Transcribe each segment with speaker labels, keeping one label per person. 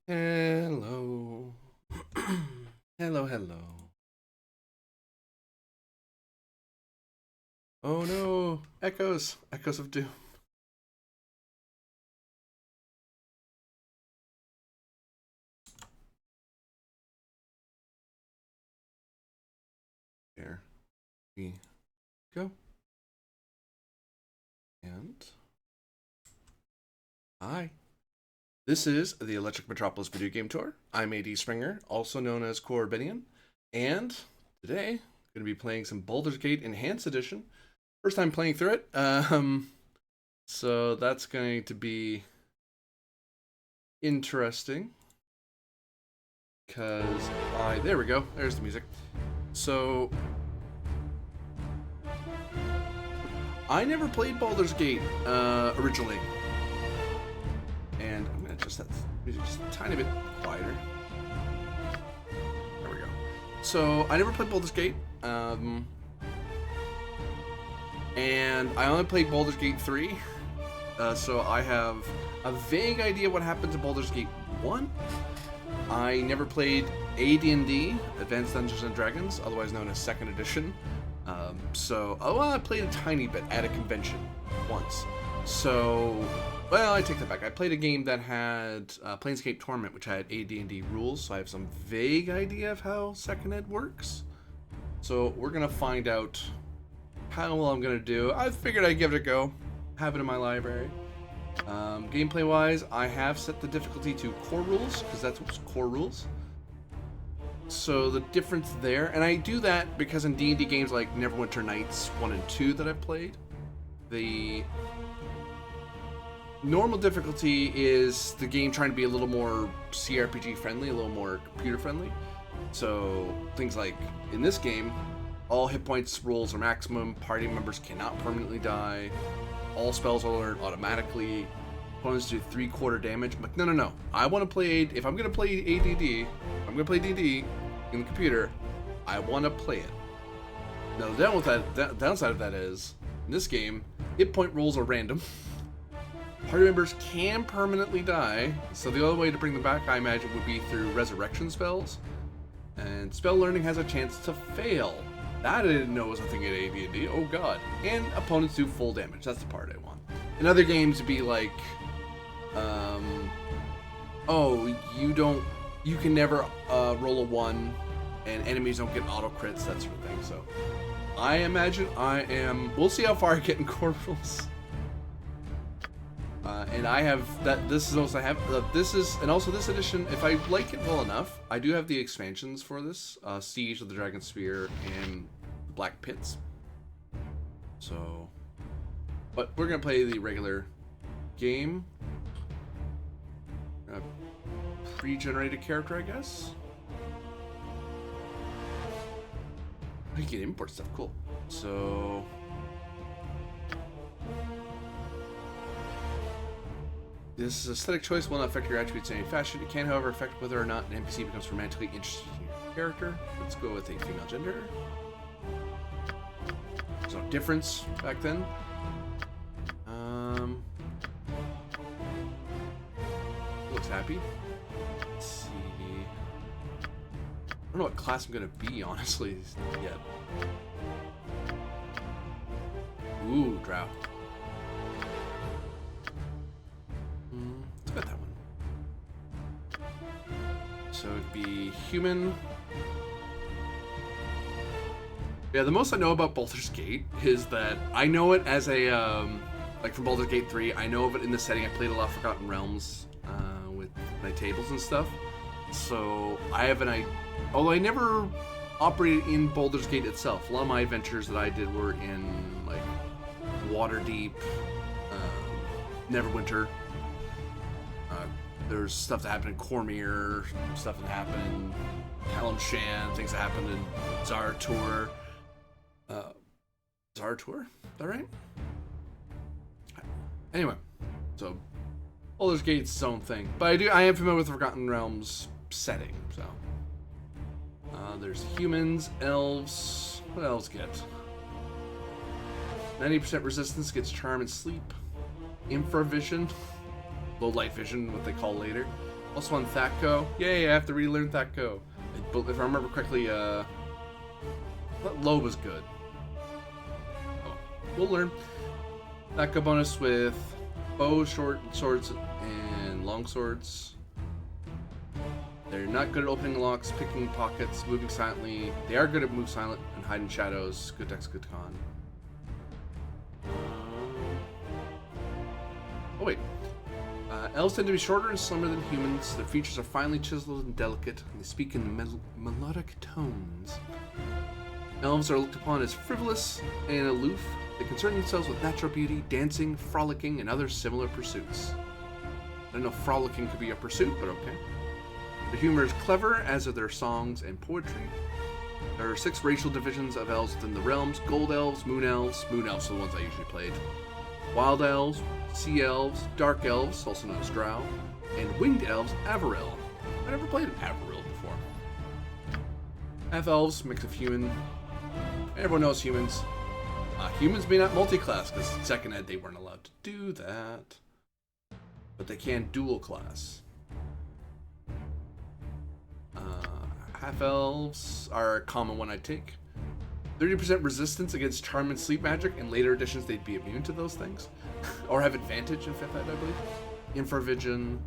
Speaker 1: Hello. Hello, hello. Oh no, echoes. Echoes of doom. There we go. And hi. This is the Electric Metropolis video game tour. I'm AD Springer, also known as Corbinian, and today I'm going to be playing some Baldur's Gate Enhanced Edition. First time playing through it. So that's going to be interesting because there we go. There's the music. So I never played Baldur's Gate originally, and I'm gonna adjust that music just a tiny bit quieter. There we go. So I never played Baldur's Gate, and I only played Baldur's Gate 3. So I have a vague idea what happened to Baldur's Gate 1. I never played AD&D, Advanced Dungeons and Dragons, otherwise known as Second Edition. I played a tiny bit at a convention once. I take that back. I played a game that had Planescape Torment, which had AD&D rules, so I have some vague idea of how Second Ed works. So we're gonna find out how well I'm gonna do. I figured I'd give it a go, have it in my library. Gameplay wise, I have set the difficulty to core rules, because that's what's core rules. So the difference there, and I do that because in D&D games like Neverwinter Nights 1 and 2 that I've played, the normal difficulty is the game trying to be a little more CRPG friendly, a little more computer friendly. So things like in this game, all hit points rolls are maximum, party members cannot permanently die, all spells are learned automatically, opponents do 3/4 damage. I'm like, no. I want to play, if I'm going to play ADD, I'm going to play DD in the computer, I want to play it. Now the downside of that is, in this game, hit point rolls are random. Party members can permanently die, so the only way to bring them back, I imagine, would be through resurrection spells. And spell learning has a chance to fail. That I didn't know was a thing at AD&D. Oh god. And opponents do full damage. That's the part I want. In other games, it'd be like, you can never roll a 1, and enemies don't get auto crits, that sort of thing. So I imagine we'll see how far I get in core rules. And I have that. This is also and also this edition. If I like it well enough, I do have the expansions for this: Siege of the Dragon Spear and Black Pits. So, but we're gonna play the regular game. Pre-generated character, I guess. You can import stuff. Cool. So. This aesthetic choice will not affect your attributes in any fashion. It can, however, affect whether or not an NPC becomes romantically interested in your character. Let's go with a female gender. There's no difference back then. Looks happy. Let's see. I don't know what class I'm gonna be, honestly, yet. Ooh, drow. Let's get that one. So it'd be human. Yeah, the most I know about Baldur's Gate is that I know it as a, like from Baldur's Gate 3, I know of it in the setting. I played a lot of Forgotten Realms with my tables and stuff. So I have although I never operated in Baldur's Gate itself. A lot of my adventures that I did were in, like, Waterdeep, Neverwinter. There's stuff that happened in Cormyr, stuff that happened in Kalimshan, things that happened in Zaratur. Zaratur? Is that right? Anyway, so Baldur's Gate's its own thing. But I am familiar with Forgotten Realms setting, so. There's humans, elves. What elves get? 90% resistance, gets charm and sleep. Infravision. Low light vision, what they call later. Also on Thaco. Yay, I have to relearn Thaco. But if I remember correctly, that low was good. Oh, we'll learn. Thaco bonus with bow, short swords, and long swords. They're not good at opening locks, picking pockets, moving silently. They are good at move silent and hide in shadows. Good dex, good con. Oh wait. Elves tend to be shorter and slimmer than humans. Their features are finely chiseled and delicate, and they speak in melodic tones. Elves are looked upon as frivolous and aloof. They concern themselves with natural beauty, dancing, frolicking, and other similar pursuits. I don't know if frolicking could be a pursuit, but okay. Their humor is clever, as are their songs and poetry. There are 6 racial divisions of elves within the realms: gold elves, moon elves are the ones I usually played, wild elves, sea elves, dark elves, also known as drow, and winged elves, Avaril. I never played an Avaril before. Half elves, mix of human. Everyone knows humans. Humans may not multi-class, because in second ed they weren't allowed to do that. But they can dual class. Half elves are a common one I take. 30% resistance against charm and sleep magic. In later editions, they'd be immune to those things. Or have advantage in 5th ed, I believe. Infravision,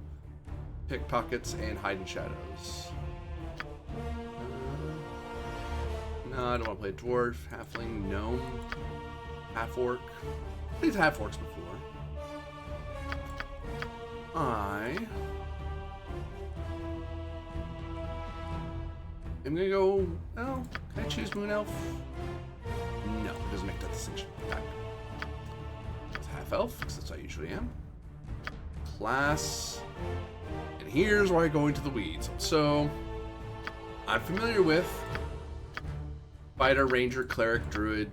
Speaker 1: pickpockets, and hide in shadows. No, I don't want to play dwarf, halfling, gnome, half-orc. I played half-orcs before. I'm gonna go. Oh, can I choose Moon Elf? No, it doesn't make that distinction. Okay. It's half elf, because that's what I usually am. Class. And here's where I go into the weeds. So, I'm familiar with fighter, ranger, cleric, druid,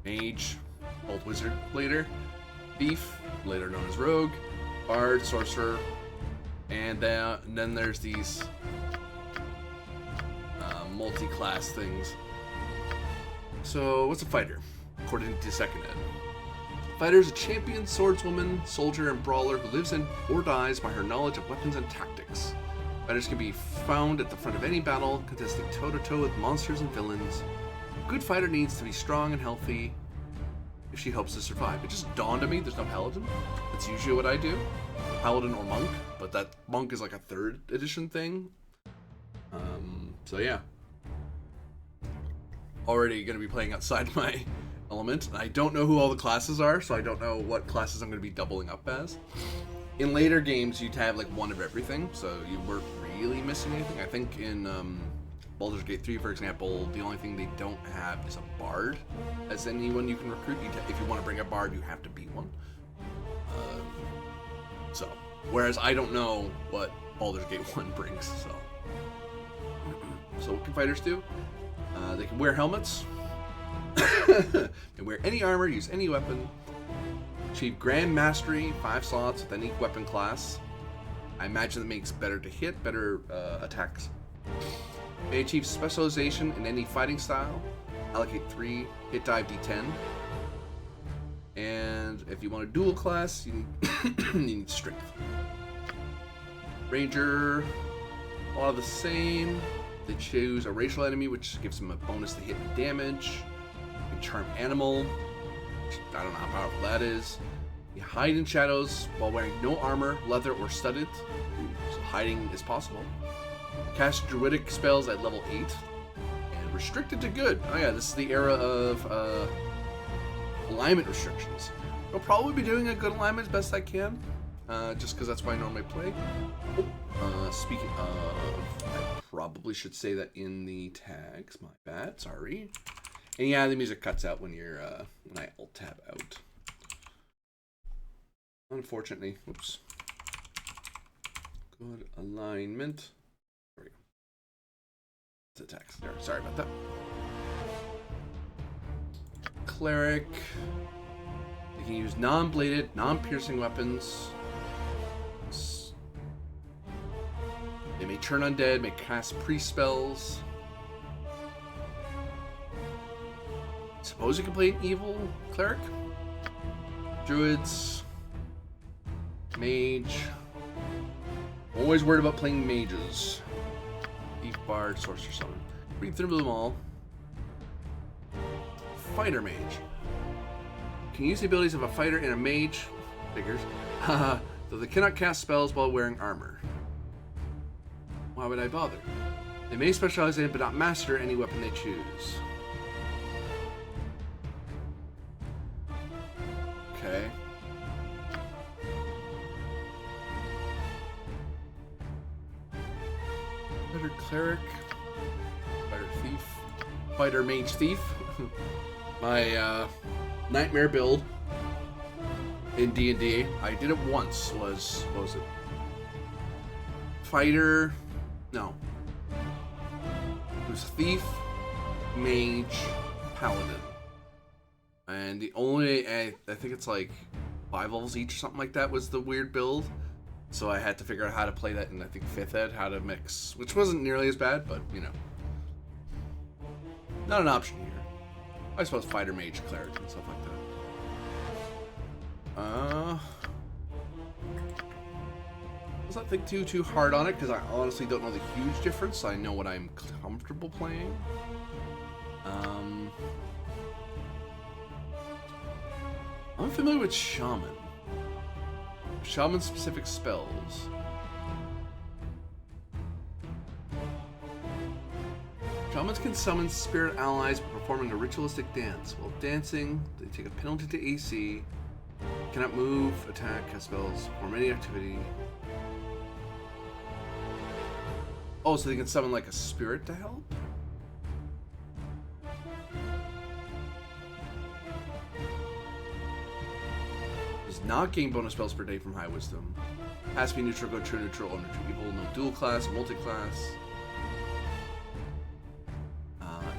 Speaker 1: mage, old wizard later, thief, later known as rogue, bard, sorcerer, and then there's these multi-class things. So, what's a fighter, according to second ed? Fighter is a champion, swordswoman, soldier, and brawler who lives in or dies by her knowledge of weapons and tactics. Fighters can be found at the front of any battle, contesting toe-to-toe with monsters and villains. A good fighter needs to be strong and healthy if she hopes to survive. It just dawned on me there's no paladin. That's usually what I do. Paladin or monk, but that monk is like a 3rd edition thing. So yeah. Already going to be playing outside my element. I don't know who all the classes are, so I don't know what classes I'm going to be doubling up as. In later games, you'd have like one of everything, so you weren't really missing anything. I think in Baldur's Gate 3, for example, the only thing they don't have is a bard as anyone you can recruit. If you want to bring a bard, you have to be one. So, whereas I don't know what Baldur's Gate 1 brings, so. So what can fighters do? They can wear helmets, can wear any armor, use any weapon, achieve Grand Mastery, 5 slots with any weapon class. I imagine that makes better to hit, better attacks. They achieve specialization in any fighting style, allocate 3 hit dive d10, and if you want a dual class, you need strength. Ranger, a lot of the same. They choose a racial enemy, which gives them a bonus to hit and damage. You charm animal, which I don't know how powerful that is. You hide in shadows while wearing no armor, leather, or studded. So hiding is possible. Cast druidic spells at level 8. And restricted to good. Oh yeah, this is the era of alignment restrictions. I'll probably be doing a good alignment as best I can. Just because that's what I normally play. Speaking of, I probably should say that in the tags. My bad, sorry. And yeah, the music cuts out when you're when I alt tab out. Unfortunately, whoops. Good alignment. There we go. It's the text there. Sorry about that. Cleric. They can use non-bladed, non-piercing weapons. They may turn undead, may cast priest spells. Suppose you can play an evil cleric. Druids. Mage. Always worried about playing mages. Thief, bard, sorcerer, summon. Read through them all. Fighter mage. Can use the abilities of a fighter and a mage. Figures. Haha. Though they cannot cast spells while wearing armor. Why would I bother? They may specialize in but not master any weapon they choose. Okay. Fighter cleric. Fighter thief. Fighter mage thief. My nightmare build in D&D. I did it once. What was it? Fighter. No. It was thief, mage, paladin. And the only, I think it's like 5 levels each or something like that was the weird build. So I had to figure out how to play that in, I think, 5th ed, how to mix, which wasn't nearly as bad, but, you know. Not an option here. I suppose fighter, mage, cleric, and stuff like that. Let's not think too hard on it, because I honestly don't know the huge difference. I know what I'm comfortable playing. I'm familiar with Shaman. Shaman-specific spells. Shamans can summon spirit allies by performing a ritualistic dance. While dancing, they take a penalty to AC, cannot move, attack, cast spells, perform any activity. Oh, so they can summon like a spirit to help? Does not gain bonus spells per day from High Wisdom. Has to be neutral, go true, neutral, or neutral evil. No dual class, multi-class.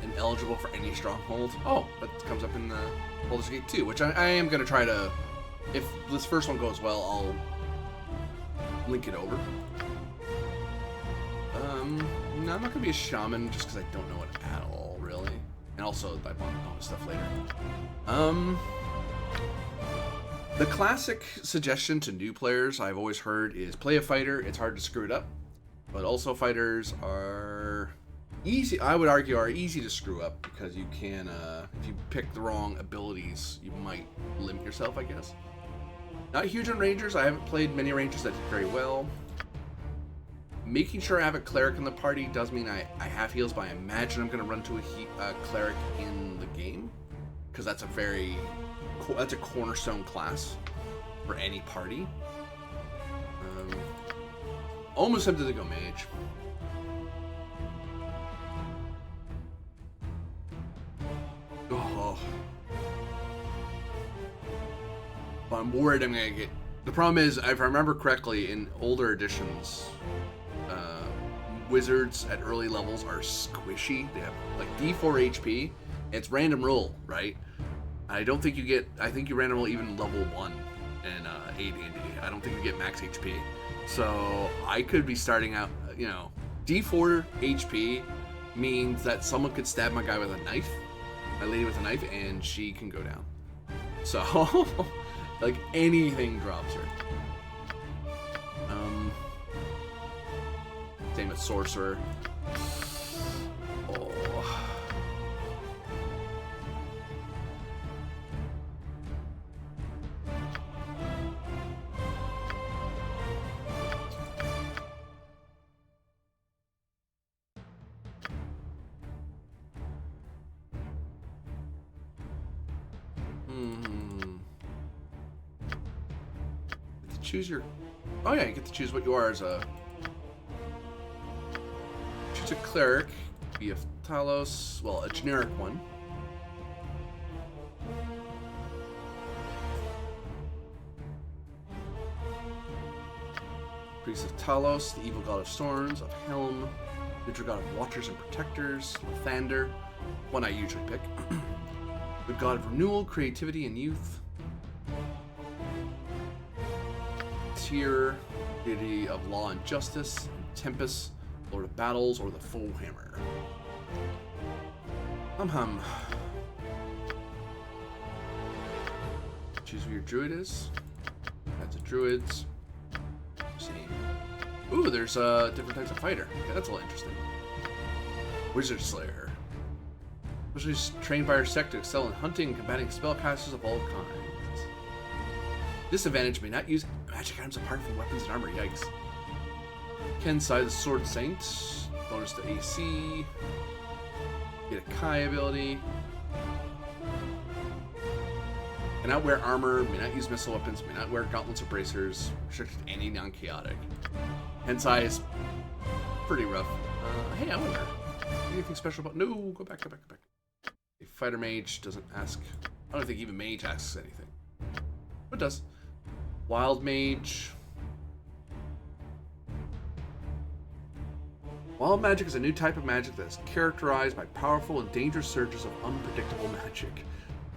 Speaker 1: And eligible for any stronghold. Oh, that comes up in the Baldur's Gate 2, which I am going to try to... If this first one goes well, I'll link it over. No, I'm not going to be a shaman just because I don't know it at all, really. And also, I want bonus stuff later. The classic suggestion to new players I've always heard is play a fighter. It's hard to screw it up. But also fighters are easy, I would argue, are easy to screw up because you can, if you pick the wrong abilities, you might limit yourself, I guess. Not huge on rangers. I haven't played many rangers that did very well. Making sure I have a cleric in the party does mean I have heals, but I imagine I'm going to run to a cleric in the game because that's a cornerstone class for any party. Almost tempted to go mage. Oh. But I'm worried I'm going to get... The problem is, if I remember correctly, in older editions, wizards at early levels are squishy. They have like D4 HP. It's random roll, right? I don't think you get... I think you random roll even level 1 in AD&D. I don't think you get max HP. So I could be starting out, you know, D4 HP means that someone could stab my guy with a knife, my lady with a knife, and she can go down. So, like, anything drops her. Same with sorcerer. Oh. Get to choose your... Oh yeah, you get to choose what you are as a... Choose a cleric. Be a Talos... Well, a generic one. Priest of Talos, the evil god of storms, of Helm, neutral god of watchers and protectors, Lathander, one I usually pick. The god of renewal, creativity, and youth. Tyr, deity of law and justice, and Tempest, lord of battles, or the full hammer. Choose who your druid is. Add to druids. Same. Ooh, there's different types of fighter. Okay, that's a little interesting. Wizard Slayer. Especially trained by our sect to excel in hunting and combating spellcasters of all kinds. Disadvantage: may not use magic items apart from weapons and armor. Yikes. Kensai the Sword Saint. Bonus to AC. Get a Kai ability. Cannot wear armor, may not use missile weapons, may not wear gauntlets or bracers. Restricted to any non-chaotic. Kensai is pretty rough. Hey, I wonder. Anything special about... No, go back. A fighter mage doesn't ask... I don't think even mage asks anything. But it does. Wild mage... Wild magic is a new type of magic that is characterized by powerful and dangerous surges of unpredictable magic.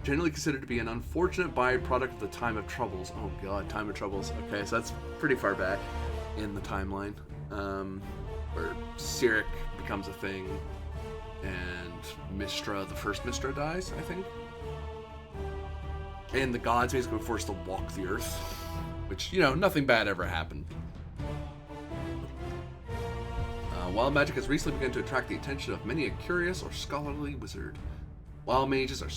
Speaker 1: Generally considered to be an unfortunate byproduct of the Time of Troubles. Oh god, Time of Troubles. Okay, so that's pretty far back in the timeline. Where Cyric becomes a thing and Mystra, the first Mystra, dies, I think. And the gods basically were forced to walk the earth. Which, you know, nothing bad ever happened. Wild magic has recently begun to attract the attention of many a curious or scholarly wizard. Wild mages are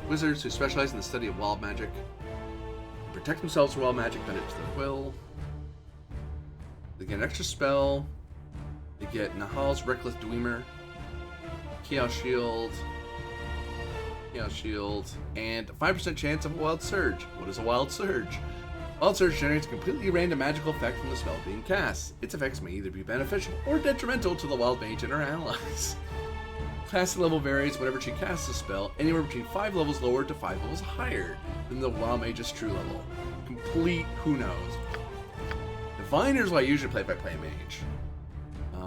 Speaker 1: wizards who specialize in the study of wild magic. They protect themselves from wild magic, bend it to their will. They get an extra spell. They get Nahal's Reckless Dwemer, Chaos Shield, and a 5% chance of a Wild Surge. What is a Wild Surge? Wild Surge generates a completely random magical effect from the spell being cast. Its effects may either be beneficial or detrimental to the wild mage and her allies. Casting level varies whenever she casts a spell, anywhere between 5 levels lower to 5 levels higher than the wild mage's true level. Complete who knows. Diviners I usually play if I play mage.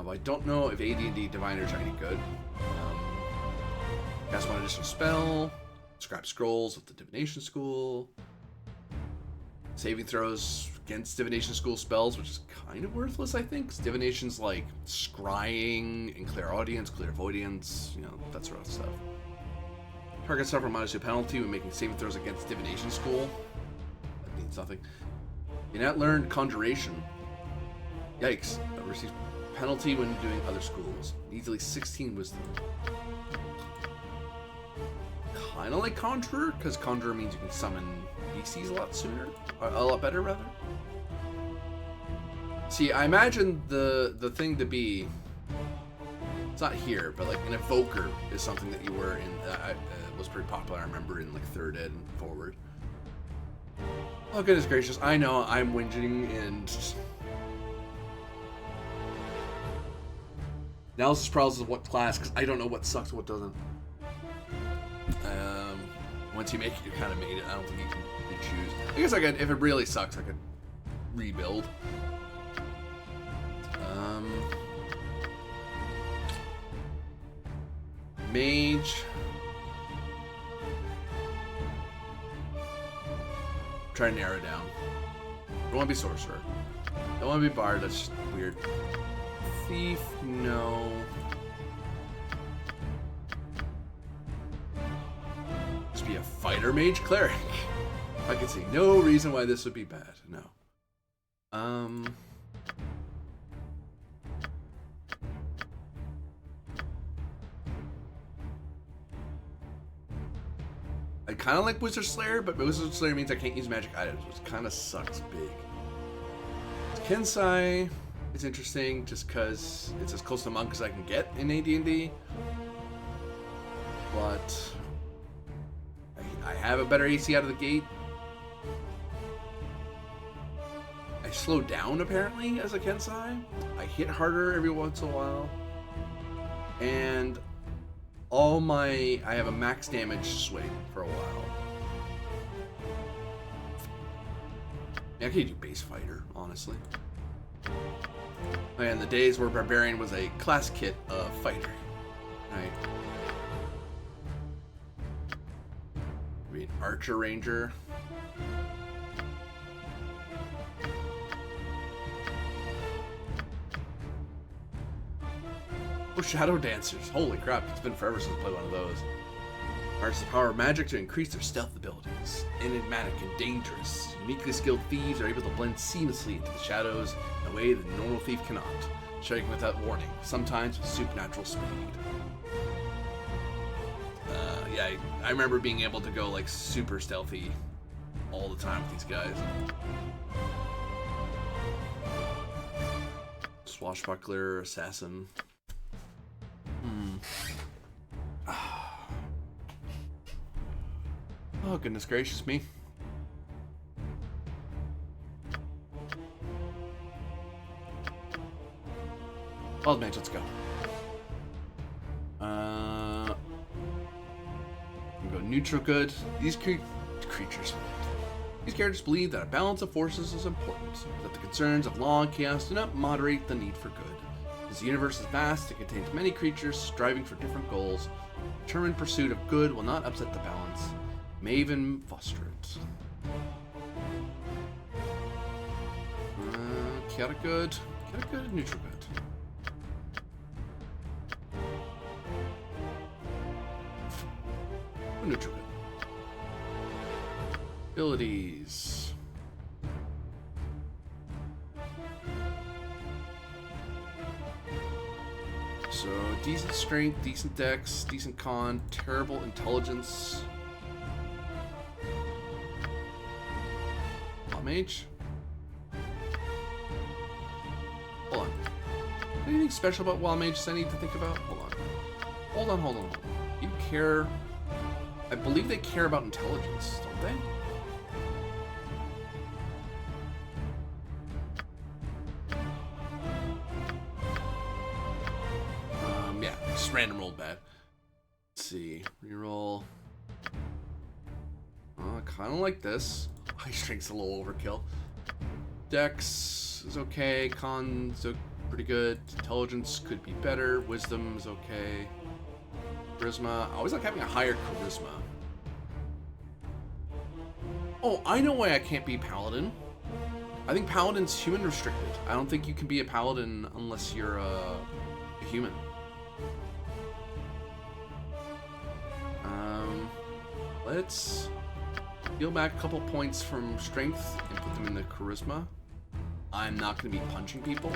Speaker 1: I don't know if AD&D Diviners are any good. Cast one additional spell. Scrap scrolls with the Divination School. Saving throws against Divination School spells, which is kind of worthless, I think. 'Cause Divination's like scrying and clairaudience, clairvoyance, you know, that sort of stuff. Targets suffer a -2 penalty when making saving throws against Divination School. That means nothing. You not learned Conjuration. Yikes. That receives penalty when doing other schools. Needs at least 16 wisdom. Kind of like Conjurer, because Conjurer means you can summon BCs a lot sooner. A lot better, rather. See, I imagine the thing to be... It's not here, but like an evoker is something that you were in... was pretty popular, I remember, in like 3rd ed and forward. Oh, goodness gracious. I know, I'm whinging and... Analysis paralysis of what class, because I don't know what sucks and what doesn't. Once you make it, you kind of made it. I don't think you can choose. I guess I could, if it really sucks, I could rebuild. Mage. Try to narrow it down. Don't want to be sorcerer. Don't want to be bard. That's just weird. Thief, no. Just be a fighter mage cleric. I can see no reason why this would be bad. No. I kind of like Wizard Slayer, but Wizard Slayer means I can't use magic items, which kind of sucks big. Kensai is interesting just because it's as close to monk as I can get in AD&D. But I have a better AC out of the gate. I slow down apparently as a Kensai. I hit harder every once in a while. And I have a max damage swing for a while. Yeah, I could do base fighter, honestly. And the days where Barbarian was a class kit fighter. Right. Maybe an Archer Ranger. Oh, Shadow Dancers. Holy crap, it's been forever since I played one of those. Harness the power of magic to increase their stealth abilities. Enigmatic and dangerous, uniquely skilled thieves are able to blend seamlessly into the shadows in a way that a normal thief cannot, striking without warning, sometimes with supernatural speed. Yeah, I remember being able to go like super stealthy all the time with these guys. Swashbuckler, assassin. Oh, goodness gracious me. Wild Mage, let's go. We'll go neutral good. These creatures. These characters believe that a balance of forces is important, that the concerns of law and chaos do not moderate the need for good. This universe is vast, it contains many creatures striving for different goals. Determined pursuit of good will not upset the balance, may even foster it. Chaotic good, neutral good. Neutral good. Abilities. So, decent strength, decent dex, decent con, terrible intelligence. Wild Mage. Hold on. Anything special about Wild Mages I need to think about? Hold on. You care... I believe they care about intelligence, don't they? Yeah, just random rolled bad. Let's see, reroll. Kind of like this. High strength's a little overkill. Dex is okay, con's pretty good. Intelligence could be better. Wisdom is okay. Charisma. I always like having a higher charisma. Oh, I know why I can't be paladin. I think paladin's human restricted. I don't think you can be a paladin unless you're a human. Let's heal back a couple points from strength and put them in the charisma. I'm not going to be punching people.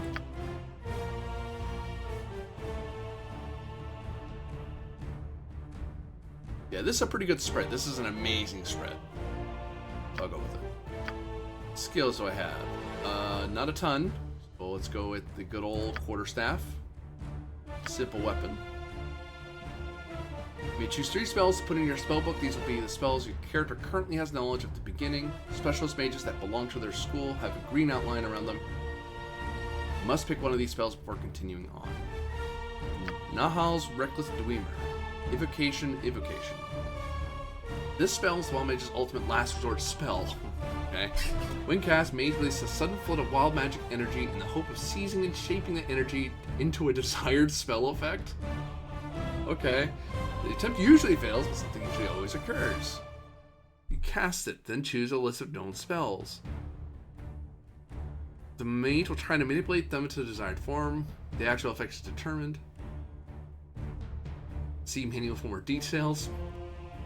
Speaker 1: Yeah, this is a pretty good spread. This is an amazing spread. I'll go with it. What skills do I have? Not a ton. So let's go with the good old quarterstaff. Simple weapon. You may choose 3 spells to put in your spellbook. These will be the spells your character currently has knowledge of at the beginning. Specialist mages that belong to their school have a green outline around them. You must pick one of these spells before continuing on. Nahal's Reckless Dwemer. Evocation. This spell is the Wild Mage's ultimate last resort spell. Okay. When cast, mage releases a sudden flood of wild magic energy in the hope of seizing and shaping the energy into a desired spell effect. Okay. The attempt usually fails, but something usually always occurs. You cast it, then choose a list of known spells. The mage will try to manipulate them into the desired form. The actual effect is determined. See manual for more details.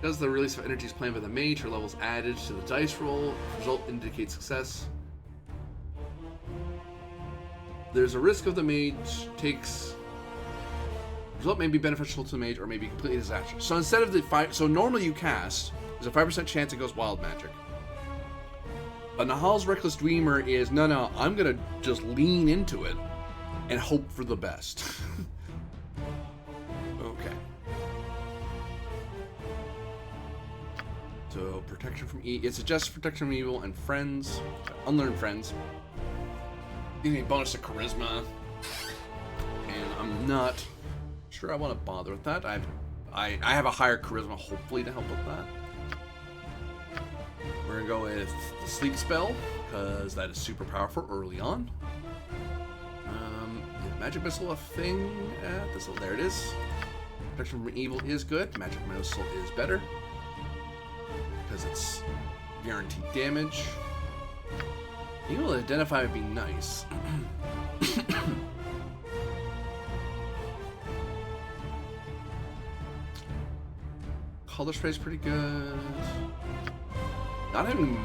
Speaker 1: Because the release of energy is planned by the mage, her levels added to the dice roll. The result indicates success. There's a risk of the mage takes... The result may be beneficial to the mage or may be completely disastrous. So instead of the 5... So normally you cast, there's a 5% chance it goes wild magic. But Nahal's Reckless Dreamer is, no, I'm going to just lean into it and hope for the best. Okay. So, protection from it suggests protection from evil and friends, unlearned friends. Gives me a bonus to charisma, and I'm not sure I want to bother with that. I have a higher charisma, hopefully, to help with that. We're gonna go with the sleep spell because that is super powerful early on. Is magic missile a thing? There it is. Protection from evil is good. Magic missile is better. Because it's guaranteed damage. Being able to identify would be nice. color spray is pretty good. Not having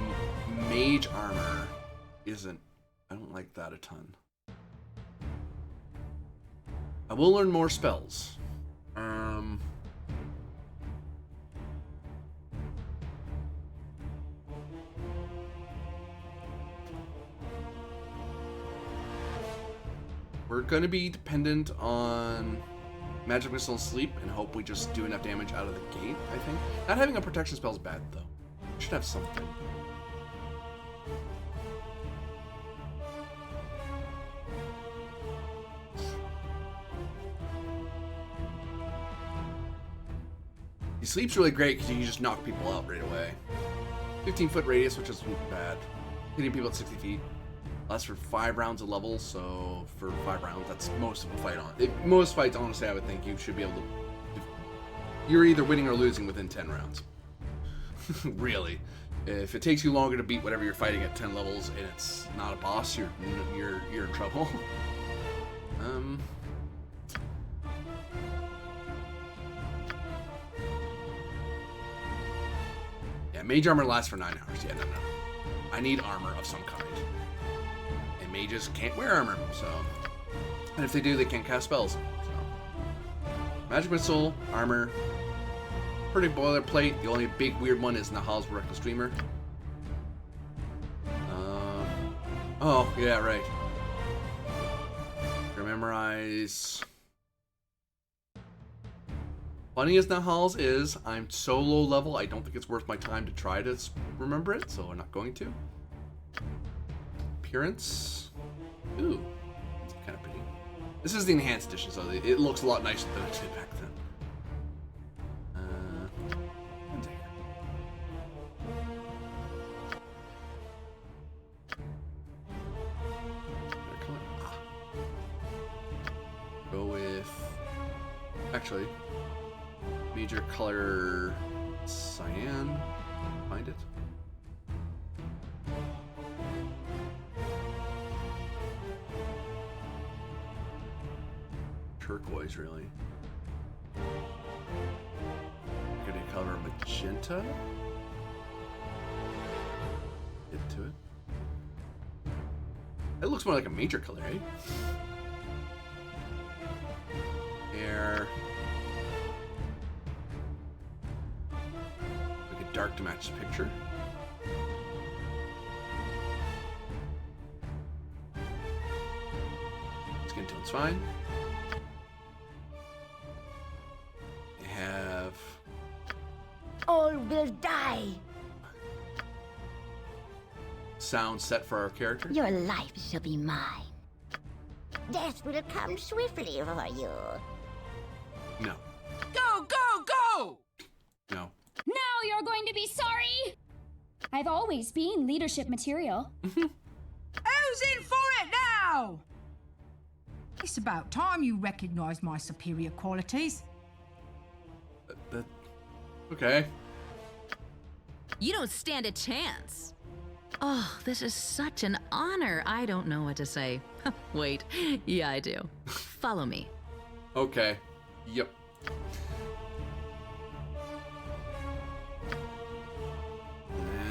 Speaker 1: mage armor isn't... I don't like that a ton. I will learn more spells. We're going to be dependent on Magic Missile and Sleep and hope we just do enough damage out of the gate, I think. Not having a protection spell is bad, though. We should have something. He sleeps really great because you can just knock people out right away. 15-foot radius, which isn't bad. Hitting people at 60 feet. Lasts for 5 rounds of level, so for 5 rounds, that's most of a fight on. Most fights, honestly, I would think you should be able to... You're either winning or losing within 10 rounds. Really. If it takes you longer to beat whatever you're fighting at 10 levels and it's not a boss, you're in trouble. Yeah, mage armor lasts for 9 hours. Yeah, no. I need armor of some kind. And mages can't wear armor, so... And if they do, they can't cast spells, so... Magic Missile, armor... Pretty boilerplate. The only big weird one is Nahal's Reckless Dreamer. Oh, yeah, right. Memorize... Funny as Nahal's is, I'm so low level, I don't think it's worth my time to try to remember it, so I'm not going to. Appearance. Ooh, that's kind of pretty. This is the enhanced edition, so it looks a lot nicer than it did back then. Go with... Actually... Major color cyan. Find it. Turquoise, really. Gonna color magenta. Get to it. It looks more like a major color, eh? Air. Dark to match the picture. Skin tone's fine. I have...
Speaker 2: All will die.
Speaker 1: Sound set for our character.
Speaker 2: Your life shall be mine. Death will come swiftly for you.
Speaker 1: No.
Speaker 3: Go, go, go!
Speaker 1: No.
Speaker 4: Now you're going to be sorry! I've always been leadership material.
Speaker 3: Who's in for it now? It's about time you recognize my superior qualities.
Speaker 1: Okay.
Speaker 5: You don't stand a chance. Oh, this is such an honor. I don't know what to say. Wait, yeah, I do. Follow me.
Speaker 1: Okay. Yep.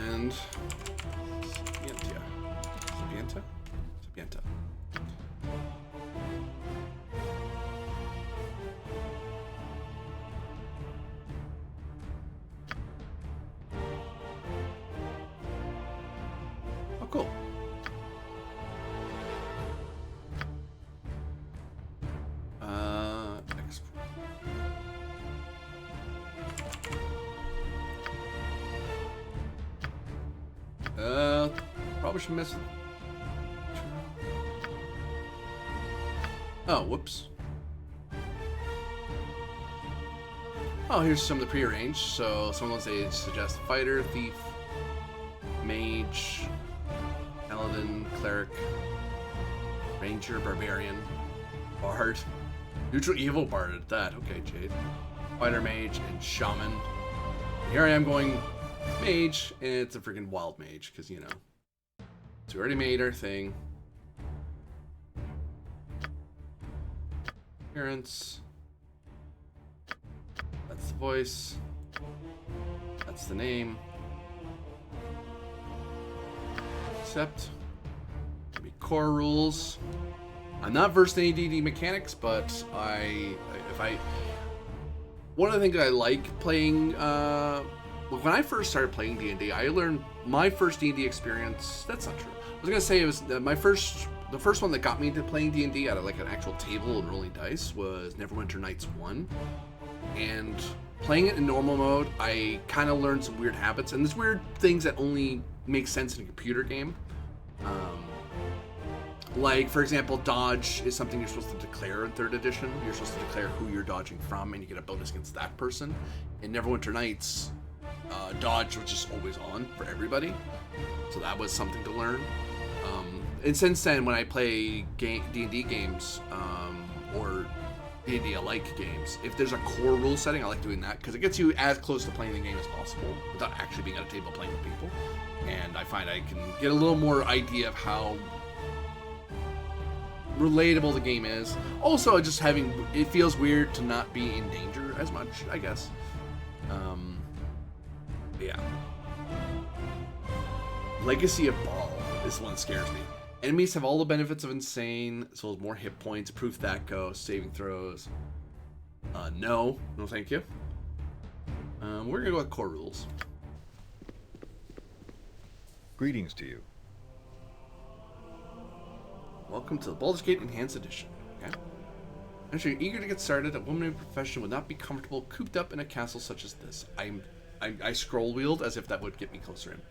Speaker 1: And... Sapienta. Oh, cool. Export. Probably should miss it. Oh, whoops. Oh, here's some of the prearranged. So some of those they suggest fighter, thief, mage, paladin, cleric, ranger, barbarian, bard, neutral evil bard at that. Okay, Jade. Fighter, mage, and shaman. Here I am going mage, and it's a freaking wild mage, because, you know. So we already made our thing. Appearance. That's the voice. That's the name. Accept. Give me core rules. I'm not versed in any D&D mechanics, but one of the things I like playing, when I first started playing D&D, I learned my first D&D experience. That's not true. I was gonna say it was the first one that got me into playing D&D out of like an actual table and rolling dice was Neverwinter Nights 1, and playing it in normal mode, I kind of learned some weird habits, and there's weird things that only make sense in a computer game. Like, for example, dodge is something you're supposed to declare in 3rd edition. You're supposed to declare who you're dodging from, and you get a bonus against that person. In Neverwinter Nights, dodge was just always on for everybody, so that was something to learn. And since then, when I play D&D games, or D&D-alike games, if there's a core rule setting, I like doing that, because it gets you as close to playing the game as possible without actually being at a table playing with people. And I find I can get a little more idea of how relatable the game is. Also, just it feels weird to not be in danger as much, I guess. Yeah. Legacy of Baal. This one scares me. Enemies have all the benefits of Insane, as well as more hit points, proof that go, saving throws. No thank you. We're gonna go with core rules.
Speaker 6: Greetings to you.
Speaker 1: Welcome to the Baldur's Gate Enhanced Edition. Okay. As you're eager to get started, a woman in profession would not be comfortable cooped up in a castle such as this. I scroll wheeled as if that would get me closer in.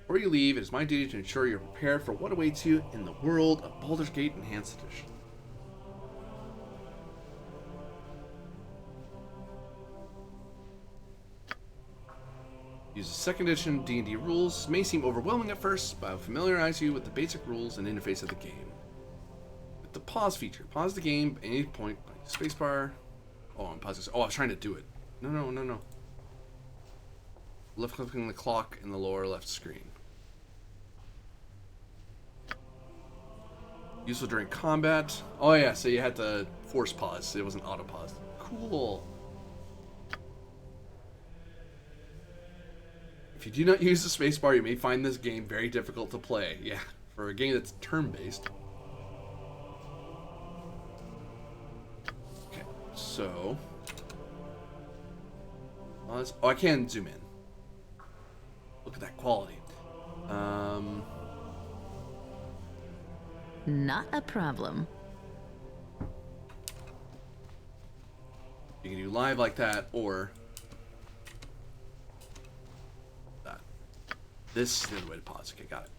Speaker 1: Before you leave, it is my duty to ensure you're prepared for what awaits you in the world of Baldur's Gate Enhanced Edition. Use the 2nd edition D&D rules. May seem overwhelming at first, but I'll familiarize you with the basic rules and interface of the game. With the pause feature, pause the game at any point by spacebar. Oh, I'm pausing. Oh, I was trying to do it. No. Left clicking the clock in the lower left screen. Useful during combat. Oh yeah, so you had to force pause. It wasn't auto pause. Cool. If you do not use the spacebar, you may find this game very difficult to play. Yeah, for a game that's turn-based. Okay, so... Oh, I can zoom in. Look at that quality.
Speaker 5: Not a problem.
Speaker 1: You can do live like that, or... that. This is the other way to pause. Okay, got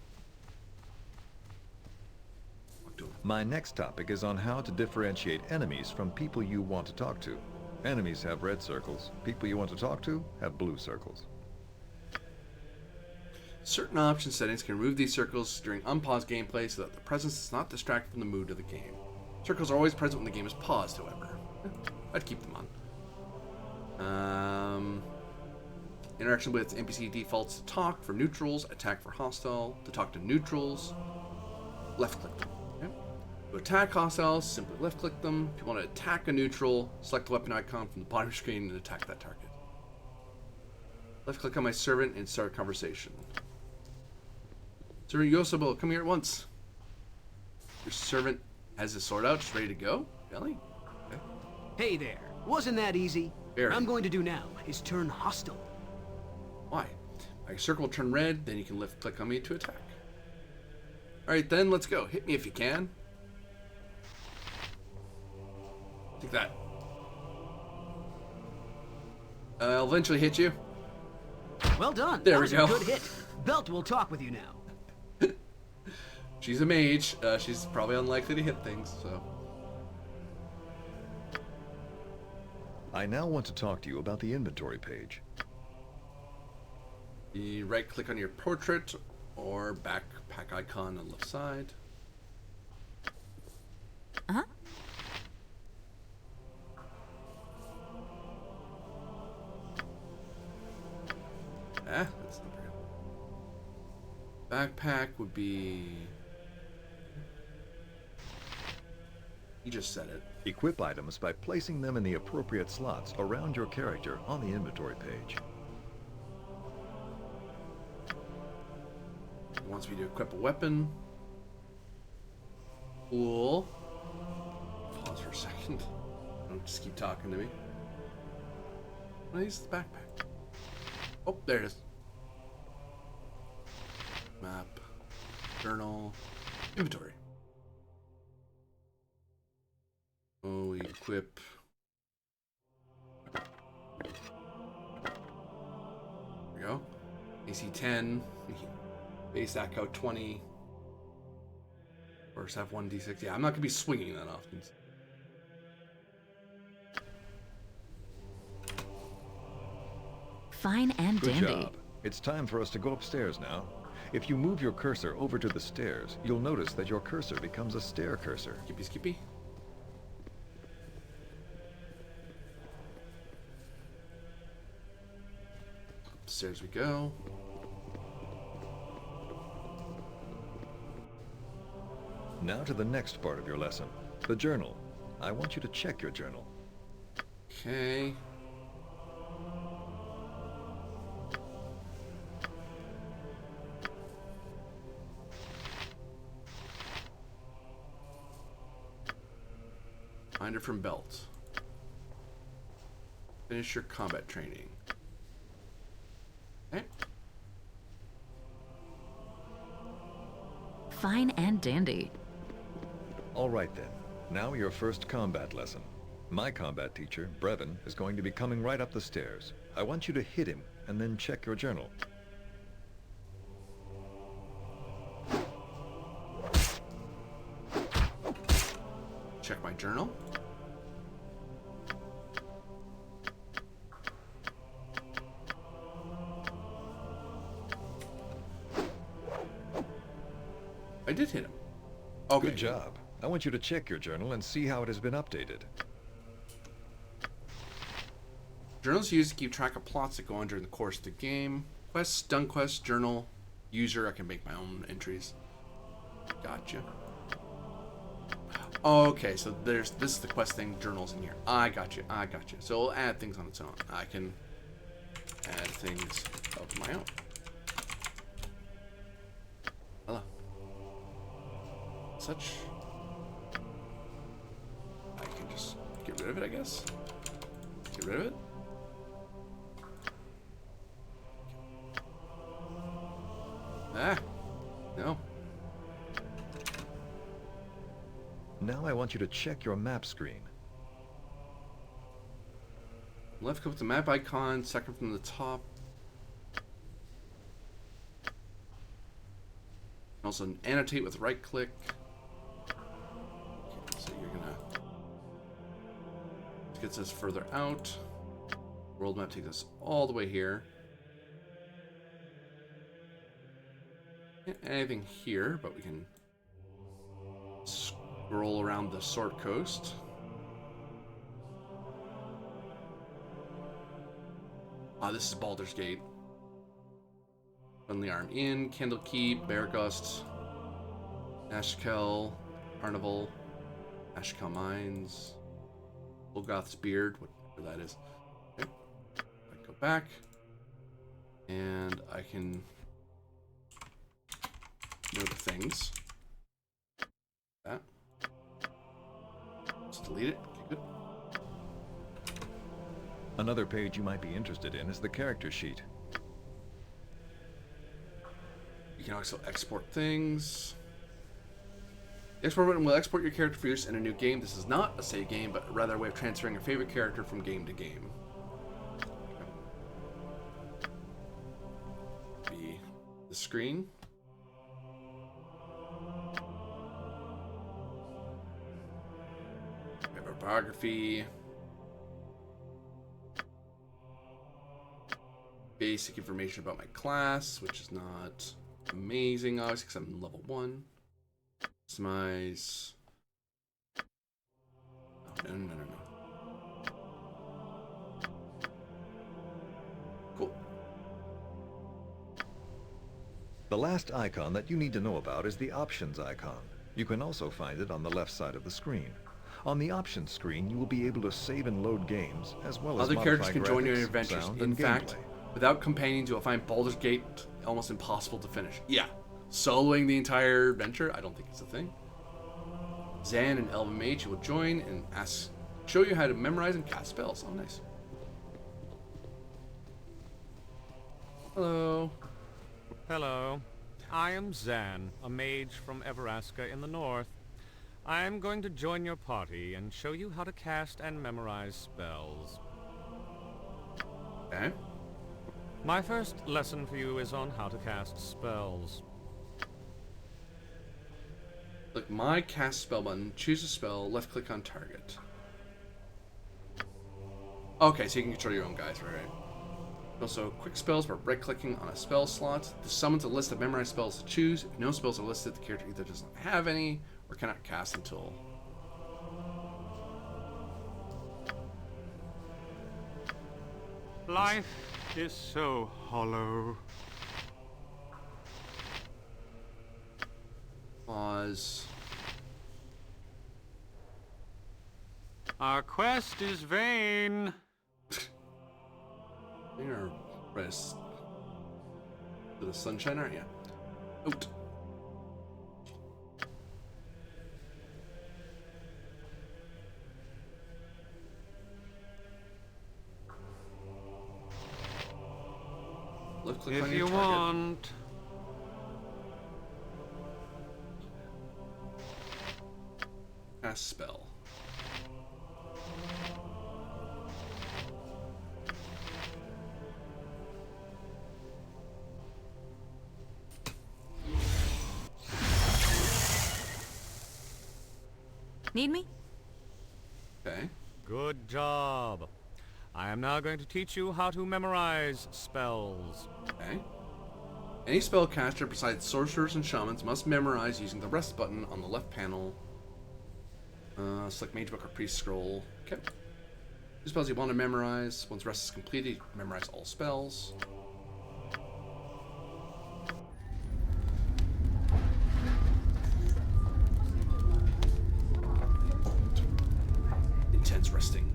Speaker 1: it.
Speaker 6: My next topic is on how to differentiate enemies from people you want to talk to. Enemies have red circles. People you want to talk to have blue circles.
Speaker 1: Certain option settings can remove these circles during unpaused gameplay so that the presence does not distract from the mood of the game. Circles are always present when the game is paused, however. I'd keep them on. Interaction with NPC defaults to talk for neutrals, attack for hostile. To talk to neutrals, left click them. Okay. To attack hostiles, simply left click them. If you want to attack a neutral, select the weapon icon from the bottom of the screen and attack that target. Left click on my servant and start a conversation. Servant Yosabo, come here at once. Your servant has his sword out, just ready to go? Really? Okay.
Speaker 7: Hey there. Wasn't that easy?
Speaker 1: Very.
Speaker 7: What I'm going to do now is turn hostile.
Speaker 1: Why? My circle will turn red, then you can left click on me to attack. Alright then, let's go. Hit me if you can. Take that. I'll eventually hit you.
Speaker 7: Well done.
Speaker 1: There
Speaker 7: that
Speaker 1: we
Speaker 7: was
Speaker 1: go.
Speaker 7: a good hit. Belt will talk with you now.
Speaker 1: She's a mage. She's probably unlikely to hit things, so...
Speaker 6: I now want to talk to you about the inventory page.
Speaker 1: You right-click on your portrait, or backpack icon on the left side.
Speaker 5: Uh-huh.
Speaker 1: That's not very good. Backpack would be... You just said it.
Speaker 6: Equip items by placing them in the appropriate slots around your character on the inventory page.
Speaker 1: wants me to equip a weapon. Cool. Pause for a second. Don't just keep talking to me. What is the backpack? Oh, there it is. Map. Journal. Inventory. Oh, we equip. There we go. AC 10. Base ACO 20. Or have 1d6. Yeah, I'm not going to be swinging that often.
Speaker 5: Fine and
Speaker 6: Good
Speaker 5: dandy.
Speaker 6: job. It's time for us to go upstairs now. If you move your cursor over to the stairs, you'll notice that your cursor becomes a stair cursor.
Speaker 1: Skippy, skippy. Upstairs we go.
Speaker 6: Now to the next part of your lesson, the journal. I want you to check your journal.
Speaker 1: Okay. Binder from belt. Finish your combat training. Okay.
Speaker 5: Fine and dandy.
Speaker 6: All right then. Now your first combat lesson. My combat teacher, Brevin, is going to be coming right up the stairs. I want you to hit him and then check your journal.
Speaker 1: Check my journal. I did hit him. Okay.
Speaker 6: Good job. I want you to check your journal and see how it has been updated.
Speaker 1: Journals used to keep track of plots that go on during the course of the game. Quests, done quests, journal, user. I can make my own entries. Gotcha. Okay, so this is the quest thing, journals in here. I gotcha. So it'll add things on its own. I can add things of my own. Hello. Such. I can just get rid of it, I guess. Get rid of it. Ah, no.
Speaker 6: Now I want you to check your map screen.
Speaker 1: Left click the map icon, second from the top. Also annotate with right click. Okay, so you're gonna gets us further out. World map takes us all the way here. Can't add anything here, but we can scroll around the Sword Coast. This is Baldur's Gate. Friendly Arm Inn, Candlekeep, Beargust, Ashkel, Carnival, Ashkel Mines, Olgoth's Beard, whatever that is. Okay. I go back, and I can note things. That. Just delete it. Okay, good.
Speaker 6: Another page you might be interested in is the character sheet.
Speaker 1: You can also export things. The export button will export your character for use in a new game. This is not a save game, but rather a way of transferring your favorite character from game to game. Be the screen. We have our biography. Basic information about my class, which is not amazing, obviously, because I'm level 1. Customize. Oh, no. Cool.
Speaker 6: The last icon that you need to know about is the options icon. You can also find it on the left side of the screen. On the options screen, you will be able to save and load games, as well as
Speaker 1: Other characters can join your
Speaker 6: graphics,
Speaker 1: adventures.
Speaker 6: sound,
Speaker 1: In
Speaker 6: and
Speaker 1: fact,
Speaker 6: gameplay.
Speaker 1: without companions, you'll find Baldur's Gate almost impossible to finish. Yeah, Soloing the entire adventure? I don't think it's a thing. Zan and Elven Mage will join and show you how to memorize and cast spells. Oh, nice. Hello.
Speaker 8: Hello. I am Zan, a mage from Everaska in the north. I am going to join your party and show you how to cast and memorize spells.
Speaker 1: Okay.
Speaker 8: My first lesson for you is on how to cast spells.
Speaker 1: Click my cast spell button, choose a spell, left click on target. Okay, so you can control your own guys, right? Also, quick spells by right-clicking on a spell slot. This summons a list of memorized spells to choose. If no spells are listed, the character either doesn't have any or cannot cast until.
Speaker 8: Life is so hollow.
Speaker 1: Pause.
Speaker 8: Our quest is vain.
Speaker 1: You're rest. To the sunshine, aren't you? Out. Left click on
Speaker 8: If
Speaker 1: your
Speaker 8: you
Speaker 1: target.
Speaker 8: want.
Speaker 1: Cast spell.
Speaker 5: Need me?
Speaker 1: Okay.
Speaker 8: Good job. I am now going to teach you how to memorize spells.
Speaker 1: Okay. Any spellcaster besides sorcerers and shamans must memorize using the rest button on the left panel. Select Mage Book or Priest Scroll. Okay. Two spells you want to memorize. Once rest is completed, memorize all spells. Intense resting.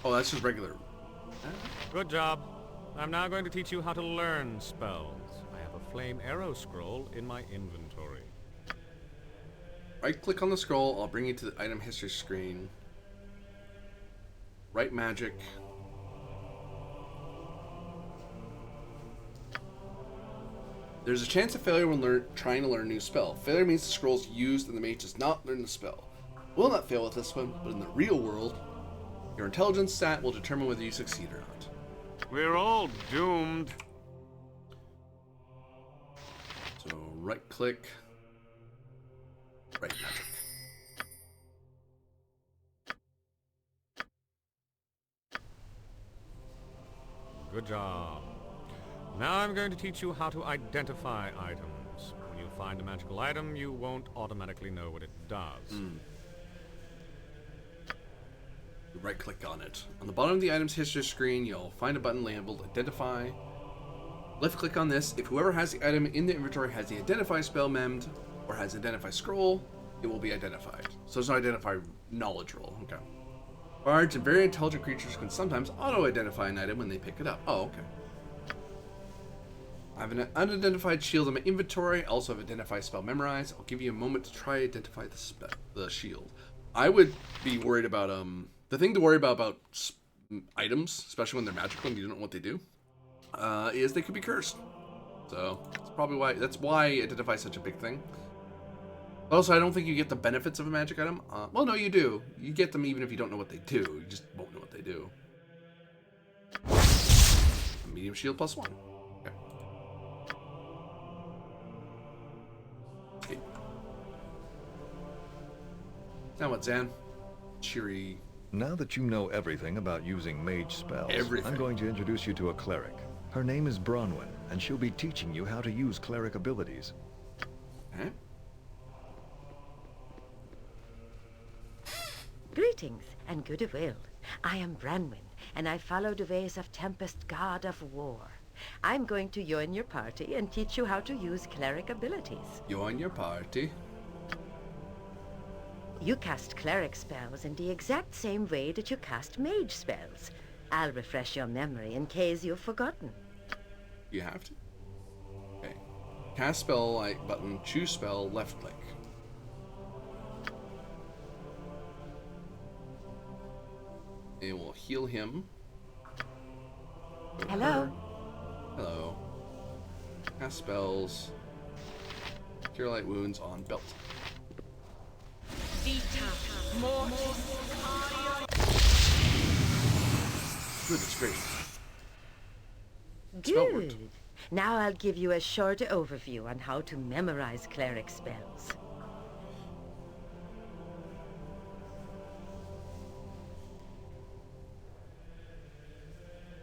Speaker 1: Oh, that's just regular.
Speaker 8: Good job. I'm now going to teach you how to learn spells. I have a flame arrow scroll in my inventory.
Speaker 1: Right click on the scroll, I'll bring you to the item history screen. Right magic. There's a chance of failure when trying to learn a new spell. Failure means the scroll is used and the mage does not learn the spell. Will not fail with this one, but in the real world, your intelligence stat will determine whether you succeed or not.
Speaker 8: We're all doomed.
Speaker 1: So right click, right magic.
Speaker 8: Good job. Now I'm going to teach you how to identify items. When you find a magical item, you won't automatically know what it does.
Speaker 1: Right click on it. On the bottom of the item's history screen, you'll find a button labeled Identify. Left click on this. If whoever has the item in the inventory has the Identify spell memmed or has Identify scroll, it will be identified. So it's an Identify knowledge roll. Okay. Bards and very intelligent creatures can sometimes auto-identify an item when they pick it up. Oh, okay. I have an unidentified shield in my inventory. I also have Identify spell memorized. I'll give you a moment to try to identify the shield. I would be worried about the thing to worry about items, especially when they're magical and you don't know what they do, is they could be cursed. So that's probably why Identify is such a big thing. Also, I don't think you get the benefits of a magic item. Well, no, you do. You get them even if you don't know what they do. You just won't know what they do. Medium shield +1. Okay. Okay. Now what, Zan? Cheery.
Speaker 6: Now that you know everything about using mage spells,
Speaker 1: Everything.
Speaker 6: I'm going to introduce you to a cleric. Her name is Bronwyn, and she'll be teaching you how to use cleric abilities.
Speaker 1: Okay.
Speaker 2: Greetings and goodwill. I am Branwyn, and I follow the ways of Tempest, god of war. I'm going to join your party and teach you how to use cleric abilities.
Speaker 1: Join your party.
Speaker 2: You cast cleric spells in the exact same way that you cast mage spells. I'll refresh your memory in case you've forgotten.
Speaker 1: You have to. Okay. Cast spell light button, choose spell, left click. It will heal him.
Speaker 2: Hello?
Speaker 1: Hello. Cast spells. Cure light wounds on belt. Goodness gracious. Spell worked.
Speaker 2: Good. Now I'll give you a short overview on how to memorize cleric spells.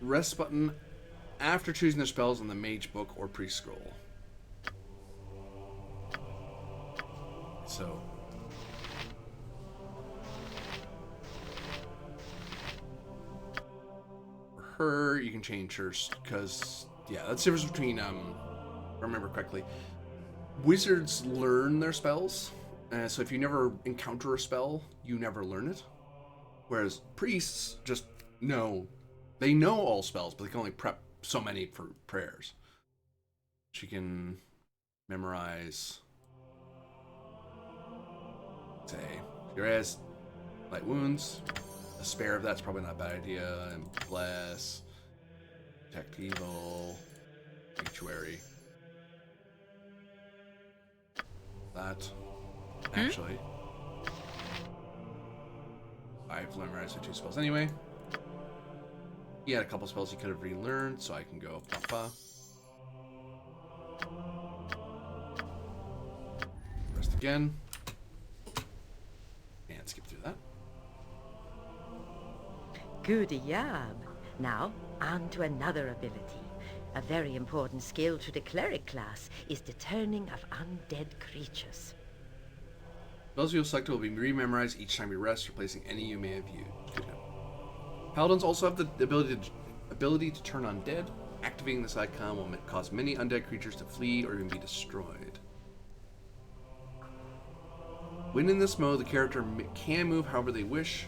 Speaker 1: Rest button after choosing their spells on the mage book or pre-scroll. So for her, you can change hers because yeah, that's the difference between if I remember correctly. Wizards learn their spells, so if you never encounter a spell, you never learn it. Whereas priests just know. They know all spells, but they can only prep so many for prayers. She can memorize, say, Cure has light wounds. A spare of that's probably not a bad idea. And bless, detect evil, sanctuary. That actually, I've memorized the 2 spells anyway. He had a couple spells he could have relearned, so I can go Papa. Rest again. And skip through that.
Speaker 2: Good job. Now, on to another ability. A very important skill to the cleric class is the turning of undead creatures.
Speaker 1: Spells you selected will be rememorized each time you rest, replacing any you may have used. Good. Paladins also have the ability to turn undead. Activating this icon will cause many undead creatures to flee or even be destroyed. When in this mode, the character can move however they wish.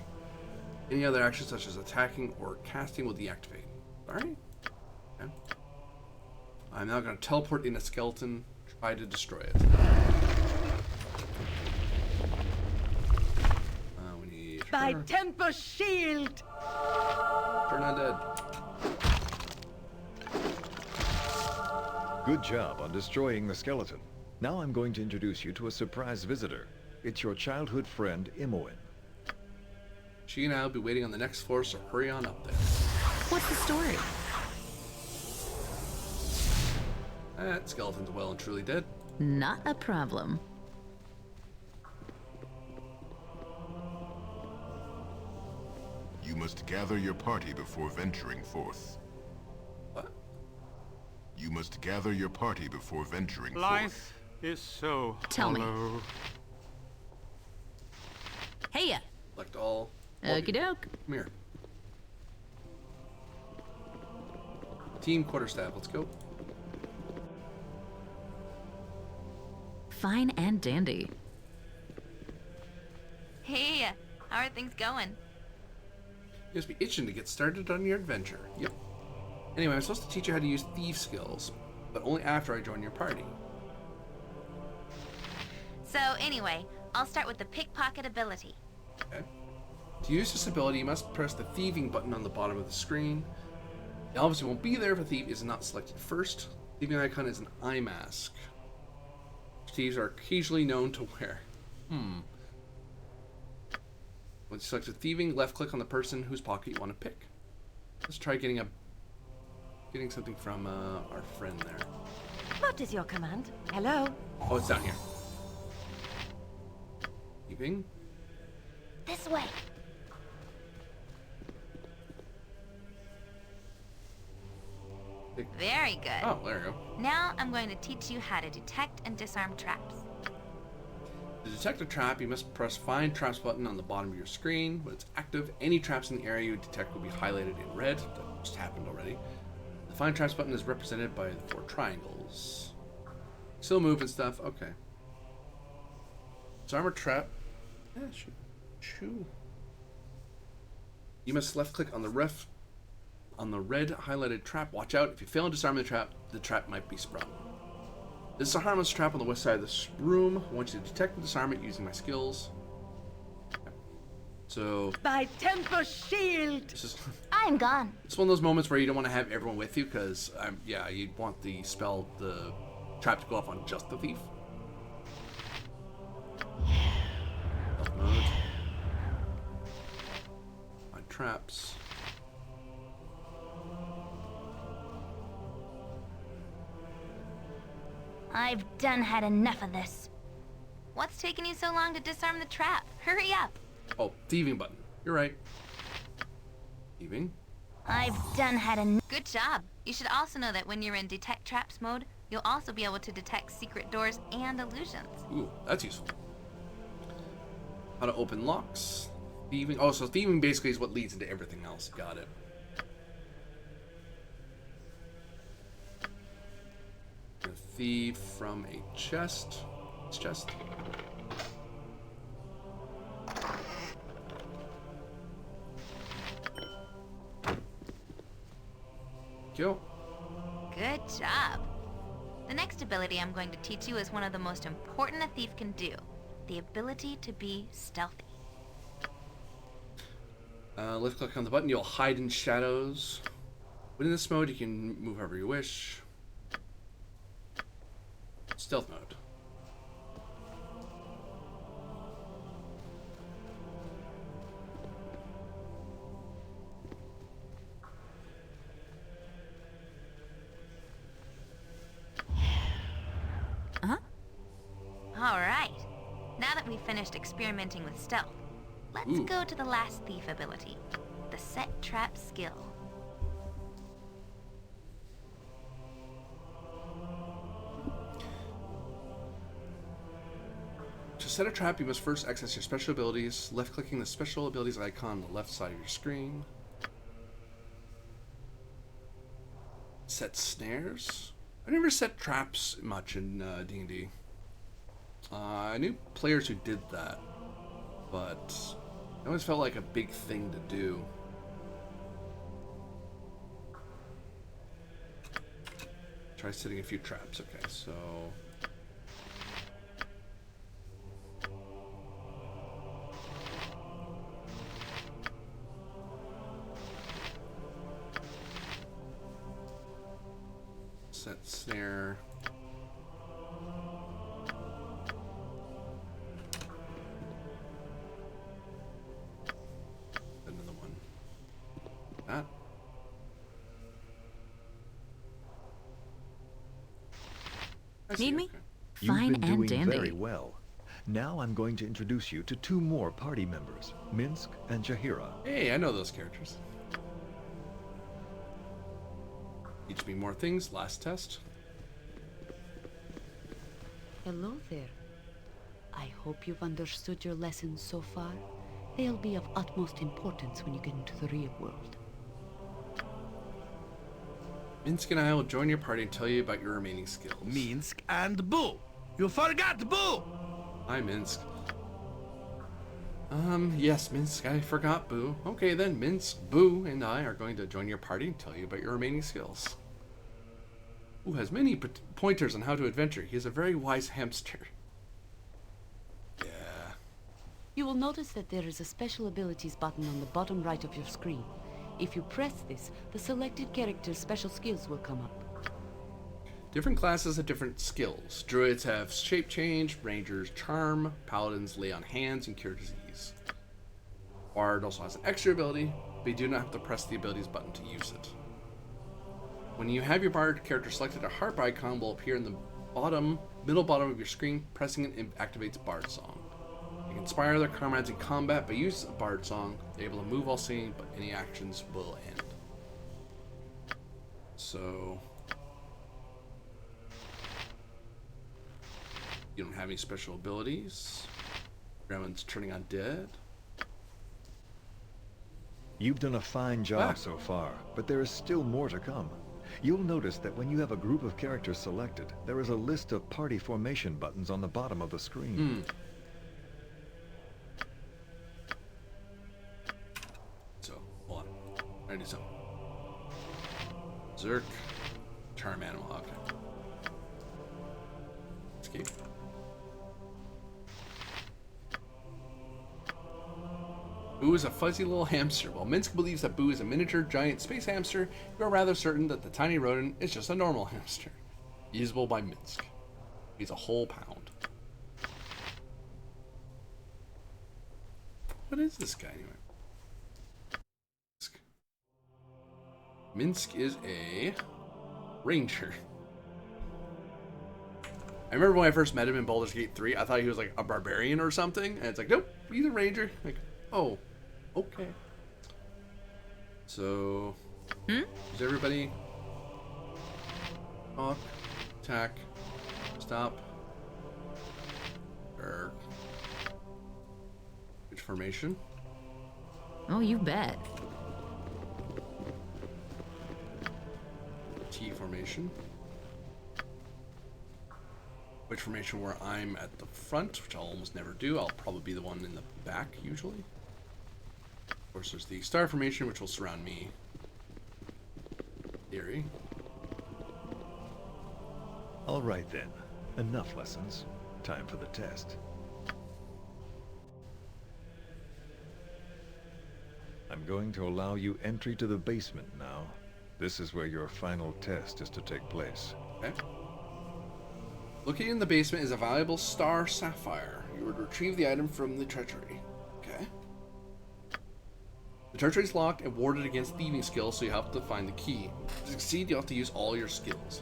Speaker 1: Any other actions such as attacking or casting will deactivate. Alright. Okay. I'm now going to teleport in a skeleton, try to destroy it. We need
Speaker 2: By
Speaker 1: her.
Speaker 2: Tempest Shield!
Speaker 1: Turn undead.
Speaker 6: Good job on destroying the skeleton. Now I'm going to introduce you to a surprise visitor. It's your childhood friend, Imoen.
Speaker 1: She and I will be waiting on the next floor, so hurry on up there.
Speaker 5: What's the story?
Speaker 1: That skeleton's well and truly dead.
Speaker 5: Not a problem.
Speaker 9: You must gather your party before venturing forth.
Speaker 1: What?
Speaker 9: You must gather your party before venturing
Speaker 8: Life
Speaker 9: forth.
Speaker 8: is so
Speaker 5: Tell me.
Speaker 8: hollow.
Speaker 5: Hey ya.
Speaker 1: Select all.
Speaker 5: Okie doke.
Speaker 1: Come here. Team quarterstaff, let's go.
Speaker 5: Fine and dandy.
Speaker 10: Hey, how are things going?
Speaker 1: You must be itching to get started on your adventure. Yep. Anyway, I'm supposed to teach you how to use thief skills, but only after I join your party.
Speaker 10: So anyway, I'll start with the pickpocket ability.
Speaker 1: Okay. To use this ability, you must press the thieving button on the bottom of the screen. It obviously won't be there if a thief is not selected first. Thieving icon is an eye mask, which thieves are occasionally known to wear. Once you select thieving, left click on the person whose pocket you want to pick. Let's try getting something from our friend there.
Speaker 2: What is your command? Hello?
Speaker 1: Oh, it's down here. Thieving.
Speaker 10: This way. Very good.
Speaker 1: Oh, there we go.
Speaker 10: Now I'm going to teach you how to detect and disarm traps.
Speaker 1: To detect a trap, you must press Find Traps button on the bottom of your screen. When it's active, any traps in the area you detect will be highlighted in red. That just happened already. The Find Traps button is represented by the 4 triangles. Still move and stuff. Okay. Disarm a trap. Yeah, shoo. You must left click on the On the red highlighted trap, watch out. If you fail to disarm the trap might be sprung. This is a harmless trap on the west side of this room. I want you to detect and disarm it using my skills. So...
Speaker 2: By Temple Shield!
Speaker 1: This is...
Speaker 10: I'm gone.
Speaker 1: It's one of those moments where you don't want to have everyone with you, because, yeah, you'd want the trap to go off on just the thief. Stealth mode. Find traps.
Speaker 10: I've done had enough of this. What's taking you so long to disarm the trap? Hurry up.
Speaker 1: Oh, thieving button. You're right. Thieving.
Speaker 10: I've done had enough. Good job. You should also know that when you're in detect traps mode, you'll also be able to detect secret doors and illusions.
Speaker 1: Ooh, that's useful. How to open locks. Thieving. Oh, so thieving basically is what leads into everything else. Got it. A thief from a chest. This chest. Go.
Speaker 10: Good job. The next ability I'm going to teach you is one of the most important a thief can do. The ability to be stealthy.
Speaker 1: Left click on the button, you'll hide in shadows. Within this mode, you can move however you wish. Stealth mode.
Speaker 10: All right. Now that we've finished experimenting with stealth, let's go to the last thief ability, the set trap skill.
Speaker 1: To set a trap, you must first access your special abilities, left-clicking the special abilities icon on the left side of your screen. Set snares. I never set traps much in D&D. I knew players who did that, but it always felt like a big thing to do. Try setting a few traps. Okay, so... set snare. Another one. That.
Speaker 5: Need me?
Speaker 6: You've
Speaker 5: Fine
Speaker 6: been
Speaker 5: and
Speaker 6: doing
Speaker 5: dandy.
Speaker 6: very well. Now I'm going to introduce you to two more party members, Minsk and Jahira.
Speaker 1: Hey, I know those characters. Teach me more things. Last test.
Speaker 11: Hello there. I hope you've understood your lessons so far. They'll be of utmost importance when you get into the real world.
Speaker 1: Minsk and I will join your party and tell you about your remaining skills.
Speaker 12: Minsk and Boo! You forgot Boo!
Speaker 1: Hi, Minsk. Yes, Minsk, I forgot Boo. Okay then, Minsk, Boo, and I are going to join your party and tell you about your remaining skills. Boo has many pointers on how to adventure. He is a very wise hamster. Yeah.
Speaker 11: You will notice that there is a special abilities button on the bottom right of your screen. If you press this, the selected character's special skills will come up.
Speaker 1: Different classes have different skills. Druids have shape change, rangers charm, paladins lay on hands and cure disease. Bard also has an extra ability, but you do not have to press the abilities button to use it. When you have your Bard character selected, a harp icon will appear in the middle bottom of your screen. Pressing it activates Bard Song. You can inspire their comrades in combat by using a Bard Song. They're able to move while singing, but any actions will end. So... you don't have any special abilities. Gremlin's turning undead.
Speaker 6: You've done a fine job so far, but there is still more to come. You'll notice that when you have a group of characters selected, there is a list of party formation buttons on the bottom of the screen.
Speaker 1: So, hold on. I do something. Berserk. Charm animal, okay. Escape. Boo is a fuzzy little hamster. While Minsk believes that Boo is a miniature giant space hamster, you are rather certain that the tiny rodent is just a normal hamster. Usable by Minsk. He's a whole pound. What is this guy anyway? Minsk is a ranger. I remember when I first met him in Baldur's Gate 3, I thought he was like a barbarian or something, and it's like, nope, he's a ranger. Like, oh, okay. So, is everybody talk, attack, stop, or which formation?
Speaker 5: Oh, you bet.
Speaker 1: T formation. Which formation where I'm at the front, which I'll almost never do. I'll probably be the one in the back usually. Of course, there's the star formation, which will surround me. Theory.
Speaker 6: All right then. Enough lessons. Time for the test. I'm going to allow you entry to the basement now. This is where your final test is to take place.
Speaker 1: Okay. Located in the basement is a valuable star sapphire. You would retrieve the item from the treasury. Okay. The treasury is locked and warded against thieving skills, so you have to find the key. To succeed, you have to use all your skills.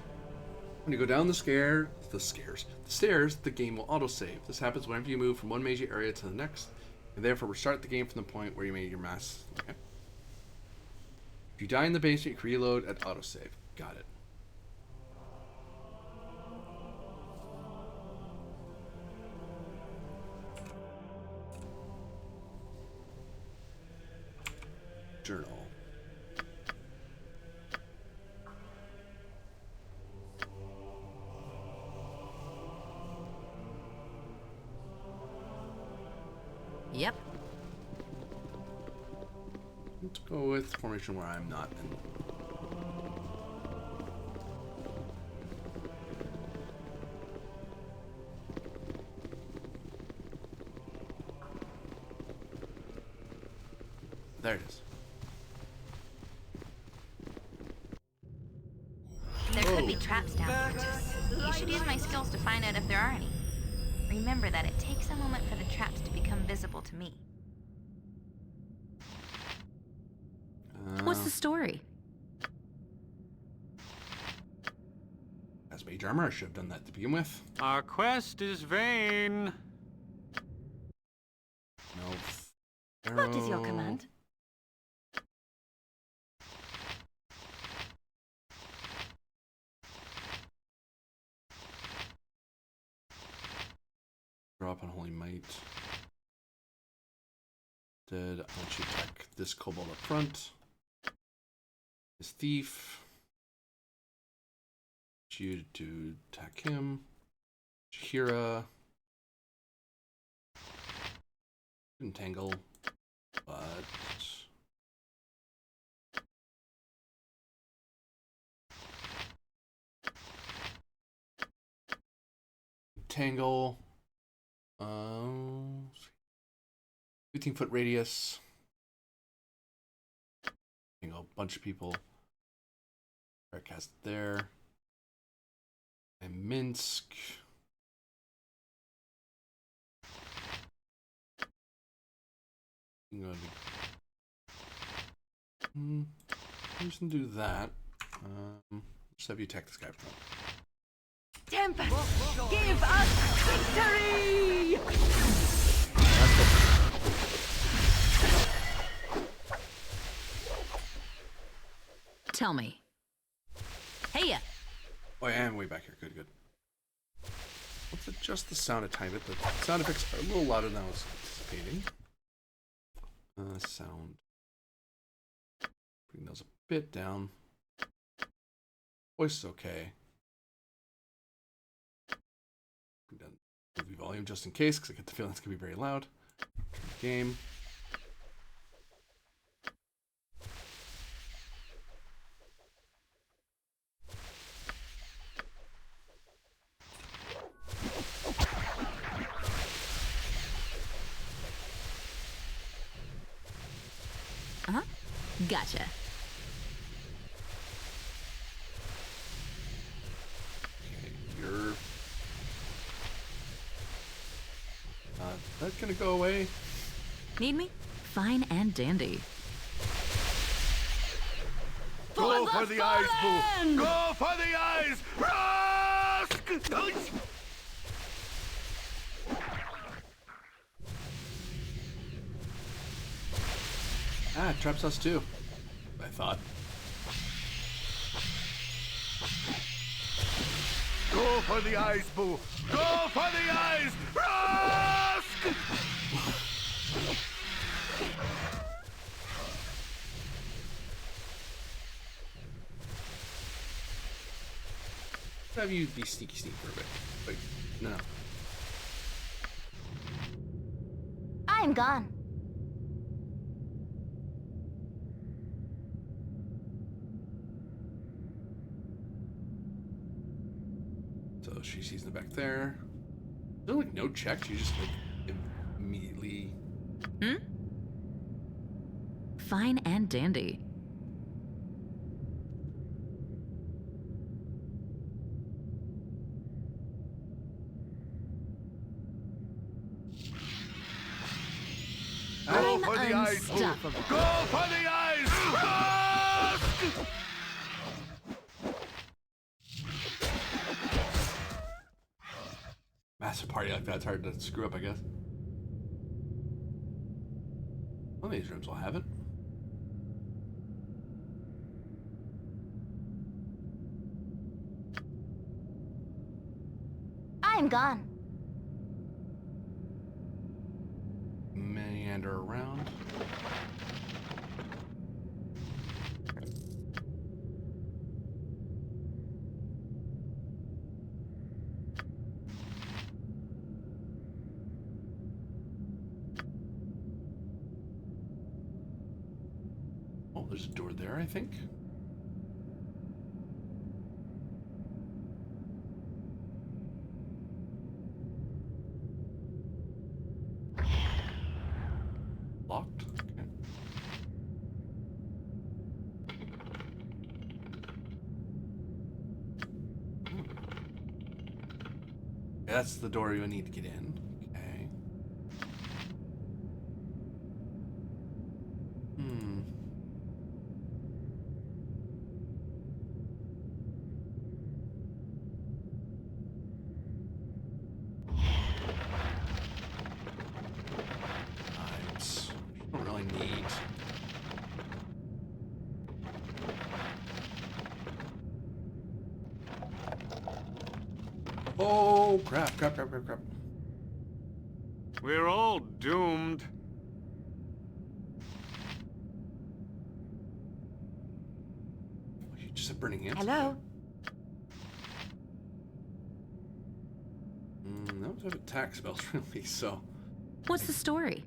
Speaker 1: When you go down the stairs, the game will autosave. This happens whenever you move from one major area to the next, and therefore restart the game from the point where you made your mass. Okay. If you die in the basement, you can reload at autosave. Got it. Journal.
Speaker 5: Yep.
Speaker 1: Let's go with formation where I'm not in. There it is.
Speaker 10: There could be traps down there. You should use my skills to find out if there are any. Remember that it takes a moment for the traps to become visible to me.
Speaker 5: What's the story?
Speaker 1: As mage armor, I should have done that to begin with.
Speaker 8: Our quest is vain.
Speaker 1: No.
Speaker 2: What is your command?
Speaker 1: Drop on Holy Might. Did I let you attack this kobold up front? This thief. You to attack him. Shahira. Entangle. But Tangle. 15-foot radius. Tangle a bunch of people. Cast there. And Minsk. I'm going to just do that. Just have you attack this guy up front.
Speaker 2: Tempest, give us victory!
Speaker 5: Tell me. Hey ya!
Speaker 1: Oh, I am way back here. Good, good. Let's adjust the sound a tiny bit. The sound effects are a little louder than I was anticipating. Sound. Bring those a bit down. Voice is okay. Bring down movie volume just in case, because I get the feeling it's going to be very loud. Game.
Speaker 5: Uh-huh. Gotcha.
Speaker 1: You're... that's gonna go away.
Speaker 5: Need me? Fine and dandy.
Speaker 12: Go for the eyes, Boo! Go for the eyes! Rusk!
Speaker 1: Ah, it traps us too. I thought.
Speaker 12: Go for the eyes, Boo! Go for the eyes! Rusk!
Speaker 1: Have you be sneaky for a bit. But no.
Speaker 10: I'm gone.
Speaker 1: So she sees in the back there. There's like no check. She just like immediately.
Speaker 5: Hmm? Fine and dandy.
Speaker 12: Go for the eyes, Boo! Go for the eyes! Rusk!
Speaker 1: Massive party like that's hard to screw up, I guess. One of these rooms will have it.
Speaker 10: I'm gone.
Speaker 1: Meander around. Oh, there's a door there, I think. Locked. Okay. Yeah, that's the door you need to get in. Okay. Knives. Don't really need. Oh, crap.
Speaker 8: We're all doomed.
Speaker 1: You just have burning hands.
Speaker 2: Hello?
Speaker 1: That was a attack spells, really, so.
Speaker 5: What's the story?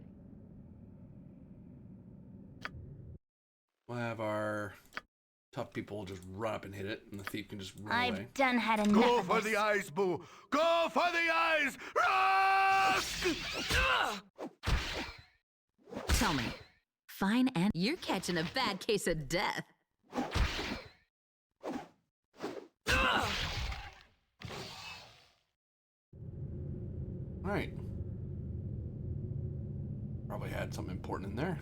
Speaker 1: We'll have our tough people just run up and hit it, and the thief can just run away.
Speaker 10: I've done had enough
Speaker 12: Go
Speaker 10: of
Speaker 12: for
Speaker 10: this.
Speaker 12: the eyes, Boo! Go for the eyes! Rusk!
Speaker 5: Tell me. Fine and you're catching a bad case of death.
Speaker 1: Alright. Probably had something important in there.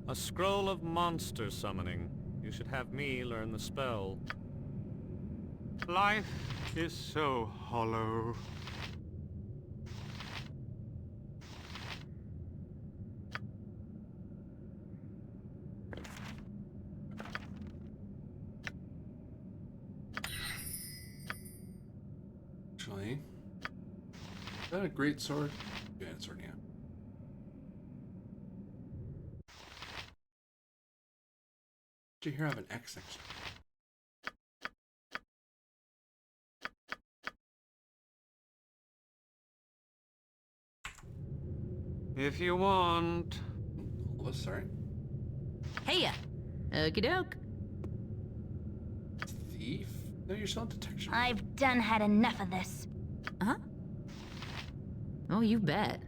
Speaker 8: A scroll of monster summoning. You should have me learn the spell. Life is so hollow.
Speaker 1: Actually, is that a great sword? Yeah, it's sword, yeah. Did you hear I have an X section?
Speaker 8: If you want.
Speaker 1: Oh, sorry.
Speaker 5: Hey ya. Okie doke.
Speaker 1: Thief? No, you're still in detection.
Speaker 4: I've done had enough of this.
Speaker 5: Huh? Oh, you bet.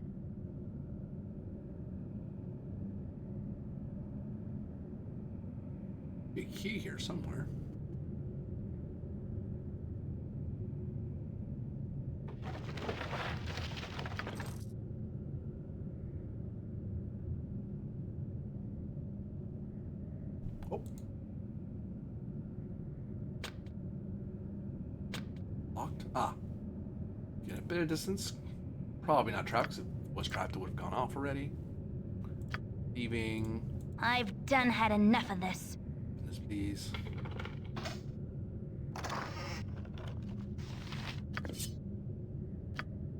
Speaker 1: Be a key here somewhere. Oh. Locked. Ah. Get a bit of distance. Probably not trapped, because if it was trapped, it would have gone off already. Thieving.
Speaker 4: I've done had enough of this.
Speaker 1: Yes, please.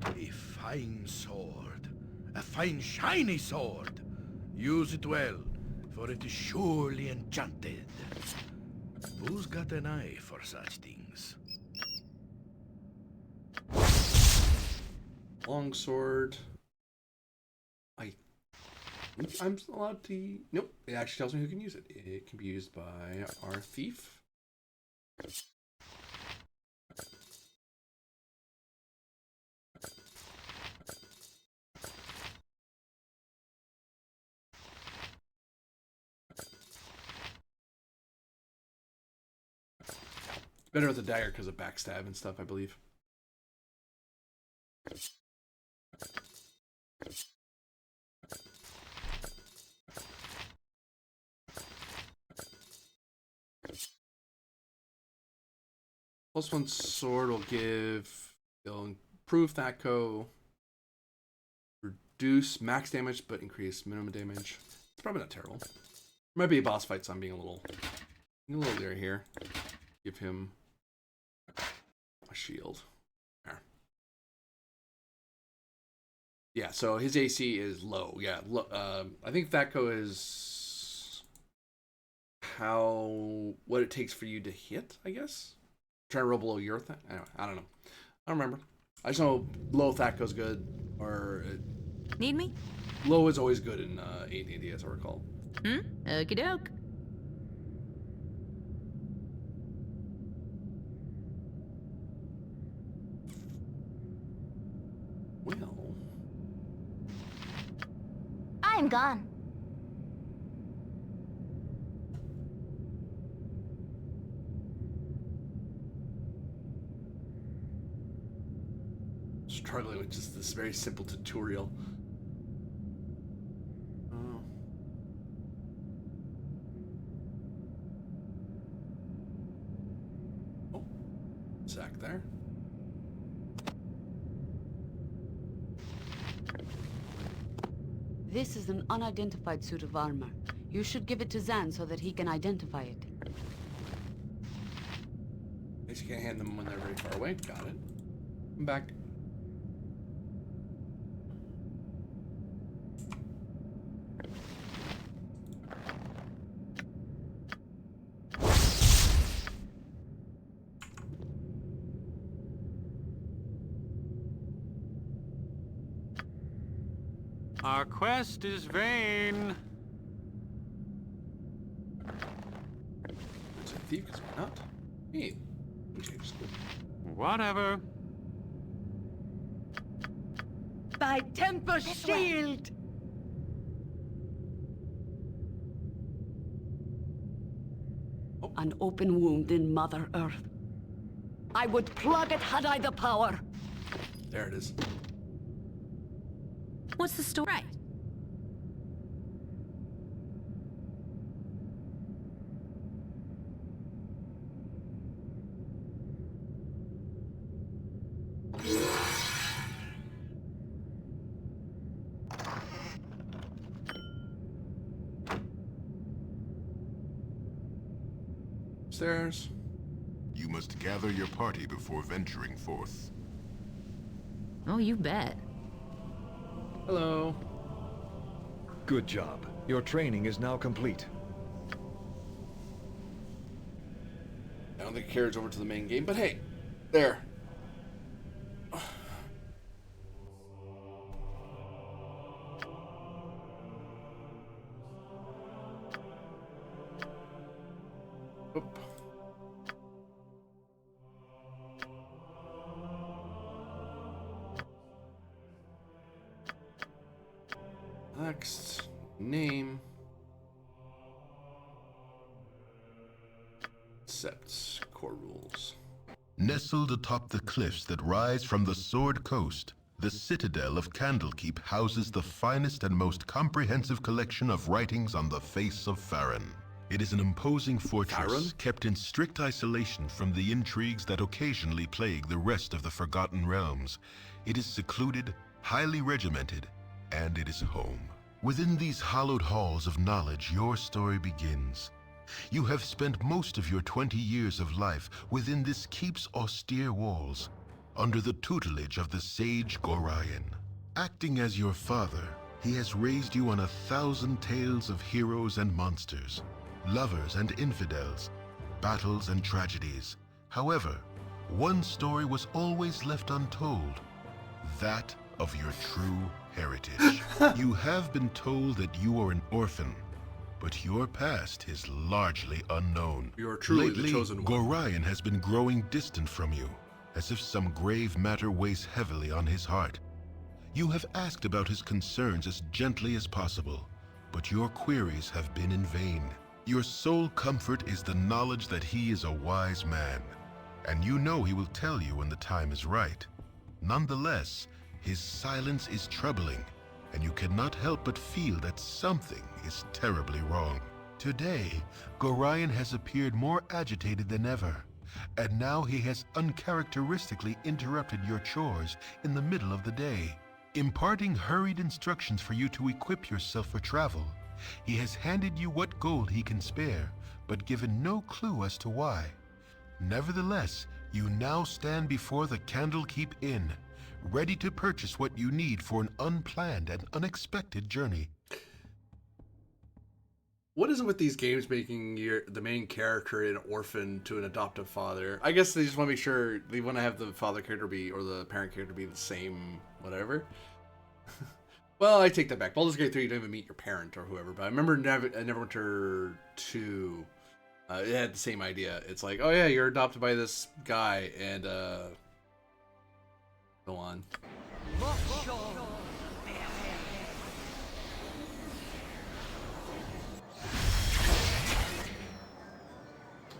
Speaker 12: A fine sword. A fine shiny sword. Use it well, for it is surely enchanted. Who's got an eye for such things?
Speaker 1: Longsword. I think I'm allowed to. Nope. It actually tells me who can use it. It can be used by our thief. Better with a dagger because of backstab and stuff, I believe. +1 sword will give. It'll improve Thaco. Reduce max damage, but increase minimum damage. It's probably not terrible. Might be a boss fight, so I'm being a little leery here. Give him a shield. There. Yeah, so his AC is low. Yeah, I think Thaco is what it takes for you to hit, I guess. Try to roll below your thing. Anyway, I don't know. I don't remember. I just know low Thaco's good, or
Speaker 5: Need me?
Speaker 1: low is always good in AD&D, as I recall.
Speaker 5: Okie doke.
Speaker 1: Well,
Speaker 4: I'm gone.
Speaker 1: struggling with just this very simple tutorial. Oh. Oh, Zach there.
Speaker 11: This is an unidentified suit of armor. You should give it to Zan so that he can identify it.
Speaker 1: I guess you can't hand them when they're very far away. Got it. I'm back.
Speaker 8: Our quest is vain.
Speaker 1: It's a thief, because why not? Hey,
Speaker 8: Whatever.
Speaker 11: By Temper's shield!
Speaker 1: Oh.
Speaker 11: An open wound in Mother Earth. I would plug it had I the power.
Speaker 1: There it is.
Speaker 5: What's the story? Right.
Speaker 1: Stairs.
Speaker 9: You must gather your party before venturing forth.
Speaker 5: Oh, you bet.
Speaker 1: Hello.
Speaker 6: Good job. Your training is now complete.
Speaker 1: I don't think it carries over to the main game, but hey, there. Oop. Next, name. Accept core rules.
Speaker 9: Nestled atop the cliffs that rise from the Sword Coast, the citadel of Candlekeep houses the finest and most comprehensive collection of writings on the face of Farron. It is an imposing fortress kept in strict isolation from the intrigues that occasionally plague the rest of the Forgotten Realms. It is secluded, highly regimented, and it is home. Within these hallowed halls of knowledge, your story begins. You have spent most of your 20 years of life within this keep's austere walls, under the tutelage of the sage Gorion. Acting as your father, he has raised you on 1,000 tales of heroes and monsters, lovers and infidels, battles and tragedies. However, one story was always left untold, that of your true heritage. You have been told that you are an orphan, but your past is largely unknown.
Speaker 1: You are truly
Speaker 9: Lately,
Speaker 1: the chosen one.
Speaker 9: Gorion has been growing distant from you, as if some grave matter weighs heavily on his heart. You have asked about his concerns as gently as possible, but your queries have been in vain. Your sole comfort is the knowledge that he is a wise man, and you know he will tell you when the time is right. Nonetheless, his silence is troubling, and you cannot help but feel that something is terribly wrong. Today, Gorion has appeared more agitated than ever, and now he has uncharacteristically interrupted your chores in the middle of the day, imparting hurried instructions for you to equip yourself for travel. He has handed you what gold he can spare, but given no clue as to why. Nevertheless, you now stand before the Candlekeep Inn, ready to purchase what you need for an unplanned and unexpected journey.
Speaker 1: What is it with these games making the main character an orphan to an adoptive father? I guess they just want to make sure they want to have the father character be, or the parent character be the same, whatever. Well, I take that back. Baldur's Gate 3, you don't even meet your parent or whoever, but I remember Neverwinter 2, it had the same idea. It's like, oh yeah, you're adopted by this guy, and go on.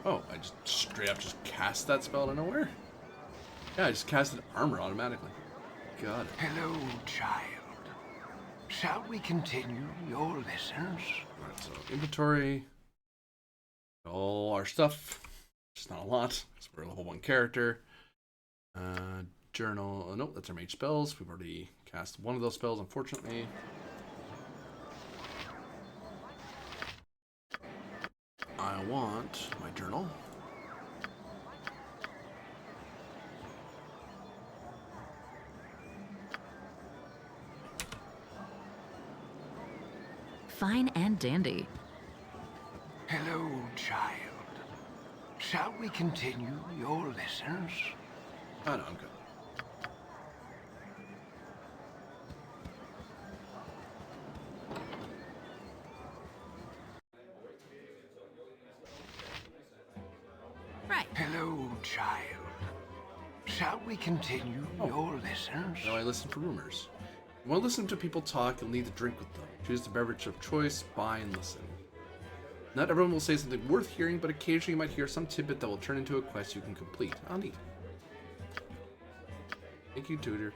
Speaker 1: Oh, I just straight up just cast that spell out of nowhere? Yeah, I just casted armor automatically. Got it.
Speaker 12: Hello, child. Shall we continue your lessons?
Speaker 1: Alright, so inventory. All our stuff. Just not a lot, because we're a level 1 character. Journal. Oh, nope, that's our mage spells. We've already cast one of those spells, unfortunately. I want my journal.
Speaker 5: Fine and dandy.
Speaker 12: Hello, child. Shall we continue your lessons?
Speaker 1: Oh, no, I'm good.
Speaker 5: Right.
Speaker 12: Hello, child. Shall we continue your lessons?
Speaker 1: Now I listen for rumors. You want to listen to people talk, you'll need to drink with them. Choose the beverage of choice, buy, and listen. Not everyone will say something worth hearing, but occasionally you might hear some tidbit that will turn into a quest you can complete. Oh, neat. Thank you, tutor.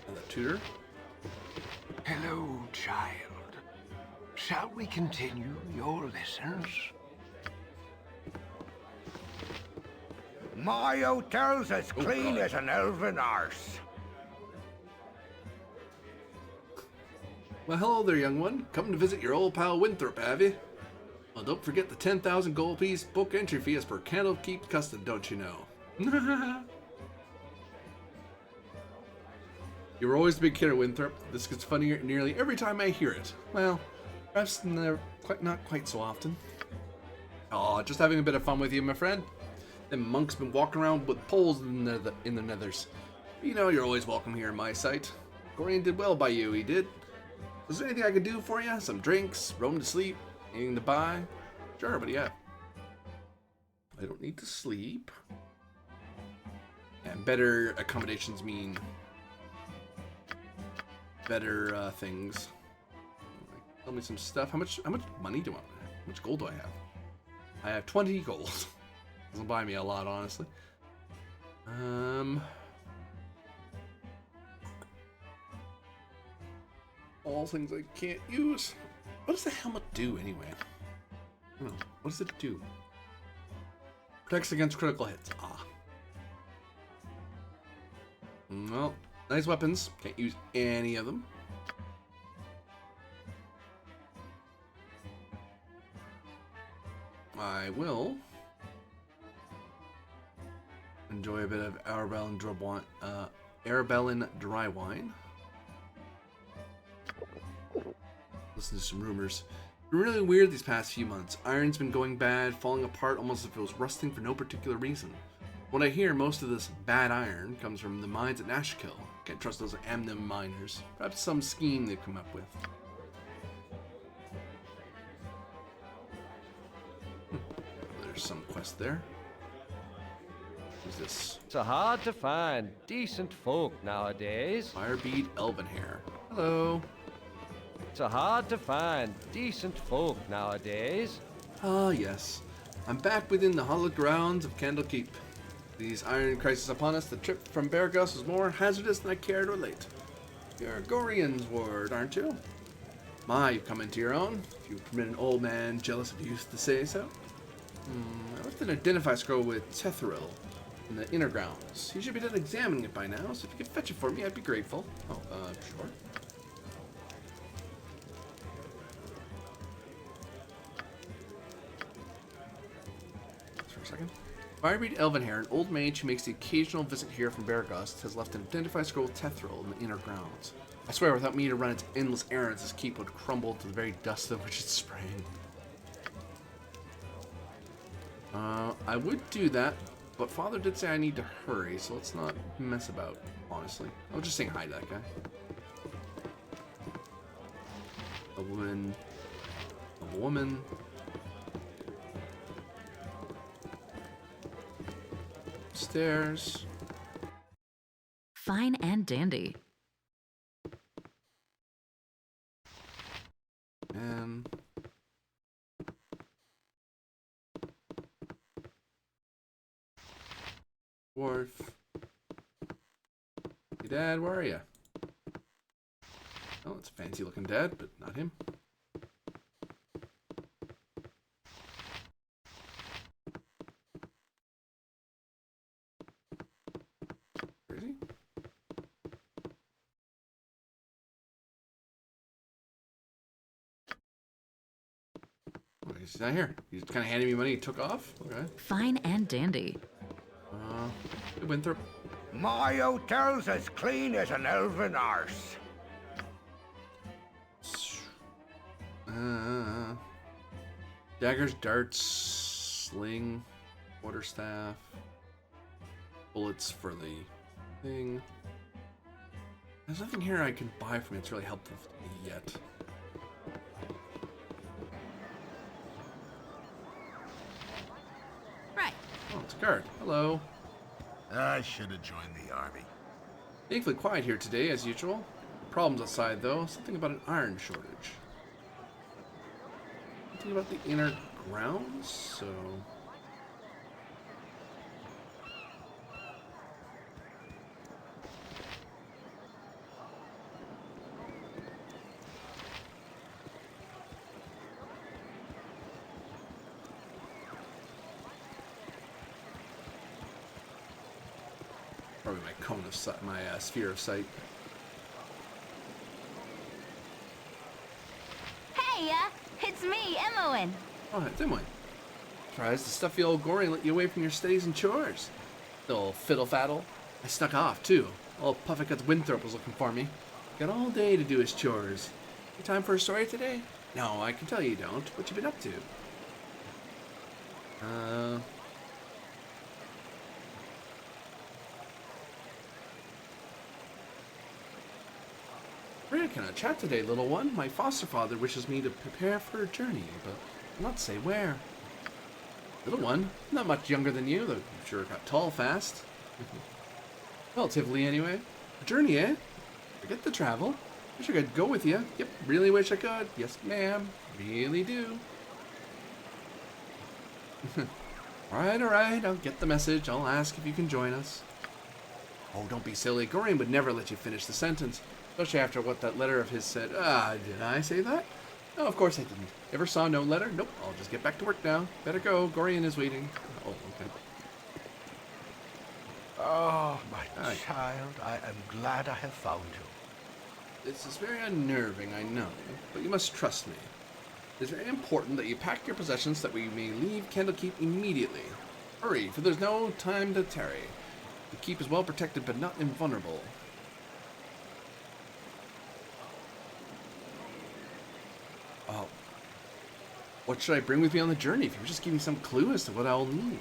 Speaker 1: And the tutor?
Speaker 12: Hello, child. Shall we continue your lessons?
Speaker 13: My hotel's as clean as an elven arse.
Speaker 1: Well, hello there, young one. Come to visit your old pal Winthrop, have you? Well, don't forget the 10,000 gold piece book entry fee is per Candlekeep custom, don't you know? You were always a big kidder, Winthrop. This gets funnier nearly every time I hear it. Well, perhaps not quite so often. Aw, just having a bit of fun with you, my friend. Them monks been walking around with poles in the nethers. You know you're always welcome here in my sight. Gorion did well by you, he did. Is there anything I could do for you? Some drinks, room to sleep, anything to buy? Sure, what do you have? I don't need to sleep. And better accommodations mean better things. Tell me some stuff. How much money do I have? How much gold do I have? I have 20 gold. Doesn't buy me a lot, honestly. All things I can't use. What does the helmet do anyway? I don't know. What does it do? Protects against critical hits. Ah. Well, nice weapons. Can't use any of them. I will enjoy a bit of Arabellan dry wine. Listen to some rumors. It's been really weird these past few months. Iron's been going bad, falling apart almost as if it was rusting for no particular reason. What I hear, most of this bad iron comes from the mines at Nashkill. Can't trust those Amnim miners. Perhaps some scheme they've come up with. There's some quest there. Who's this?
Speaker 14: It's hard to find decent folk nowadays.
Speaker 1: Firebead Elvenhair. Hello.
Speaker 14: It's hard to find decent folk nowadays.
Speaker 1: Ah, yes. I'm back within the hallowed grounds of Candlekeep. These iron crises upon us, the trip from Beargus was more hazardous than I cared to relate. You're a Gorian's ward, aren't you? My, you've come into your own, if you permit an old man jealous of youth to say so. I left an identify scroll with Tethril in the inner grounds. You should be done examining it by now, so if you could fetch it for me, I'd be grateful. Oh, sure. For a second. Firebead Elvenhair, an old mage who makes the occasional visit here from Beargust, has left an identify scroll with Tethril in the inner grounds. I swear, without me to run its endless errands, this keep would crumble to the very dust of which it's spraying. I would do that, but Father did say I need to hurry, so let's not mess about, honestly. I was just saying hi to that guy. A woman. A woman. Stairs.
Speaker 5: Fine and dandy.
Speaker 1: And Dwarf. Hey, Dad, where are you? Oh, it's a fancy looking dad, but not him. Where is he? Oh, he's not here. He's kind of handing me money. He took off. Okay.
Speaker 5: Fine and dandy.
Speaker 1: Winthrop.
Speaker 13: My hotel's as clean as an elven arse.
Speaker 1: Daggers, darts, sling, quarterstaff, bullets for the thing. There's nothing here I can buy from it that's really helpful to me yet.
Speaker 5: Right.
Speaker 1: Oh, it's a guard. Hello.
Speaker 12: I should have joined the army.
Speaker 1: Thankfully quiet here today, as usual. Problems outside, though. Something about an iron shortage. Something about the inner grounds, so... Probably my cone of sight, my sphere of sight.
Speaker 10: Hey, it's me, Emmowen.
Speaker 1: Oh, it's Emily. Tries to stuffy old Gory and let you away from your studies and chores. Little fiddle-faddle. I snuck off, too. Old Puffycut's Winthrop was looking for me. Got all day to do his chores. You time for a story today? No, I can tell you don't. What you been up to? We're gonna chat today, little one. My foster father wishes me to prepare for a journey, but not say where. Little one, not much younger than you, though you sure got tall fast. Relatively, anyway. A journey, eh? Forget the travel. Wish I could go with you. Yep, really wish I could. Yes, ma'am. Really do. Alright, I'll get the message. I'll ask if you can join us. Oh, don't be silly. Gorian would never let you finish the sentence. Especially after what that letter of his said. Did I say that? No, of course I didn't. Ever saw no letter? Nope, I'll just get back to work now. Better go. Gorian is waiting. Oh, okay.
Speaker 13: Oh, my child, I am glad I have found you.
Speaker 1: This is very unnerving, I know, but you must trust me. It is very important that you pack your possessions so that we may leave Candlekeep immediately. Hurry, for there's no time to tarry. The keep is well protected, but not invulnerable. Oh. What should I bring with me on the journey? If you would just give me some clue as to what I'll need.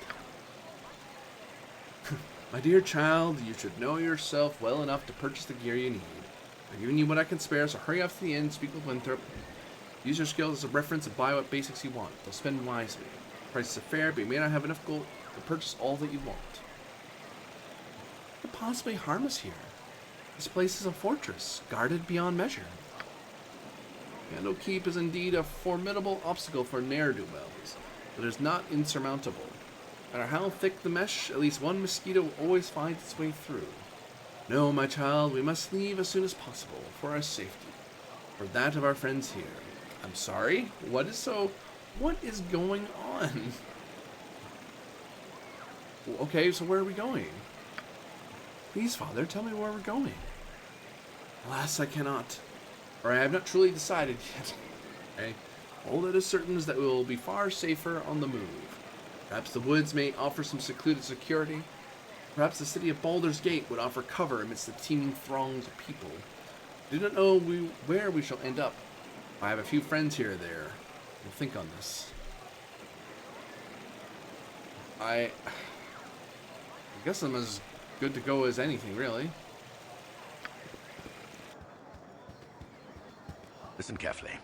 Speaker 1: My dear child, you should know yourself well enough to purchase the gear you need. I've given you what I can spare, so hurry off to the inn, speak with Winthrop. Use your skills as a reference and buy what basics you want. They'll spend wisely. Prices are fair, but you may not have enough gold to purchase all that you want. What could possibly harm us here? This place is a fortress, guarded beyond measure. Candlekeep is indeed a formidable obstacle for ne'er-do-wells, but it is not insurmountable. No matter how thick the mesh, at least one mosquito will always find its way through. No, my child, we must leave as soon as possible, for our safety, for that of our friends here. I'm sorry? What is going on? Okay, so where are we going? Please, Father, tell me where we're going. Alas, I cannot, or I have not truly decided yet. Okay? All that is certain is that we will be far safer on the move. Perhaps the woods may offer some secluded security. Perhaps the city of Baldur's Gate would offer cover amidst the teeming throngs of people. I do not know where we shall end up. I have a few friends here or there. We'll think on this. I guess I'm as good to go as anything, really.
Speaker 13: Listen carefully.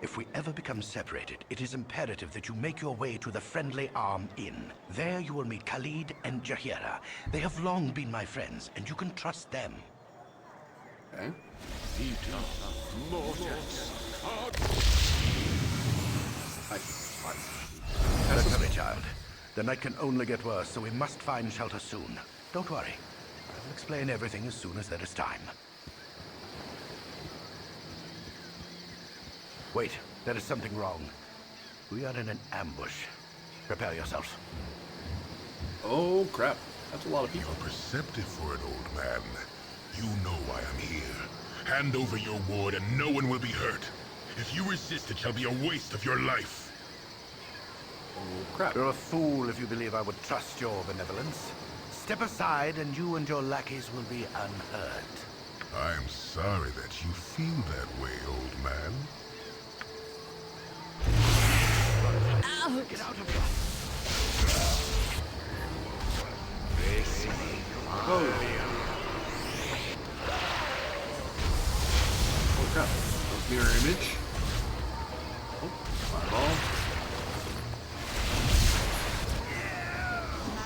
Speaker 13: If we ever become separated, it is imperative that you make your way to the Friendly Arm Inn. There you will meet Khalid and Jahira. They have long been my friends, and you can trust them.
Speaker 1: Okay.
Speaker 13: That's me, child. The night can only get worse, so we must find shelter soon. Don't worry. I will explain everything as soon as there is time. Wait, there is something wrong. We are in an ambush. Prepare yourselves.
Speaker 1: Oh, crap. That's a lot of people.
Speaker 9: You're perceptive for an old man. You know why I'm here. Hand over your ward and no one will be hurt. If you resist, it shall be a waste of your life.
Speaker 1: Oh, crap.
Speaker 13: You're a fool if you believe I would trust your benevolence. Step aside and you and your lackeys will be unhurt.
Speaker 9: I'm sorry that you feel that way, old man.
Speaker 13: Ow. Get out of here.
Speaker 1: Oh crap. Mirror image. Oh, fireball.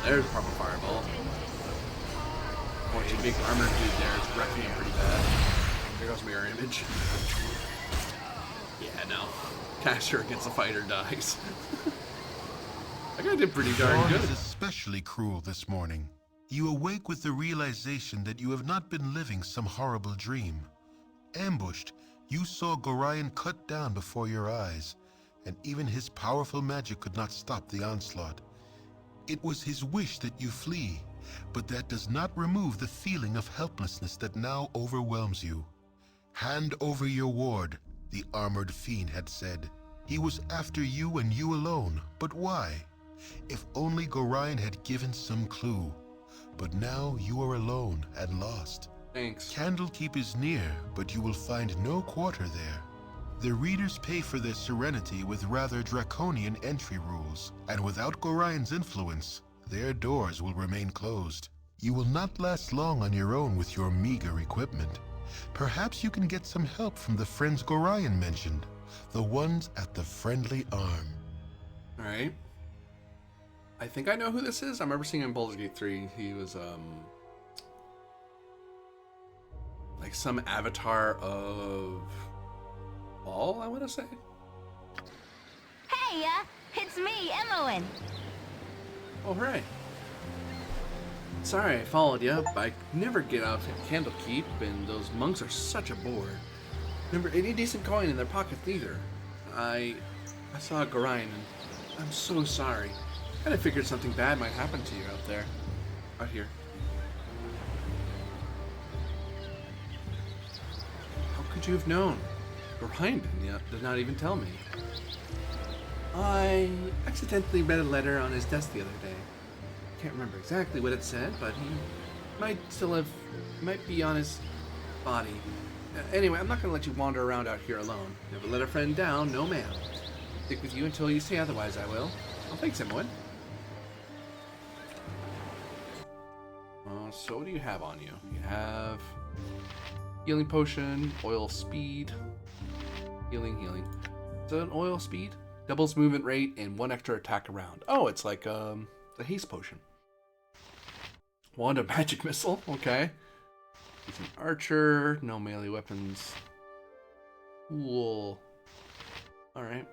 Speaker 1: There's proper fireball. Watch a big armored dude there. It's wrecking him pretty bad. There goes mirror image. Yeah, no. Caster against a fighter dies. That guy did pretty darn
Speaker 9: Dawn
Speaker 1: good.
Speaker 9: is especially cruel this morning. You awake with the realization that you have not been living some horrible dream. Ambushed, you saw Gorian cut down before your eyes, and even his powerful magic could not stop the onslaught. It was his wish that you flee, but that does not remove the feeling of helplessness that now overwhelms you. Hand over your ward, the armored fiend had said. He was after you and you alone, but why? If only Gorian had given some clue. But now you are alone and lost.
Speaker 1: Thanks.
Speaker 9: Candlekeep is near, but you will find no quarter there. The readers pay for their serenity with rather draconian entry rules, and without Gorian's influence, their doors will remain closed. You will not last long on your own with your meager equipment. Perhaps you can get some help from the friends Gorian mentioned, the ones at the Friendly Arm.
Speaker 1: Alright. I think I know who this is. I remember seeing him in Baldur's Gate 3. He was, like some avatar of Ball, I want to say.
Speaker 10: Hey, it's me, Emmeline.
Speaker 1: Oh, hooray. Sorry I followed you, but I never get out of Candlekeep, and those monks are such a bore. Never any decent coin in their pockets either. I saw Gorion, and I'm so sorry. Kinda figured something bad might happen to you out there. Out here. How could you have known? Gorion did not even tell me. I accidentally read a letter on his desk the other day. Can't remember exactly what it said, but he might be on his body. Anyway, I'm not gonna let you wander around out here alone. Never let a friend down, no ma'am. Stick with you until you say otherwise, I will. Oh, thanks, Emmeline. So what do you have on you? You have healing potion, oil speed, healing. Is that an oil speed? Doubles movement rate and 1 extra attack around. Oh, it's like a haste potion. Wand of magic missile. Okay. He's an archer. No melee weapons. Cool. All right.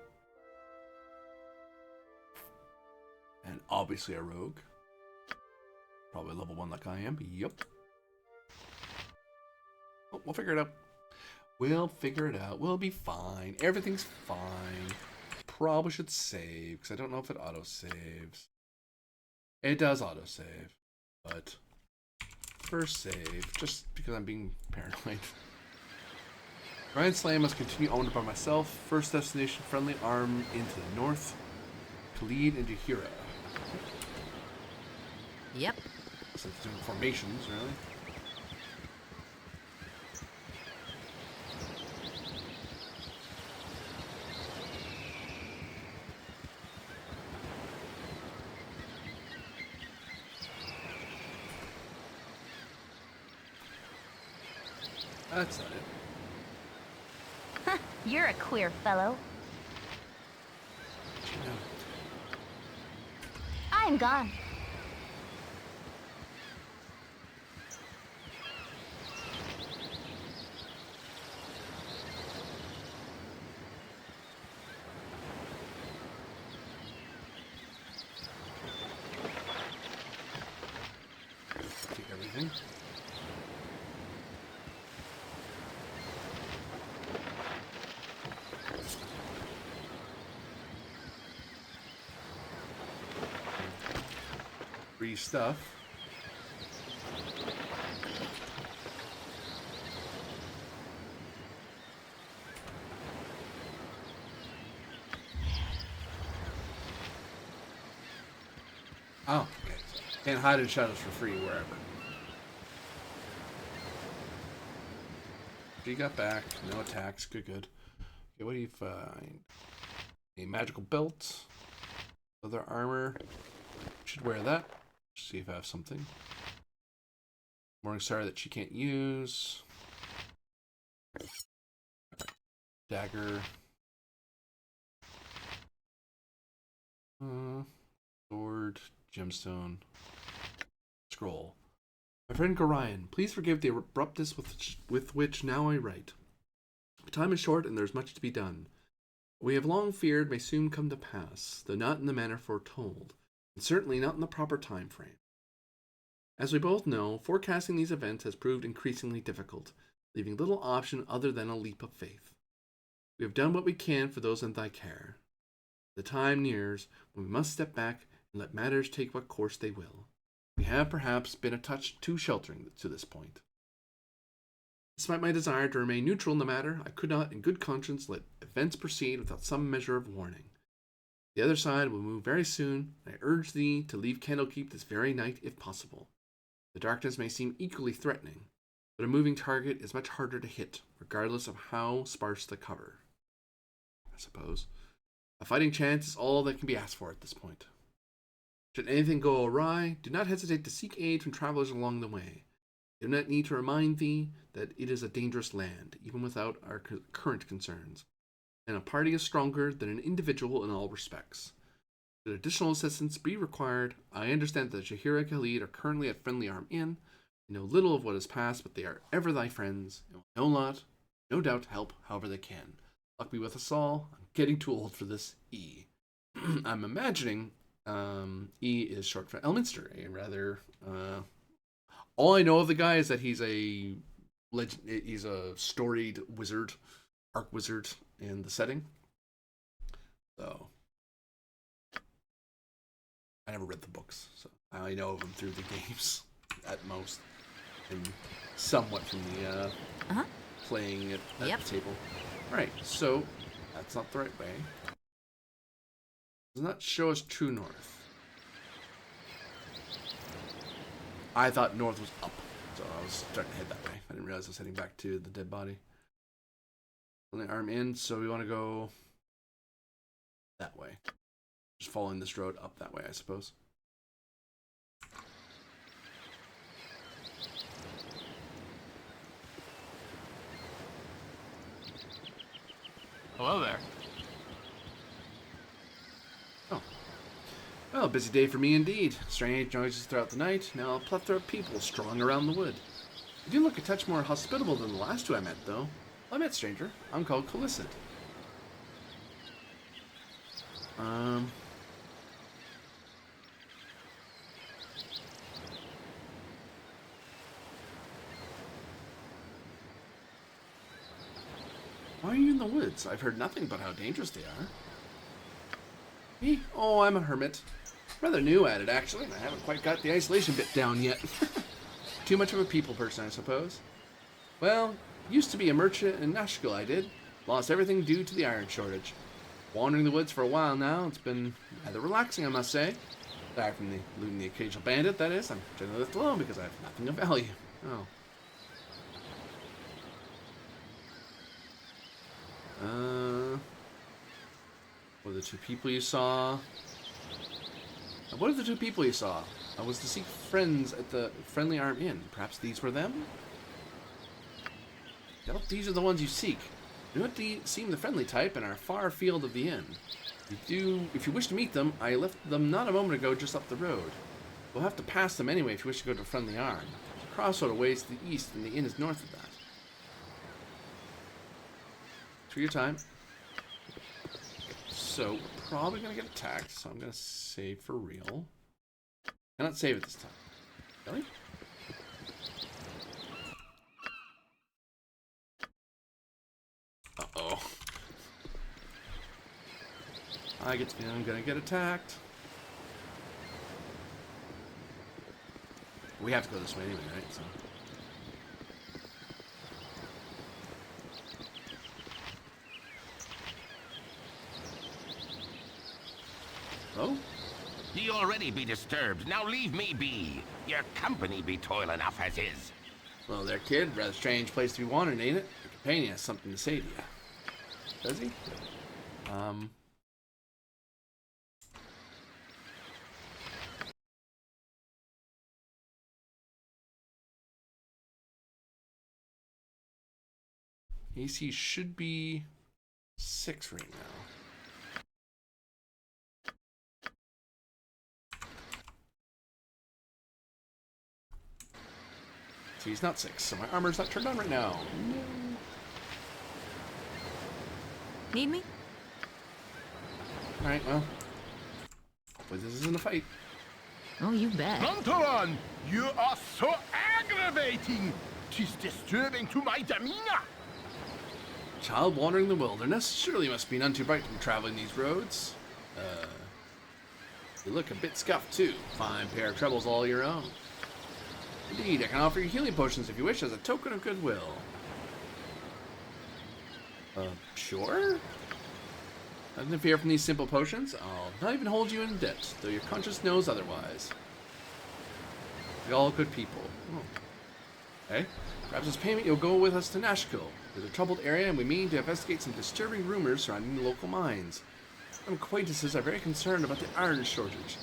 Speaker 1: And obviously a rogue. Probably level 1 like I am. Yup. Oh, we'll figure it out. We'll figure it out. We'll be fine. Everything's fine. Probably should save, because I don't know if it auto-saves. It does auto-save, but first save, just because I'm being paranoid. Ryan Slam must continue owned by myself. First destination, friendly arm into the north. Khalid and Jahira.
Speaker 5: Yep.
Speaker 1: So it's doing formations, really. That's not it.
Speaker 10: Huh, you're a queer fellow. I'm gone.
Speaker 1: Take everything. Free stuff. Oh, okay. Can't hide in shadows for free wherever. She got back. No attacks. Good, good. Okay, what do you find? A magical belt. Leather armor. Should wear that. See if I have something. Morning star that she can't use. Dagger. Sword. Gemstone. Scroll. My friend Gorion, please forgive the abruptness with which now I write. Time is short and there's much to be done. What we have long feared may soon come to pass, though not in the manner foretold, and certainly not in the proper time frame. As we both know, forecasting these events has proved increasingly difficult, leaving little option other than a leap of faith. We have done what we can for those in thy care. The time nears when we must step back and let matters take what course they will. We have perhaps been a touch too sheltering to this point. Despite my desire to remain neutral in the matter, I could not in good conscience let events proceed without some measure of warning. The other side will move very soon, and I urge thee to leave Candlekeep this very night if possible. The darkness may seem equally threatening, but a moving target is much harder to hit, regardless of how sparse the cover. I suppose. A fighting chance is all that can be asked for at this point. Should anything go awry, do not hesitate to seek aid from travelers along the way. I do not need to remind thee that it is a dangerous land, even without our current concerns, and a party is stronger than an individual in all respects. Should additional assistance be required, I understand that Jahira and Khalid are currently at Friendly Arm Inn, and know little of what is past, but they are ever thy friends, and will no doubt help however they can. Luck be with us all. I'm getting too old for this E. I'm imagining E is short for Elminster, a rather... all I know of the guy is that he's a storied wizard, arc wizard in the setting. So I never read the books, so I know of him through the games at most, and somewhat from the playing at the table. Right, so that's not the right way. Does not show us true north. I thought north was up, so I was starting to head that way. I didn't realize I was heading back to the dead body. Only arm in, so we want to go that way. Just following this road up that way, I suppose.
Speaker 15: Hello there.
Speaker 1: Oh. Well, busy day for me indeed. Strange noises throughout the night. Now a plethora of people strung around the wood. You do look a touch more hospitable than the last two I met, though. I met, stranger. I'm called Calicent. Why are you in the woods? I've heard nothing but how dangerous they are. Me? Oh, I'm a hermit. Rather new at it, actually. I haven't quite got the isolation bit down yet. Too much of a people person, I suppose. Well, used to be a merchant in Nashkel, I did. Lost everything due to the iron shortage. Wandering the woods for a while now. It's been rather relaxing, I must say. Aside from the looting the occasional bandit, that is. I'm generally left alone because I have nothing of value. Oh. What are the two people you saw? What are the two people you saw? I was to seek friends at the Friendly Arm Inn. Perhaps these were them? Doubt these are the ones you seek. Do not seem the friendly type and are far afield of the inn. If you wish to meet them, I left them not a moment ago just up the road. We'll have to pass them anyway if you wish to go to Friendly Arm. There's a crossroad a ways to the east and the inn is north of that. For your time. So, probably going to get attacked, so I'm going to save for real. Cannot save it this time. Really? Uh-oh. I'm going to get attacked. We have to go this way anyway, right? So. Oh?
Speaker 16: Ye already be disturbed. Now leave me be. Your company be toil enough as is.
Speaker 1: Well there, kid. Rather strange place to be wandering, ain't it? Your companion has something to say to you. Does he? AC should be 6 right now. So he's not 6, so my armor's not turned on right now. No.
Speaker 5: Need me?
Speaker 1: Alright, well. Hopefully this isn't a fight.
Speaker 5: Oh, you bet.
Speaker 12: Lantaran, you are so aggravating! 'Tis disturbing to my demeanor!
Speaker 1: Child wandering the wilderness? Surely you must be none too bright from traveling these roads. You look a bit scuffed too. Fine pair of troubles all your own. Indeed, I can offer you healing potions if you wish as a token of goodwill. Sure? Nothing to fear from these simple potions. I'll not even hold you in debt, though your conscience knows otherwise. We're all good people. Oh. Okay. Perhaps as payment you'll go with us to Nashkel. There's a troubled area and we mean to investigate some disturbing rumors surrounding the local mines. Some acquaintances are very concerned about the iron shortage.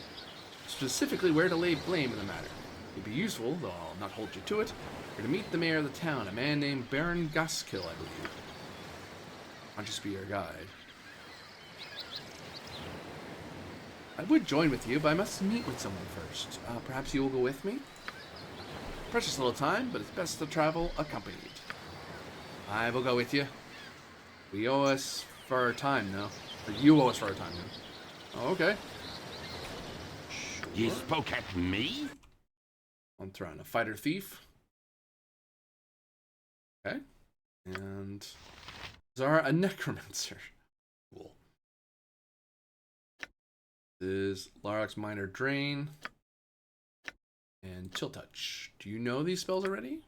Speaker 1: Specifically where to lay blame in the matter. It'd be useful, though I'll not hold you to it, for to meet the mayor of the town, a man named Baron Gaskill, I believe. I'll just be your guide. I would join with you, but I must meet with someone first. Perhaps you will go with me? Precious little time, but it's best to travel accompanied. I will go with you. We owe us for our time, though. Or you owe us for our time, though. Oh, okay. Sure.
Speaker 16: You spoke at me?
Speaker 1: On throne, a fighter thief. Okay. And Zara, a necromancer. Cool. This is Larok's minor drain. And chill touch. Do you know these spells already?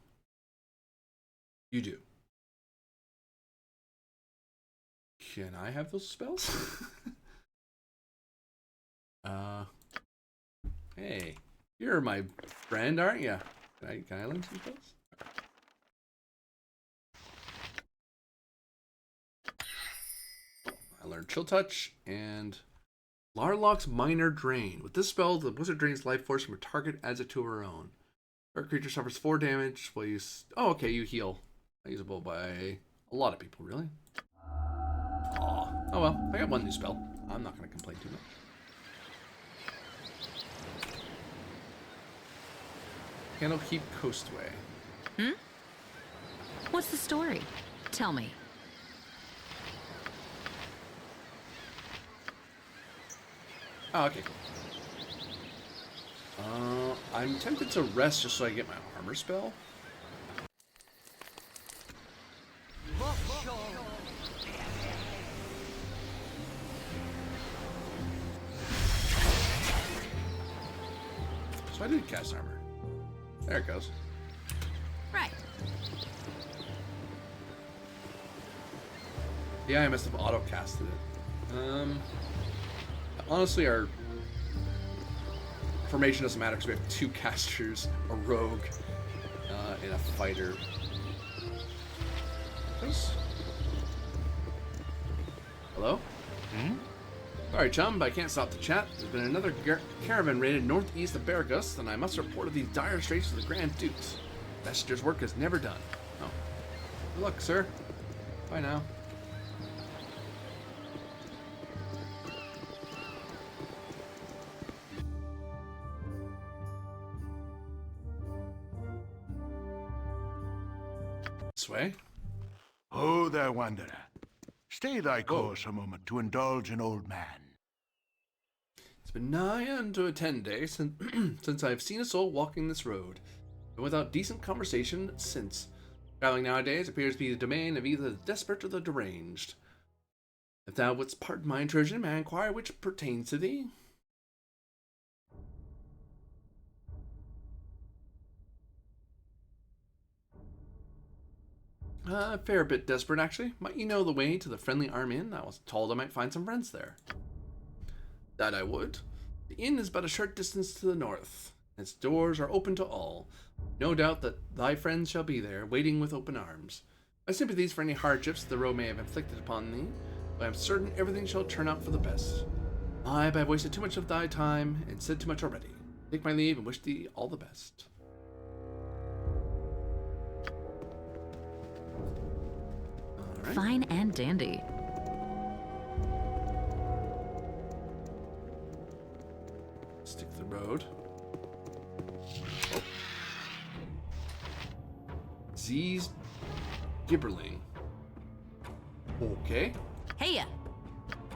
Speaker 1: You do. Can I have those spells? Hey, you're my friend, aren't you? Can I learn some spells? I learned chill touch and Larlock's minor drain. With this spell, the wizard drains life force from a target, adds it to her own. Our creature suffers 4 damage while you... Oh, okay, you heal. Usable by a lot of people, really. Aw. Oh well, I got one new spell. I'm not going to complain too much. Candlekeep Coastway.
Speaker 5: What's the story? Tell me.
Speaker 1: Oh, okay, cool. I'm tempted to rest just so I get my armor spell. So I did cast armor. There it goes.
Speaker 5: Right.
Speaker 1: Yeah, I must have auto-casted it. Honestly, our formation doesn't matter because we have 2 casters, a rogue, and a fighter. Hello? Sorry, chum, but I can't stop to chat. There's been another caravan raided northeast of Baragus, and I must report of these dire straits to the Grand Dukes. Messenger's work is never done. Oh. Good luck, sir. Bye now. This way?
Speaker 12: Oh, there, wanderer. Stay thy course a moment to indulge an old man.
Speaker 1: It's been nigh unto a 10 days since I have seen a soul walking this road, and without decent conversation since. Traveling nowadays appears to be the domain of either the desperate or the deranged. If thou wouldst pardon my intrusion, may I inquire which pertains to thee? A fair bit desperate, actually. Might you know the way to the Friendly Arm Inn? I was told I might find some friends there. That I would. The inn is but a short distance to the north. Its doors are open to all. No doubt that thy friends shall be there, waiting with open arms. My sympathies for any hardships the road may have inflicted upon thee, but I am certain everything shall turn out for the best. I have wasted too much of thy time, and said too much already. Take my leave, and wish thee all the best. Right.
Speaker 5: Fine and dandy.
Speaker 1: Stick to the road. Oh. Z's Gibberling. Okay.
Speaker 5: Hey-ya.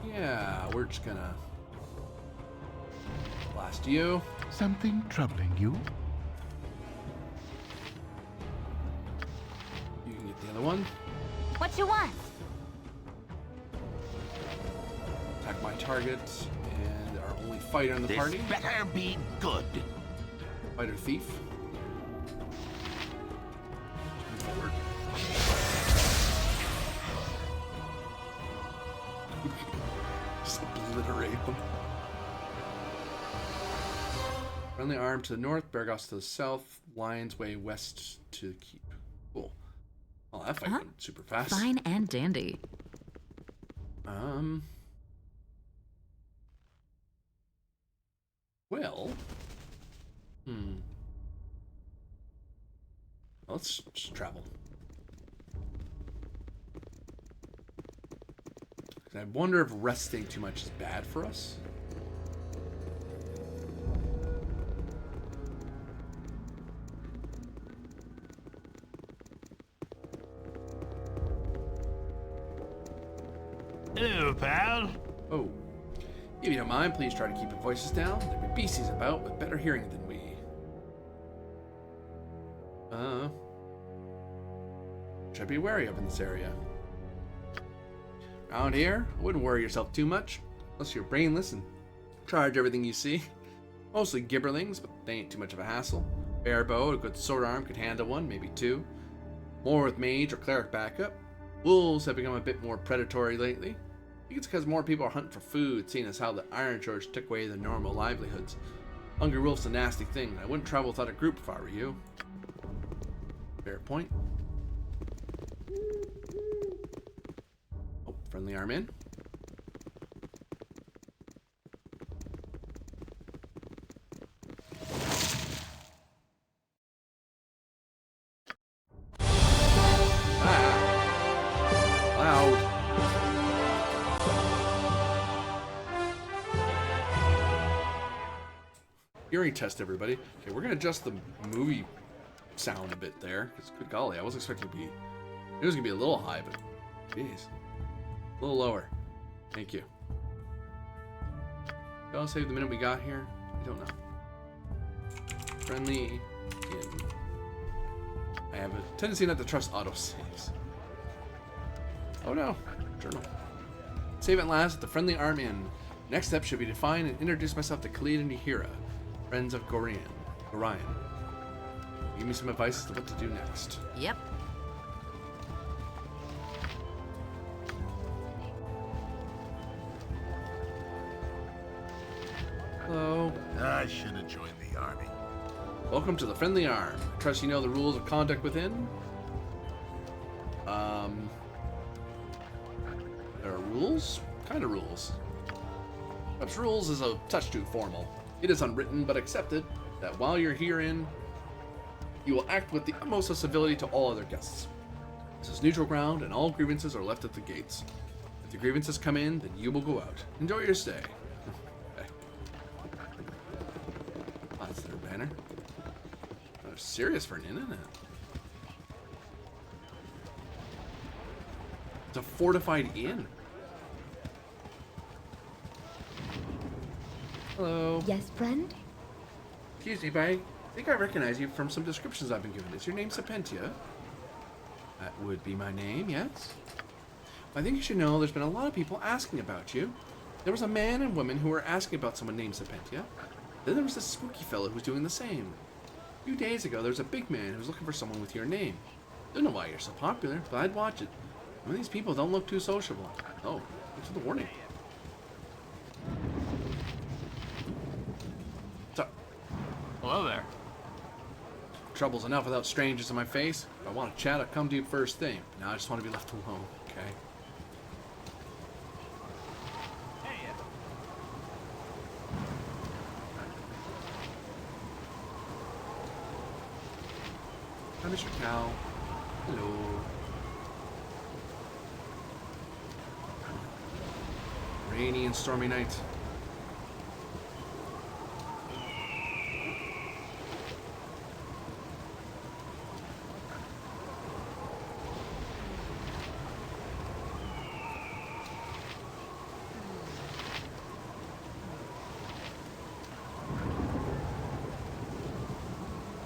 Speaker 1: Yeah, we're just gonna blast you.
Speaker 12: Something troubling you?
Speaker 1: You can get the other one.
Speaker 10: What you want?
Speaker 1: Attack my target, and our only fighter in the party.
Speaker 16: This better be good.
Speaker 1: Fighter thief. Move forward. Just obliterate them. Friendly Arm to the north, Baragos to the south, Lion's Way west to the keep. Cool. Oh, that fight went super fast.
Speaker 5: Fine and dandy.
Speaker 1: Well. Let's just travel. I wonder if resting too much is bad for us.
Speaker 12: Hello, pal.
Speaker 1: Oh. If you don't mind, please try to keep your voices down. There be beasties about with better hearing than we. Should be wary of in this area. Around here, I wouldn't worry yourself too much, unless you're brainless and charge everything you see. Mostly gibberlings, but they ain't too much of a hassle. Bare bow, a good sword arm could handle one, maybe two. More with mage or cleric backup. Wolves have become a bit more predatory lately. I think it's because more people are hunting for food, seeing as how the Iron Church took away their normal livelihoods. Hungry wolf's a nasty thing. I wouldn't travel without a group if I were you. Fair point. Oh, friendly arm in. Hearing test, everybody. Okay, we're gonna adjust the movie sound a bit there. Cause good golly, I was expecting to be. It was gonna be a little high, but jeez, a little lower. Thank you. I'll save the minute we got here. I don't know. Friendly in. I have a tendency not to trust autosaves. Oh no, journal. Save at last at the friendly arm in. Next step should be to find and introduce myself to Khalid and Yahira, friends of Orion. Give me some advice as to what to do next.
Speaker 5: Yep.
Speaker 1: Hello.
Speaker 9: I should have joined the army.
Speaker 1: Welcome to the Friendly Arm. I trust you know the rules of conduct within. There are rules? What kind of rules? Perhaps rules is a touch too formal. It is unwritten but accepted that while you're herein, you will act with the utmost of civility to all other guests. This is neutral ground, and all grievances are left at the gates. If the grievances come in, then you will go out. Enjoy your stay. Okay. Oh, that's their banner. Oh, serious for an inn, isn't it? It's a fortified inn. Hello.
Speaker 17: Yes, friend?
Speaker 1: Excuse me, but I think I recognize you from some descriptions I've been given. Is your name Serpentia? That would be my name, yes. I think you should know there's been a lot of people asking about you. There was a man and woman who were asking about someone named Serpentia. Then there was this spooky fellow who's doing the same. A few days ago, there was a big man who was looking for someone with your name. Don't know why you're so popular, but I'd watch it. Some of these people don't look too sociable. Oh, thanks for the warning.
Speaker 15: Hello there.
Speaker 1: Trouble's enough without strangers in my face. If I want to chat, I'll come to you first thing. But now I just want to be left alone, okay? Hi, Mr. Cow. Hello. Rainy and stormy night.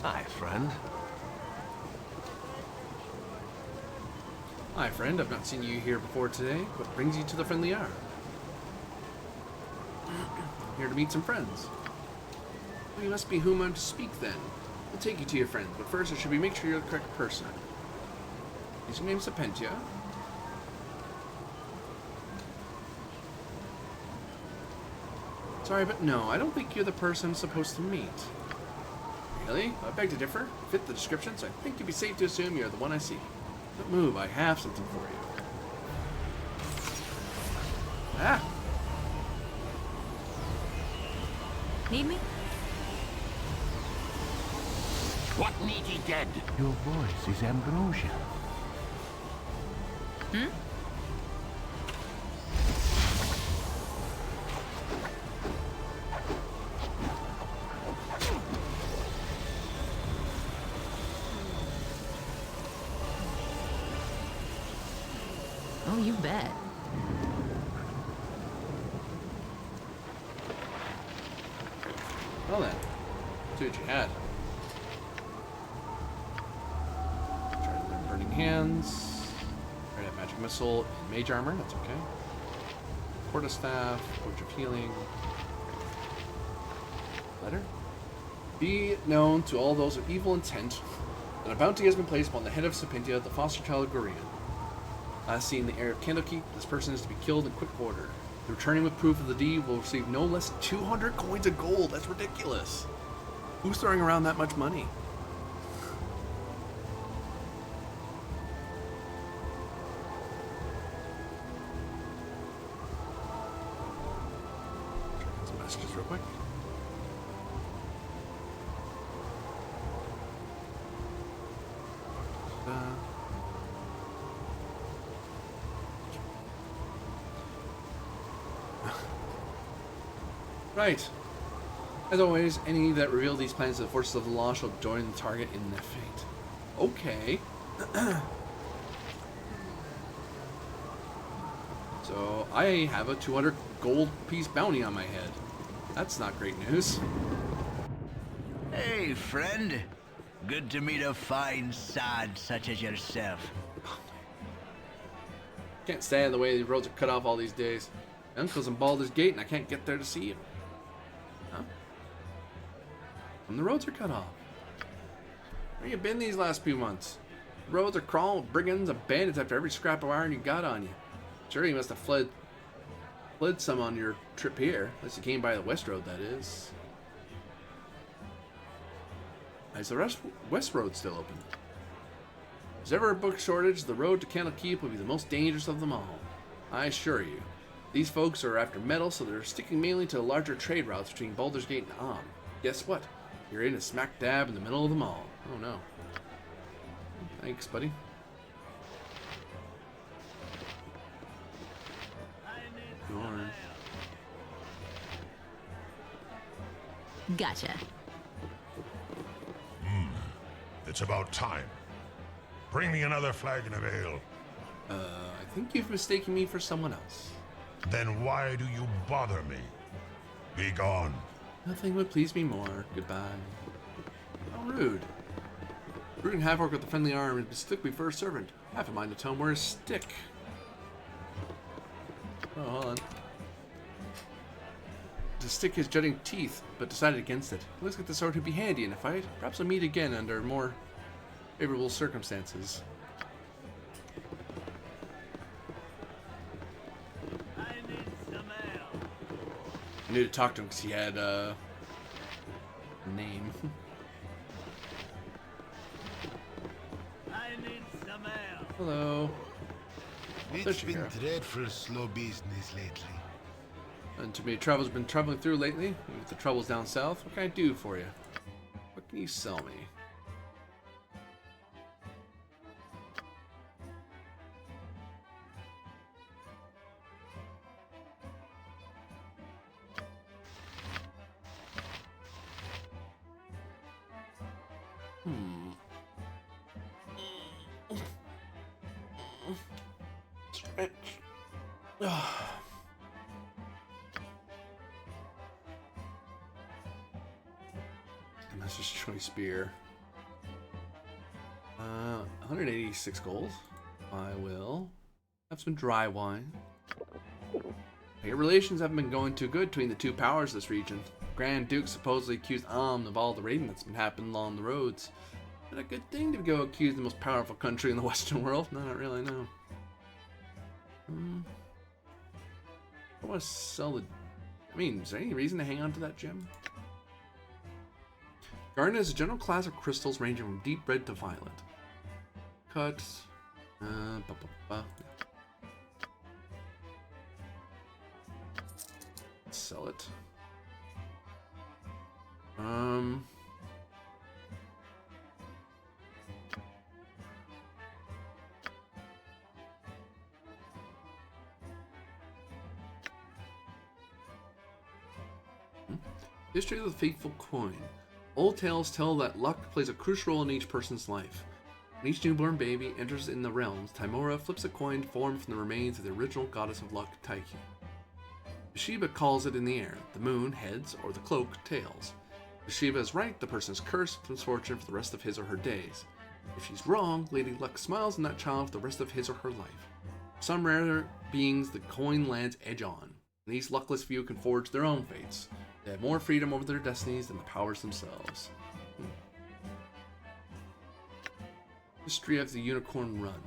Speaker 13: Hi, friend.
Speaker 1: Hi, friend. I've not seen you here before today. What brings you to the Friendly Arm? I'm here to meet some friends. Well, you must be whom I'm to speak, then. We'll take you to your friends, but first, should we make sure you're the correct person? Is your name Serpentia? Sorry, but no, I don't think you're the person I'm supposed to meet. Really? I beg to differ. You fit the description, so I think you'd be safe to assume you're the one I seek. Don't move, I have something for you. Ah!
Speaker 5: Need me?
Speaker 16: What need ye dead?
Speaker 12: Your voice is ambrosia.
Speaker 5: Hmm? Oh, you bet.
Speaker 1: Well then, see what you had. Try to learn Burning Hands. Try to have Magic Missile and Mage Armor, that's okay. Quarterstaff, Torch of Healing. Letter. Be known to all those of evil intent that a bounty has been placed upon the head of Serpentia, the foster child of Gorian. Last seen in the area of Candlekeep, this person is to be killed in quick order. The returning with proof of the deed will receive no less than 200 coins of gold. That's ridiculous. Who's throwing around that much money? Check some messages real quick. Right. As always, any that reveal these plans to the forces of the law shall join the target in their fate. Okay. So, I have a 200 gold piece bounty on my head. That's not great news.
Speaker 17: Hey, friend. Good to meet a fine sod such as yourself.
Speaker 1: Can't stand the way the roads are cut off all these days. My uncle's in Baldur's Gate and I can't get there to see him. Huh? And the roads are cut off. Where you been these last few months? The roads are crawling with brigands and bandits after every scrap of iron you got on you. Sure, you must have fled some on your trip here. Unless you came by the West Road, that is. Is the West Road still open? If there's ever a book shortage, the road to Candlekeep will be the most dangerous of them all. I assure you. These folks are after metal, so they're sticking mainly to the larger trade routes between Baldur's Gate and Am. Guess what? You're in a smack dab in the middle of them all. Oh no. Thanks, buddy. Alright.
Speaker 5: Gotcha.
Speaker 9: It's about time. Bring me another flagon of ale.
Speaker 1: I think you've mistaken me for someone else.
Speaker 9: Then why do you bother me? Be gone.
Speaker 1: Nothing would please me more. Goodbye. How rude. Rude and half-orc with a friendly arm and mistook me for a servant. Half a mind to tell him where his stick. Oh, hold on. The stick has jutting teeth, but decided against it. Looks like the sword would be handy in a fight. Perhaps we'll meet again under more favorable circumstances. I knew to talk to him because he had a name. Hello.
Speaker 18: It's been dreadful slow business lately.
Speaker 1: And too many travelers been traveling through lately. With the troubles down south, what can I do for you? What can you sell me? Stretch. Master's Choice Spear. 186 gold. I will have some dry wine. Your relations haven't been going too good between the two powers of this region. Grand Duke supposedly accused Amn of all the raiding that's been happening along the roads. Not a good thing to go accuse the most powerful country in the Western world. No, not really, no. I want to sell the... I mean, is there any reason to hang on to that gem? Garnet is a general class of crystals ranging from deep red to violet. Cut. Sell it. History of the Fateful Coin. Old tales tell that luck plays a crucial role in each person's life. When each newborn baby enters in the realms, Timora flips a coin formed from the remains of the original goddess of luck, Tyche. Sheba calls it in the air, the moon, heads, or the cloak, tails. If Shiva is right, the person is cursed with misfortune for the rest of his or her days. If she's wrong, Lady Luck smiles on that child for the rest of his or her life. For some rare beings, the coin lands edge on, and these luckless few can forge their own fates. They have more freedom over their destinies than the powers themselves. History of the Unicorn Run.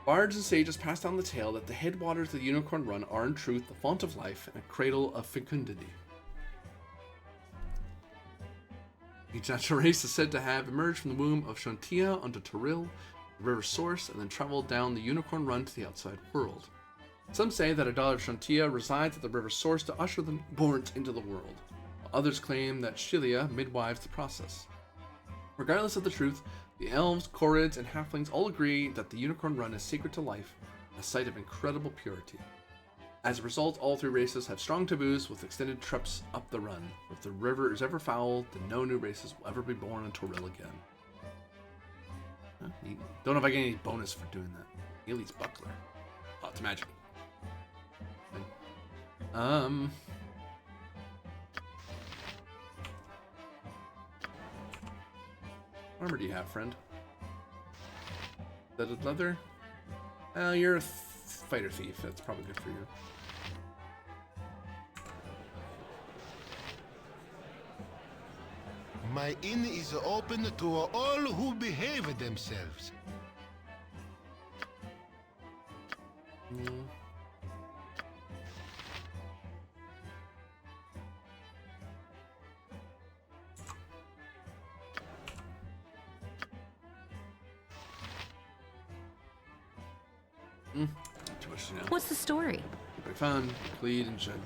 Speaker 1: Bards and sages pass down the tale that the headwaters of the Unicorn Run are in truth the font of life and a cradle of fecundity. Each natural race is said to have emerged from the womb of Shantia onto Toril, the river's source, and then traveled down the Unicorn Run to the outside world. Some say that a daughter of Shantia resides at the river's source to usher them born into the world, while others claim that Shilia midwives the process. Regardless of the truth, the elves, Korrids, and halflings all agree that the Unicorn Run is sacred to life, a site of incredible purity. As a result, all three races have strong taboos with extended trips up the run. If the river is ever foul, then no new races will ever be born in Toril again. Huh? Don't know if I get any bonus for doing that. Healy's Buckler. Oh, it's magic. Okay. What armor do you have, friend? Leaded leather? You're a fighter thief. That's probably good for you.
Speaker 18: My inn is open to all who behave themselves.
Speaker 1: Too much to know.
Speaker 5: What's the story?
Speaker 1: We found Cleed and Shed.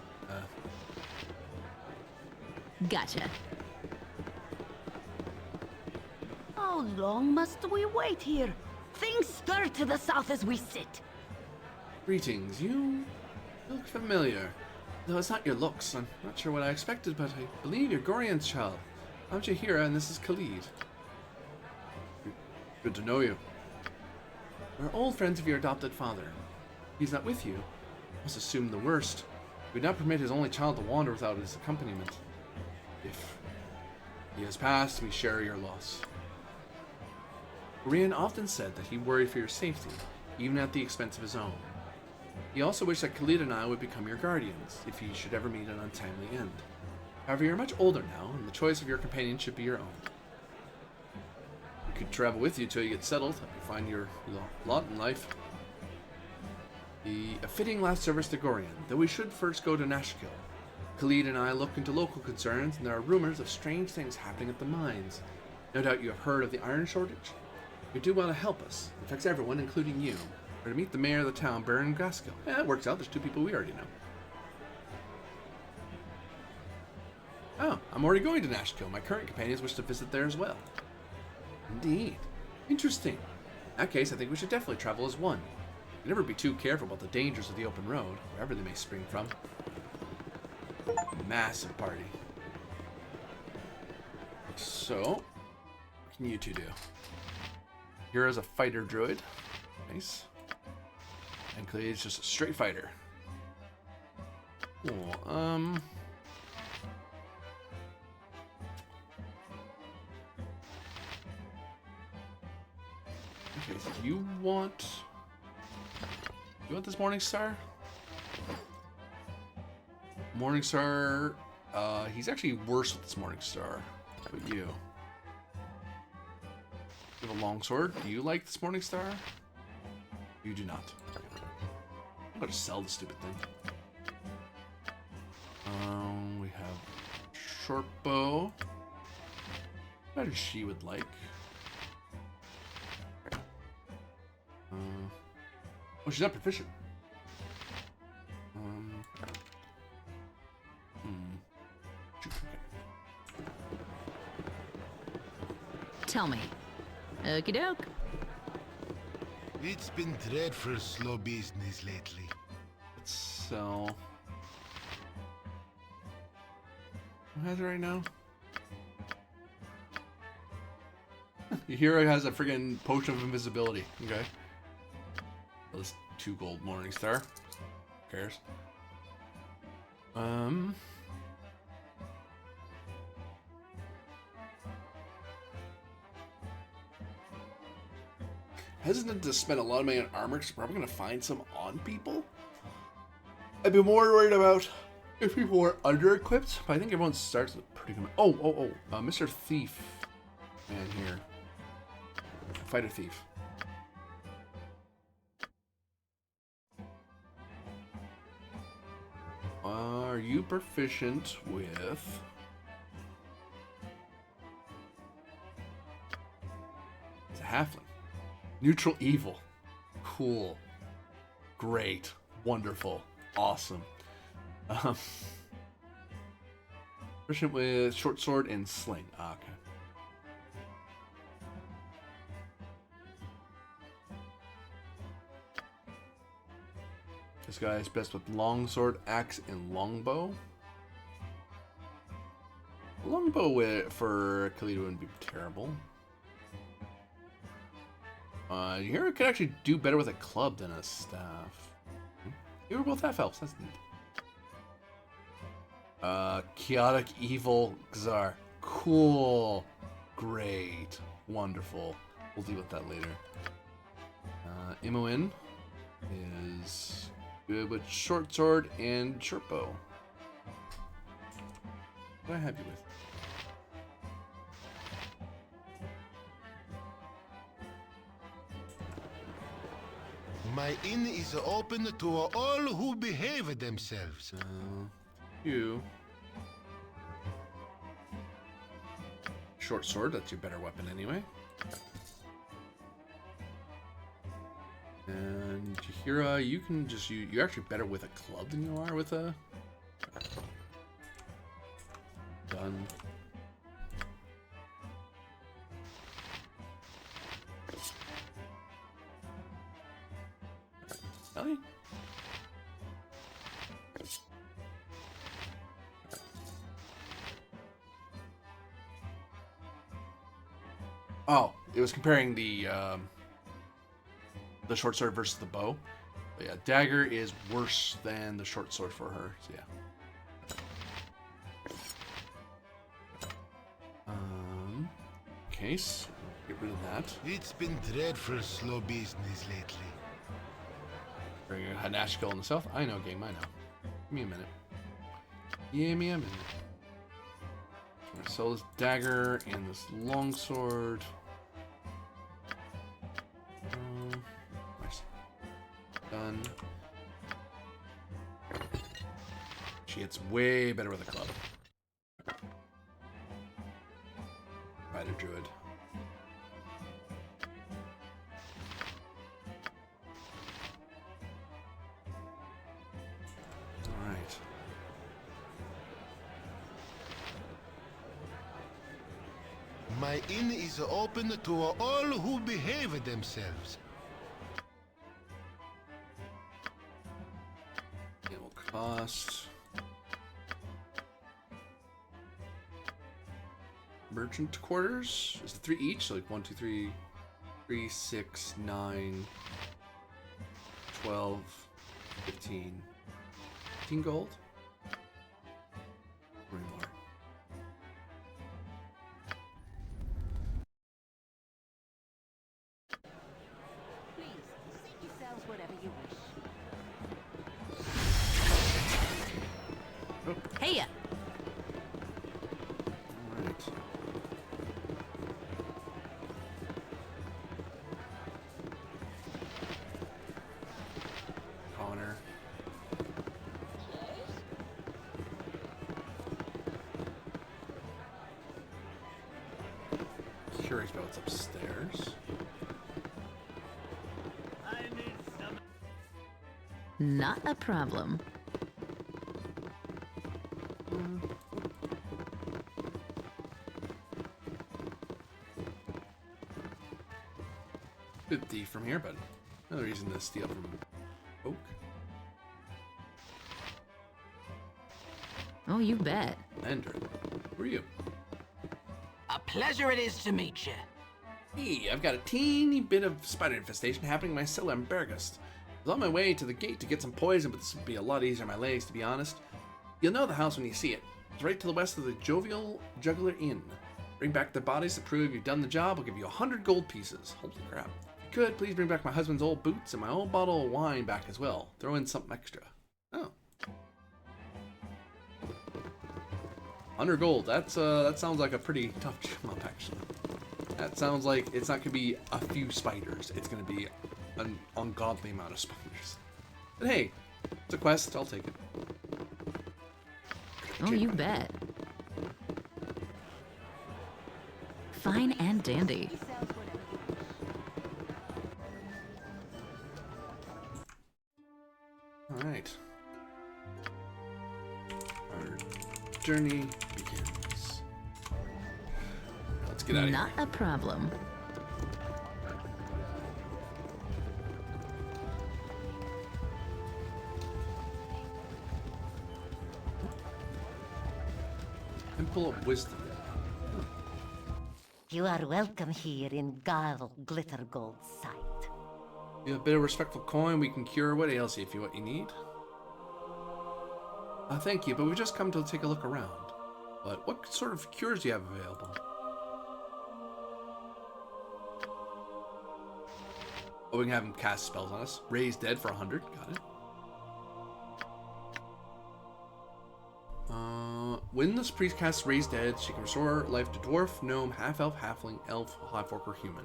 Speaker 5: Gotcha.
Speaker 11: How long must we wait here? Things stir to the south as we sit.
Speaker 1: Greetings. You look familiar. Though it's not your looks, I'm not sure what I expected, but I believe you're Gorian's child. I'm Jahira, and this is Khalid. Good to know you. We're old friends of your adopted father. He's not with you. Must assume the worst. We'd not permit his only child to wander without his accompaniment. If he has passed, we share your loss. Gorian often said that he worried for your safety, even at the expense of his own. He also wished that Khalid and I would become your guardians, if you should ever meet an untimely end. However, you're much older now, and the choice of your companion should be your own. We could travel with you till you get settled, help you find your lot in life. Be a fitting last service to Gorian, though we should first go to Nashkel. Khalid and I look into local concerns, and there are rumors of strange things happening at the mines. No doubt you have heard of the iron shortage? You do well to help us. It affects everyone, including you. We're to meet the mayor of the town, Baron Gaskell. Yeah, it works out. There's two people we already know. Oh, I'm already going to Nashkel. My current companions wish to visit there as well. Indeed. Interesting. In that case, I think we should definitely travel as one. You never be too careful about the dangers of the open road, wherever they may spring from. Massive party. So, what can you two do? Hira's a fighter druid. Nice. And Clay's just a straight fighter. Cool. Okay, so you want this Morningstar? Morningstar, he's actually worse with this Morningstar. How about you? You have a longsword. Do you like this Morningstar? You do not. I'm gonna sell the stupid thing. We have short bow. Better she would like. Oh, she's not proficient.
Speaker 5: Tell me. Okie doke.
Speaker 18: It's been dreadful slow business lately.
Speaker 1: Let's sell. Who has it right now? Your hero has a friggin' potion of invisibility. Okay. Well, this 2 gold Morningstar. Who cares? hesitant to spend a lot of money on armor because I'm probably going to find some on people. I'd be more worried about if people are under-equipped, but I think everyone starts with pretty good... Mr. Thief. Man, here. Fighter Thief. Are you proficient with... It's a halfling. Neutral evil. Cool. Great. Wonderful. Awesome. Proficient with short sword and sling. Ah, okay. This guy is best with longsword, axe, and longbow. Longbow for Khalid wouldn't be terrible. You hear it could actually do better with a club than a staff. You were both half-elves, that's neat. Chaotic Evil Xar. Cool. Great. Wonderful. We'll deal with that later. Imoen is good with short sword and short bow. What do I have you with?
Speaker 18: My inn is open to all who behave themselves.
Speaker 1: You. Short sword, that's your better weapon anyway. And Jahira, you can just you're actually better with a club than you are with a gun. Really? Oh, it was comparing the short sword versus the bow. But yeah, dagger is worse than the short sword for her. So yeah. Case. Get rid of that.
Speaker 18: It's been dreadful slow business lately.
Speaker 1: Bring a Hanashkel in the south. I know, game. I know. Give me a minute. Give me a minute. I'm gonna sell this dagger and this longsword. Nice. Done. She hits way better with a club. Rider Druid. Alright.
Speaker 18: My inn is open to all who behave themselves.
Speaker 1: It will cost... Merchant quarters? Is it 3 each? So like 1, 2, 3, 3, 6, 9, 12, 15. 15 gold? Or more.
Speaker 5: Hey ya!
Speaker 1: Alright. Connor. Curious about what's upstairs.
Speaker 5: Not a problem.
Speaker 1: Good thief from here, but another reason to steal from Oak.
Speaker 5: Oh, you bet.
Speaker 1: Ender, who are you?
Speaker 17: A pleasure it is to meet you.
Speaker 1: Hey, I've got a teeny bit of spider infestation happening in my cellar in Bergast. I was on my way to the gate to get some poison, but this would be a lot easier on my legs, to be honest. You'll know the house when you see it. It's right to the west of the Jovial Juggler Inn. Bring back the bodies to prove you've done the job. I'll give you 100 gold pieces. Holy crap. If you could, please bring back my husband's old boots and my old bottle of wine back as well. Throw in something extra. Oh. 100 gold. That sounds like a pretty tough job, actually. That sounds like it's not going to be a few spiders. It's going to be an ungodly amount of spiders. But hey, it's a quest. I'll take it.
Speaker 5: Oh, you bet. Fine and dandy.
Speaker 1: Alright. Our journey begins. Let's get out of here.
Speaker 5: Not a problem.
Speaker 1: Temple of Wisdom.
Speaker 2: You are welcome here in Garl Glitter Gold sight.
Speaker 1: You have a bit of respectful coin. We can cure what ails you if you what you need. Thank you, but we've just come to take a look around. But what sort of cures do you have available? Oh, we can have him cast spells on us. Raise dead for 100. Got it. When this priest casts Raise Dead, she can restore life to dwarf, gnome, half-elf, halfling, elf, half-orc, or human.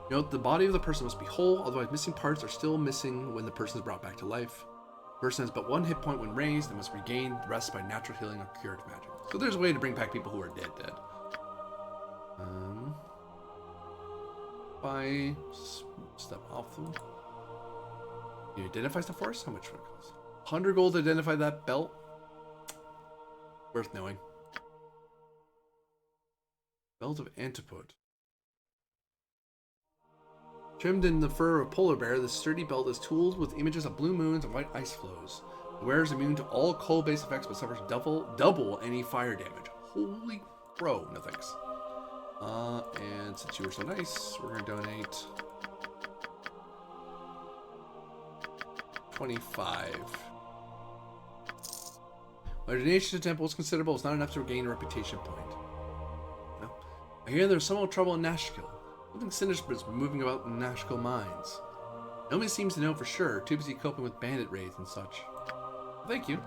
Speaker 1: Note, the body of the person must be whole, otherwise missing parts are still missing when the person is brought back to life. The person has but 1 hit point when raised and must regain the rest by natural healing or curative magic. So there's a way to bring back people who are dead. By step off them. You identify stuff for us? How much would it cost? 100 gold to identify that belt. Worth knowing. Belt of Antipode. Trimmed in the fur of a polar bear, this sturdy belt is tooled with images of blue moons and white ice flows. The wearer is immune to all cold-based effects but suffers double any fire damage. Holy crow, no thanks. And since you were so nice, we're going to donate 25. My donation to the temple is considerable. It's not enough to regain a reputation point. No. I hear there's some trouble in Nashkel. Something sinister is moving about in Nashkel mines. Nobody seems to know for sure, too busy coping with bandit raids and such. Thank you.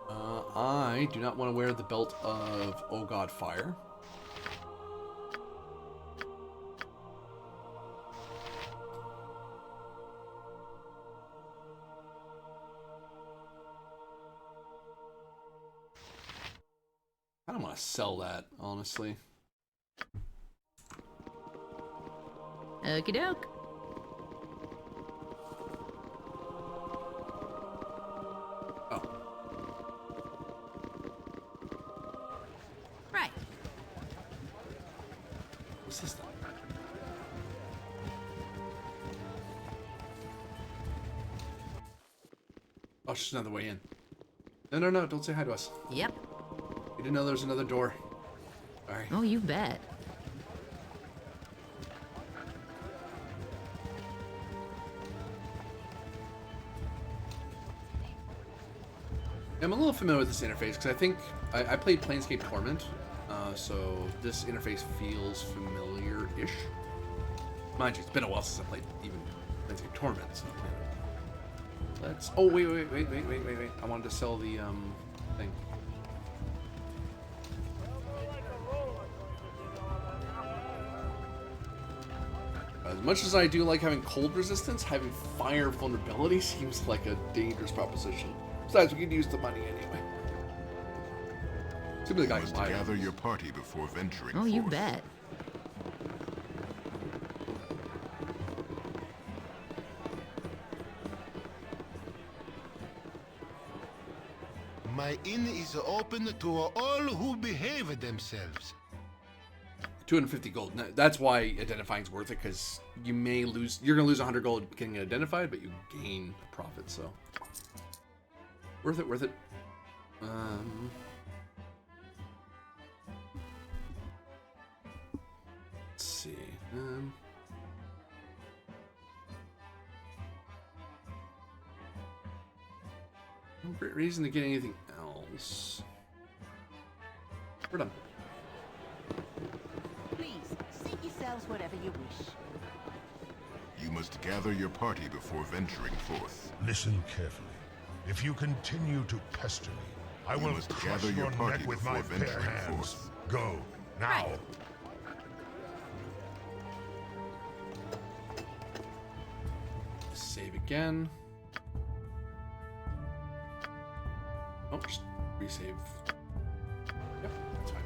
Speaker 1: I do not want to wear the belt of Oh God Fire. I don't want to sell that, honestly.
Speaker 5: Okie doke.
Speaker 1: Oh.
Speaker 5: Right.
Speaker 1: What's this thing? Oh, it's just another way in. No, don't say hi to us.
Speaker 5: Yep.
Speaker 1: We didn't know there was another door. Sorry.
Speaker 5: Oh, you bet.
Speaker 1: I'm a little familiar with this interface because I think I played Planescape Torment, so this interface feels familiar-ish. Mind you, it's been a while since I played even Planescape Torment, so let's... Oh, wait. I wanted to sell the, thing. As much as I do like having cold resistance, having fire vulnerability seems like a dangerous proposition. Besides, we can use the money anyway. Simply the guy
Speaker 9: must gather your party before venturing
Speaker 5: Oh, you bet.
Speaker 18: My inn is open to all who behave themselves.
Speaker 1: 250 gold. Now, that's why identifying is worth it, because you may lose. You're gonna lose 100 gold getting it identified, but you gain profit. So worth it. Let's see. No great reason to get anything else. We're done.
Speaker 11: Please, seek
Speaker 19: Get yourselves whatever you wish.
Speaker 9: You must gather your party before venturing forth.
Speaker 18: Listen carefully. If you continue to pester me, I will crush your neck with my bare hands. Go, now.
Speaker 1: Save again. Oh, just resave. Yep, that's fine.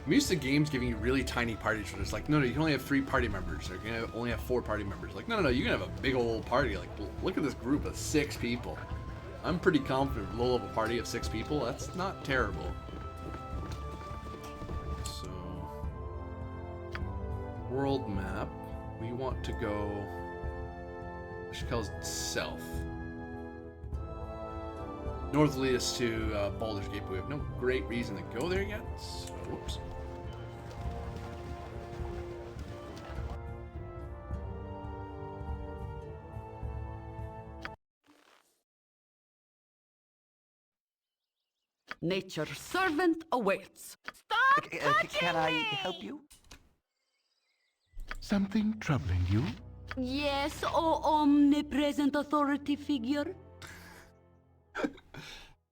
Speaker 1: I'm used to games giving you really tiny parties where it's like, no, you can only have 3 party members, or you can only have 4 party members. Like, no, you can have a big old party. Like, look at this group of 6 people. I'm pretty confident with a low-level party of 6 people. That's not terrible. So, world map. We want to go. Shkel's south. North will lead us to Baldur's Gate, but we have no great reason to go there yet. So, whoops.
Speaker 11: Nature's servant awaits.
Speaker 19: Stop
Speaker 17: Can I help you?
Speaker 19: Something troubling you?
Speaker 11: Yes, oh omnipresent authority figure.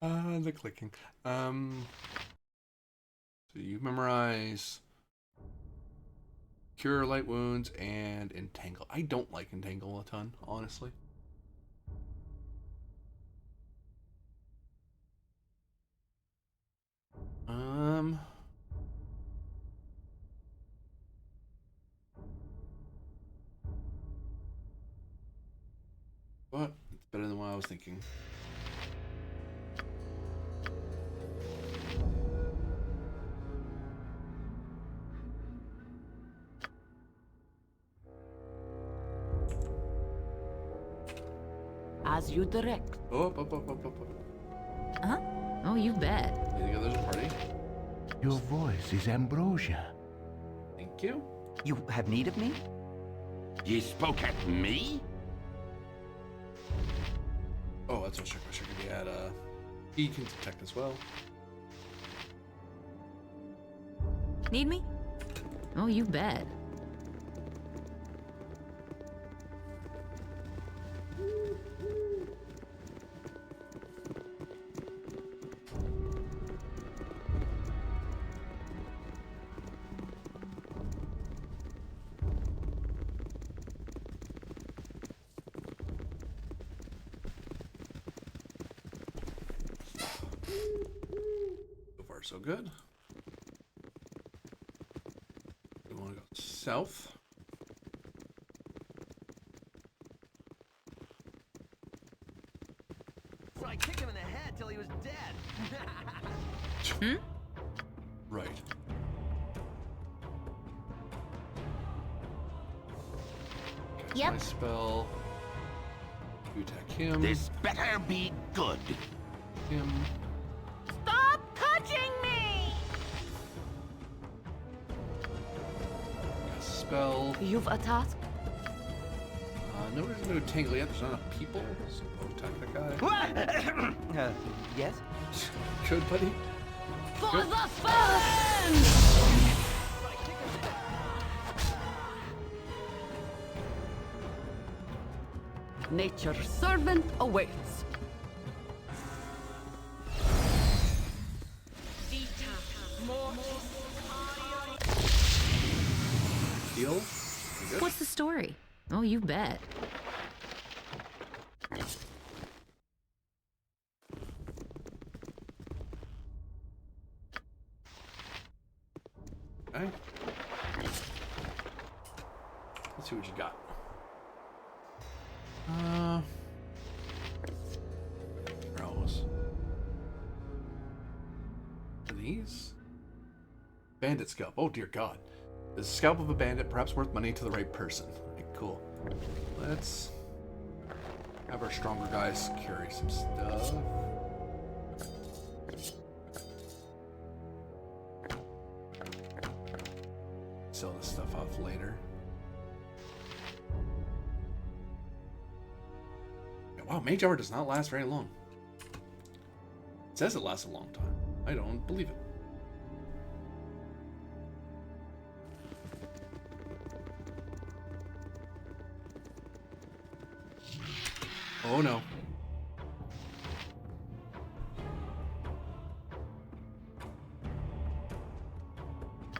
Speaker 1: The clicking. So you memorize Cure Light Wounds and Entangle. I don't like Entangle a ton, honestly. But it's better than what I was thinking.
Speaker 11: As you direct.
Speaker 1: Oh.
Speaker 5: Huh? Oh, you bet.
Speaker 1: You think there's a party?
Speaker 17: Your voice is ambrosia.
Speaker 1: Thank you.
Speaker 17: You have need of me?
Speaker 16: Ye spoke at me?
Speaker 1: Oh, that's what I should be at. He can detect as well.
Speaker 5: Need me? Oh, you bet.
Speaker 1: So far, so good. We want to go south.
Speaker 7: So I kicked him in the head till he was dead.
Speaker 1: Right. Cast
Speaker 10: Yep.
Speaker 1: my spell. You attack him.
Speaker 16: This better be good.
Speaker 1: Him.
Speaker 19: Stop touching me!
Speaker 1: Cast spell.
Speaker 11: You've a task?
Speaker 1: No reason to tangle yet. There's not enough people. So go attack that guy.
Speaker 17: Yes?
Speaker 1: Good, buddy.
Speaker 11: For
Speaker 1: Good.
Speaker 11: the fun! Nature's servant awaits.
Speaker 1: Heal. Good.
Speaker 5: What's the story? Oh, you bet.
Speaker 1: Okay. Let's see what you got. Rose. Are these? Bandit scalp. Oh dear God. Is the scalp of a bandit perhaps worth money to the right person? Okay, cool. Let's have our stronger guys carry some stuff. Sell this stuff off later. Yeah, wow, mage armor does not last very long. It says it lasts a long time. I don't believe it. Oh no.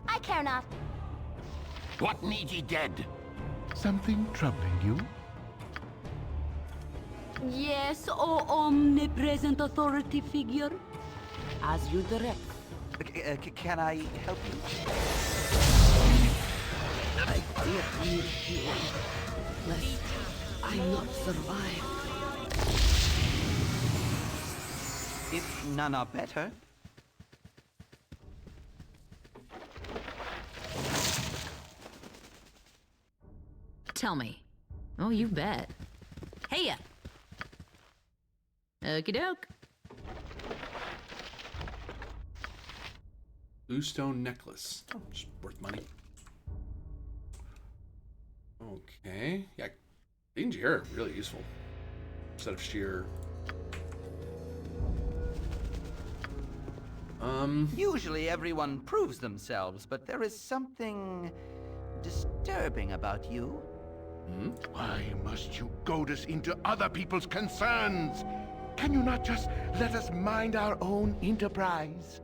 Speaker 19: I care not.
Speaker 16: What need ye dead?
Speaker 19: Something troubling you?
Speaker 11: Yes, O omnipresent authority figure. As you direct.
Speaker 17: Can I help you?
Speaker 11: I fear need healing, lest I not survive.
Speaker 17: If none are better.
Speaker 5: Tell me. Oh, you bet. Hey-ya! Okie doke.
Speaker 1: Blue stone necklace. Oh, just worth money. Okay. Yeah. Things here are really useful. Instead of sheer.
Speaker 17: Usually everyone proves themselves, but there is something disturbing about you.
Speaker 18: Why must you goad us into other people's concerns? Can you not just let us mind our own enterprise?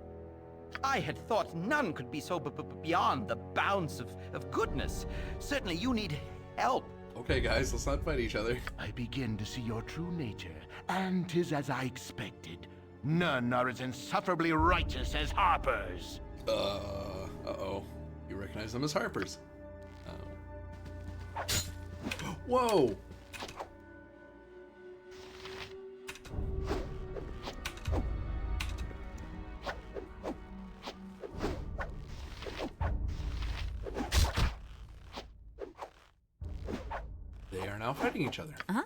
Speaker 17: I had thought none could be so beyond the bounds of goodness. Certainly you need help.
Speaker 1: Okay, guys, let's not fight each other.
Speaker 18: I begin to see your true nature, and 'tis as I expected. None are as insufferably righteous as Harper's.
Speaker 1: Uh-oh. You recognize them as Harper's. Whoa! They are now fighting each other.
Speaker 5: Uh-huh.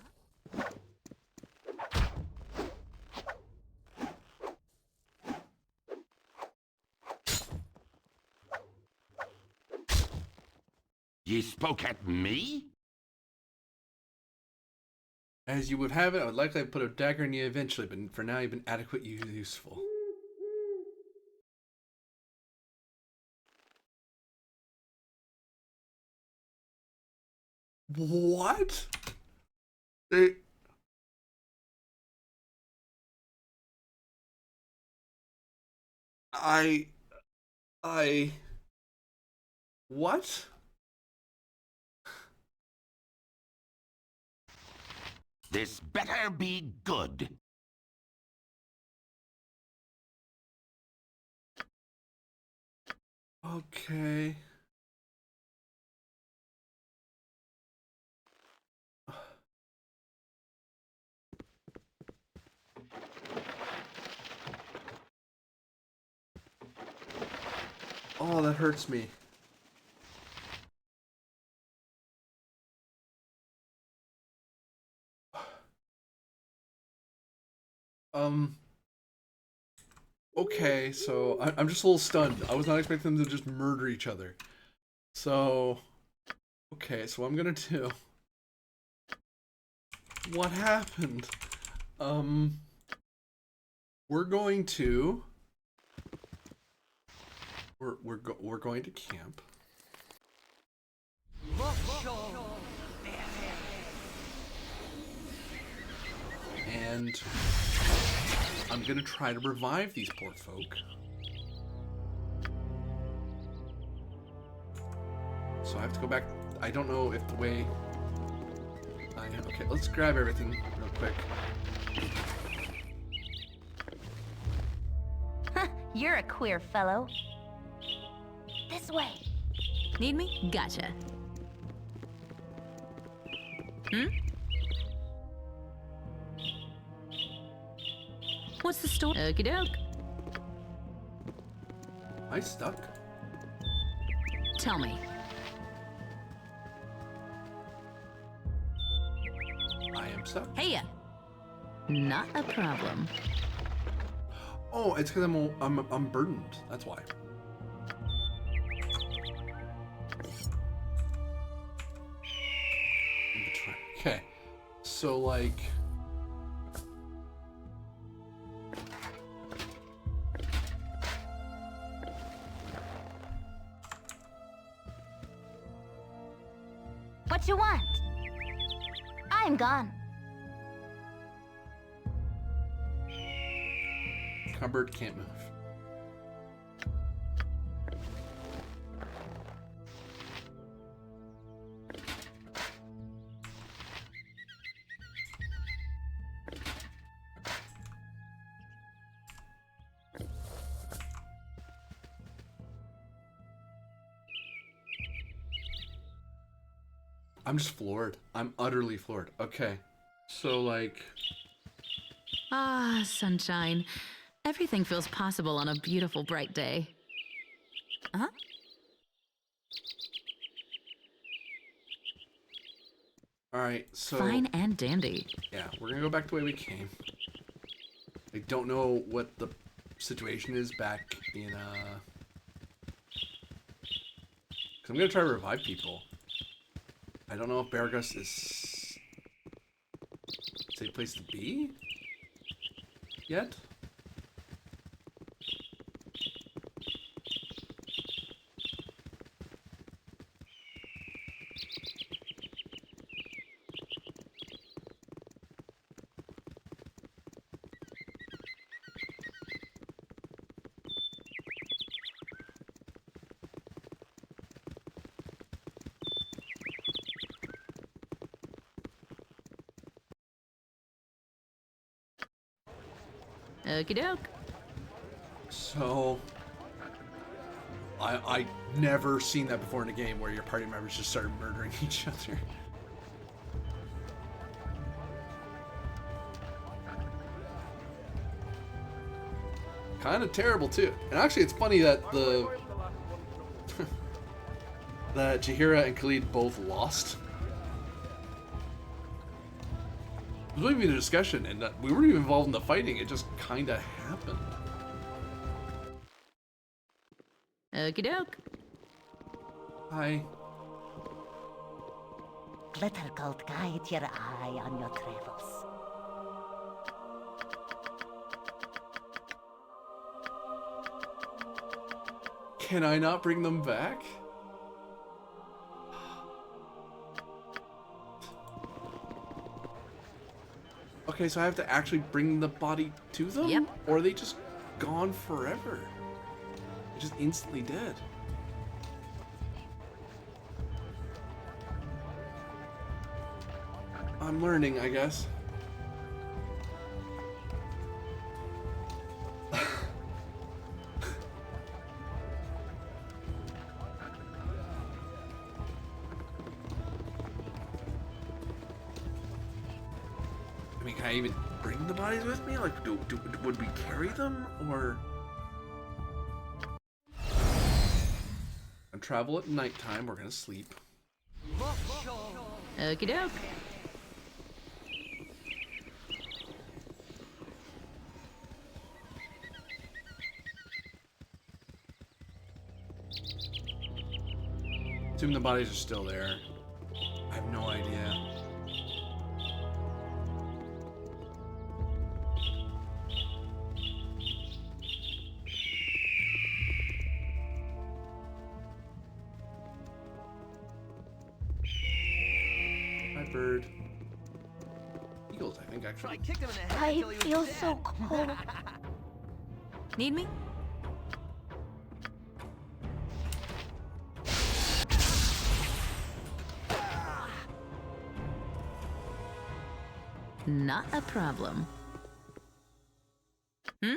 Speaker 16: Ye spoke at me?
Speaker 1: As you would have it, I would likely have put a dagger in you eventually, but for now you've been adequately useful. What? They... What?
Speaker 16: This better be good.
Speaker 1: Okay. Oh, that hurts me. Okay, so I'm just a little stunned. I was not expecting them to just murder each other. So, okay, so I'm gonna do. What happened? We're going to. We're going to camp. And I'm gonna try to revive these poor folk. So I have to go back. I don't know if the way. Okay, let's grab everything real quick.
Speaker 10: You're a queer fellow. This way.
Speaker 5: Need me? Gotcha. What's the story? Okie doke.
Speaker 1: Am I stuck?
Speaker 5: Tell me.
Speaker 1: I am stuck.
Speaker 5: Hey-ya. Not a problem.
Speaker 1: Oh, it's because I'm burdened. That's why. Okay, so like.
Speaker 10: What you want? I'm gone.
Speaker 1: Cupboard can't move. I'm just floored. I'm utterly floored. Okay. So, like...
Speaker 5: Ah, sunshine. Everything feels possible on a beautiful, bright day. Huh?
Speaker 1: Alright, so...
Speaker 5: Fine and dandy.
Speaker 1: Yeah, we're gonna go back the way we came. I don't know what the situation is back in, 'cause I'm gonna try to revive people. I don't know if Beargus is a safe place to be yet.
Speaker 5: Okie doke.
Speaker 1: So, I never seen that before in a game where your party members just started murdering each other. Kind of terrible too. And actually, it's funny that that Jaheira and Khalid both lost. It wasn't even a discussion, and we weren't even involved in the fighting. It just kind of happened.
Speaker 5: Okie doke.
Speaker 1: Hi.
Speaker 20: Glitter gold guide your eye on your travels.
Speaker 1: Can I not bring them back? Okay, so I have to actually bring the body to them?
Speaker 5: Yep.
Speaker 1: Or are they just gone forever? They're just instantly dead. I'm learning, I guess. I mean, can I even bring the bodies with me? Like, would we carry them, or... And travel at nighttime, we're gonna sleep.
Speaker 5: Okie doke.
Speaker 1: Assume the bodies are still there. I have no idea. Hi, bird. Eagles, I think, actually.
Speaker 20: I feel so cold.
Speaker 5: Need me? Not a problem. Hmm?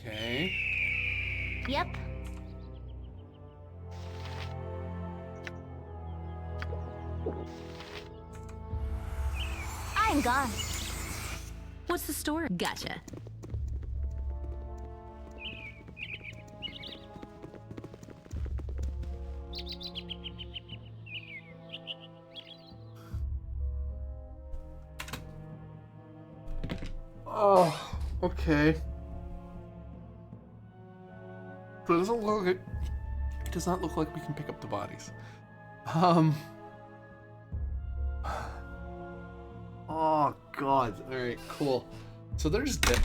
Speaker 1: Okay.
Speaker 20: Yep. I'm gone.
Speaker 5: What's the story? Gotcha.
Speaker 1: Oh, okay. So it doesn't look like, it does not look like we can pick up the bodies. Oh god. Alright, cool. So they're just dead.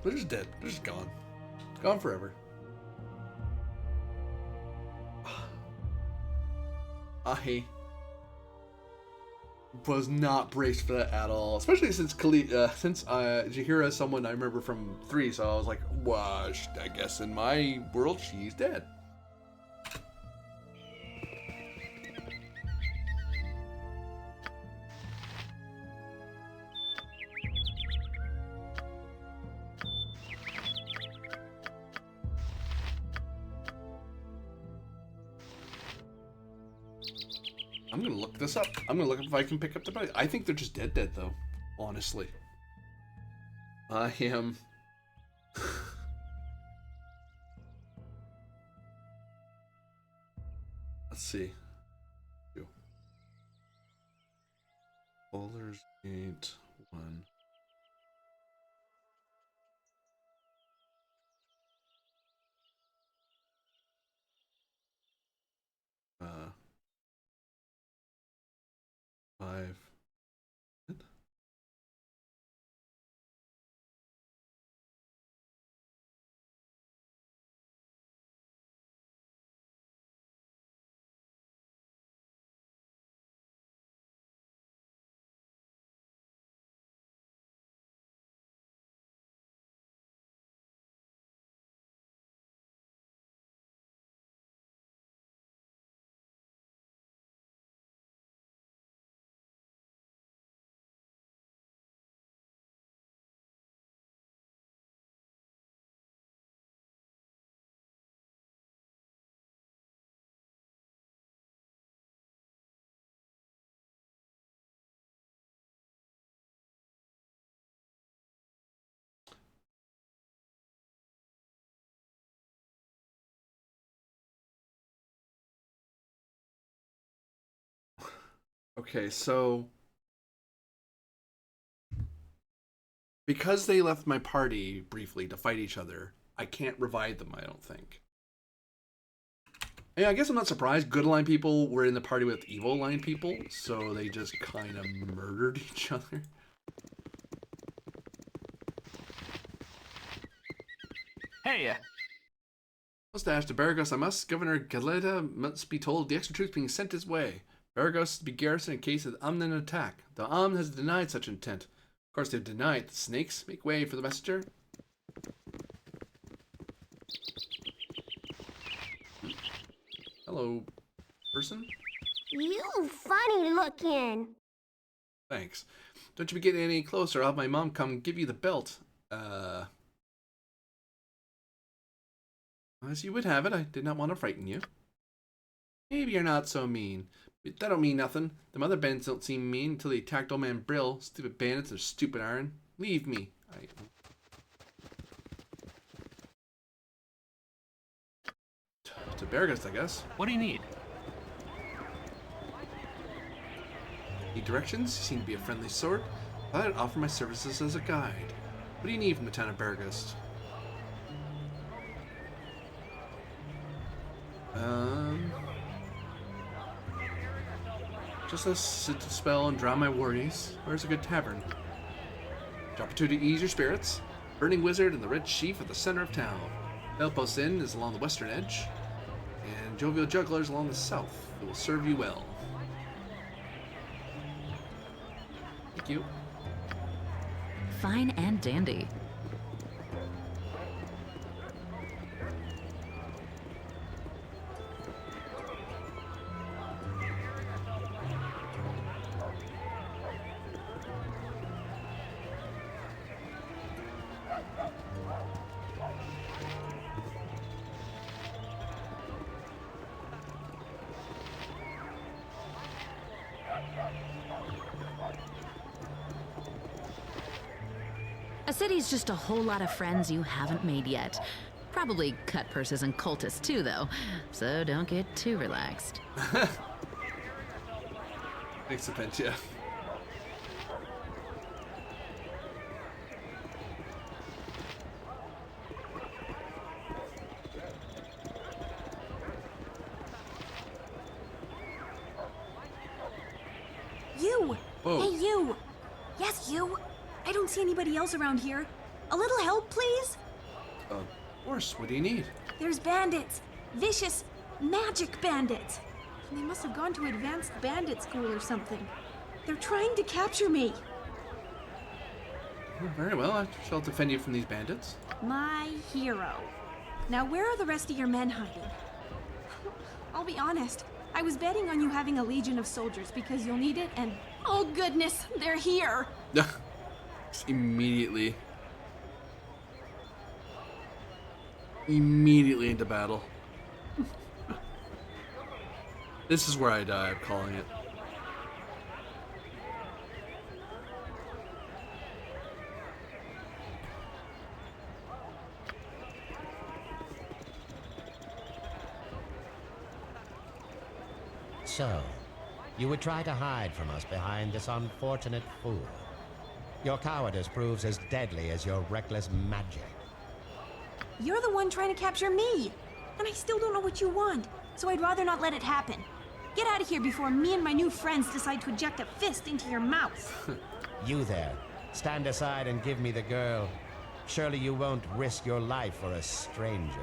Speaker 1: They're just dead. They're just gone. Gone forever. I Was not braced for that at all, especially since Jaheira is someone I remember from 3, so I was like, well, I guess in my world she's dead. I'm gonna look this up. I'm gonna look up if I can pick up the body. I think they're just dead though, honestly. I am... Let's see. Baldur's Gate 1. Uh... 5. Okay, so because they left my party briefly to fight each other, I can't revive them, I don't think. Yeah, I guess I'm not surprised. Good line people were in the party with evil line people, so they just kind of murdered each other.
Speaker 15: Hey!
Speaker 1: Mustache to Baragos, I must. Governor Galeta must be told the extra troops being sent his way. Baragos is to be garrisoned in case of the Amnan attack. The Amn has denied such intent. Of course, they've denied. The snakes make way for the messenger. Hello, person?
Speaker 19: You funny looking.
Speaker 1: Thanks. Don't you be getting any closer. I'll have my mom come give you the belt. As you would have it, I did not want to frighten you. Maybe you're not so mean. But that don't mean nothing. Them other bandits don't seem mean until they attacked old man Brill. Stupid bandits or stupid iron. Leave me. To Baragos, I guess.
Speaker 15: What do you need?
Speaker 1: Need directions? You seem to be a friendly sort. I thought I'd offer my services as a guide. What do you need from the town of Baragos? Just a sit to spell and drown my worries. Where's a good tavern? Drop it to ease your spirits. Burning Wizard and the Red Chief at the center of town. Belpost Inn is along the western edge. And Jovial Jugglers along the south. It will serve you well. Thank you.
Speaker 5: Fine and dandy. A city's just a whole lot of friends you haven't made yet. Probably cut purses and cultists too, though. So don't get too relaxed.
Speaker 1: Thanks, Apentia.
Speaker 21: You!
Speaker 1: Whoa.
Speaker 21: Hey, you! Yes, you! I don't see anybody else around here. A little help, please?
Speaker 1: Of course. What do you need?
Speaker 21: There's bandits. Vicious, magic bandits. They must have gone to advanced bandit school or something. They're trying to capture me.
Speaker 1: Very well, I shall defend you from these bandits.
Speaker 21: My hero. Now, where are the rest of your men hiding? I'll be honest. I was betting on you having a legion of soldiers because you'll need it, and oh goodness, they're here.
Speaker 1: Just immediately into battle. This is where I die, I'm calling it.
Speaker 3: So, you would try to hide from us behind this unfortunate fool. Your cowardice proves as deadly as your reckless magic.
Speaker 21: You're the one trying to capture me, and I still don't know what you want, so I'd rather not let it happen. Get out of here before me and my new friends decide to eject a fist into your mouth.
Speaker 3: You there, stand aside and give me the girl. Surely you won't risk your life for a stranger.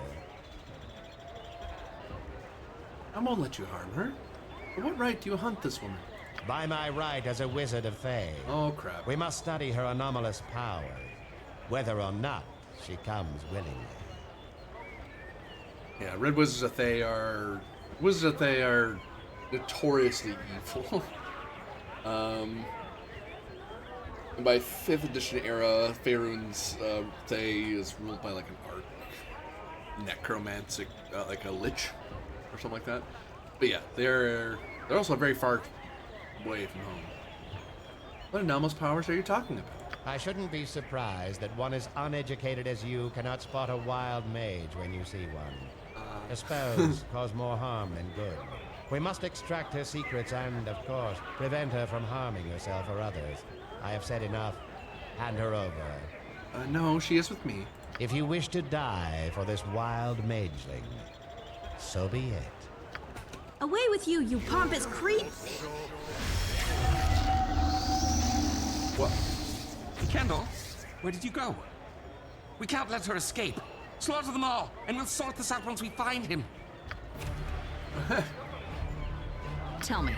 Speaker 1: I won't let you harm her. By what right do you hunt this woman?
Speaker 3: By my right as a wizard of Fae.
Speaker 1: Oh, crap.
Speaker 3: We must study her anomalous powers, whether or not she comes willingly.
Speaker 1: Yeah, red wizards of Fae are notoriously evil. And by 5th edition era, Faerun's Fae is ruled by like an arc necromantic, like a lich or something like that. But yeah, they're also very far away from home. What anomalous powers are you talking about?
Speaker 3: I shouldn't be surprised that one as uneducated as you cannot spot a wild mage when you see one. The spells cause more harm than good. We must extract her secrets and, of course, prevent her from harming herself or others. I have said enough. Hand her over.
Speaker 1: No, she is with me.
Speaker 3: If you wish to die for this wild mageling, so be it.
Speaker 21: Away with you, you pompous creep!
Speaker 1: What?
Speaker 15: Kendall, where did you go? We can't let her escape. Slaughter them all, and we'll sort this out once we find him.
Speaker 5: Tell me.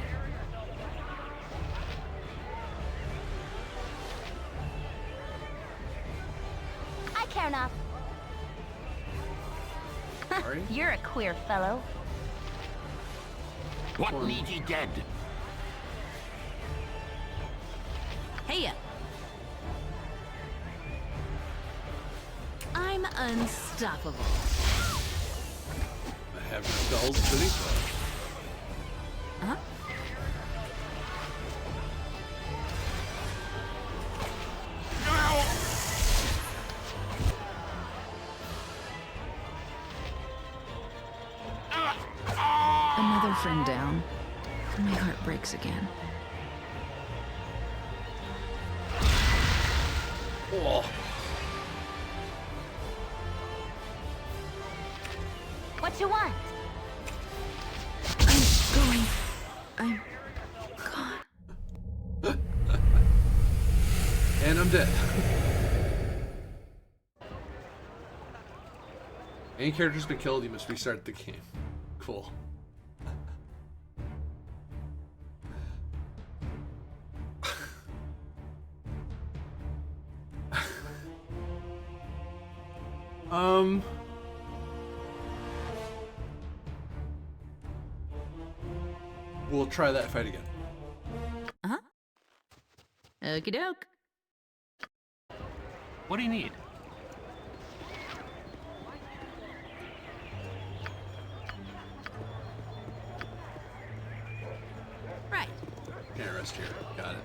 Speaker 19: I care not.
Speaker 1: Sorry?
Speaker 19: You're a queer fellow.
Speaker 16: What need ye dead?
Speaker 5: Hey-ya. I'm unstoppable.
Speaker 1: I have spells for these ones.
Speaker 5: Huh? Another friend down. My heart breaks again.
Speaker 1: Oh.
Speaker 19: What you want?
Speaker 5: I'm gone.
Speaker 1: And I'm dead. Any character's been killed, you must restart the game. Cool. We'll try that fight again.
Speaker 5: Uh-huh. Okie doke.
Speaker 15: What do you need?
Speaker 5: Right.
Speaker 1: Can't rest here. Got it.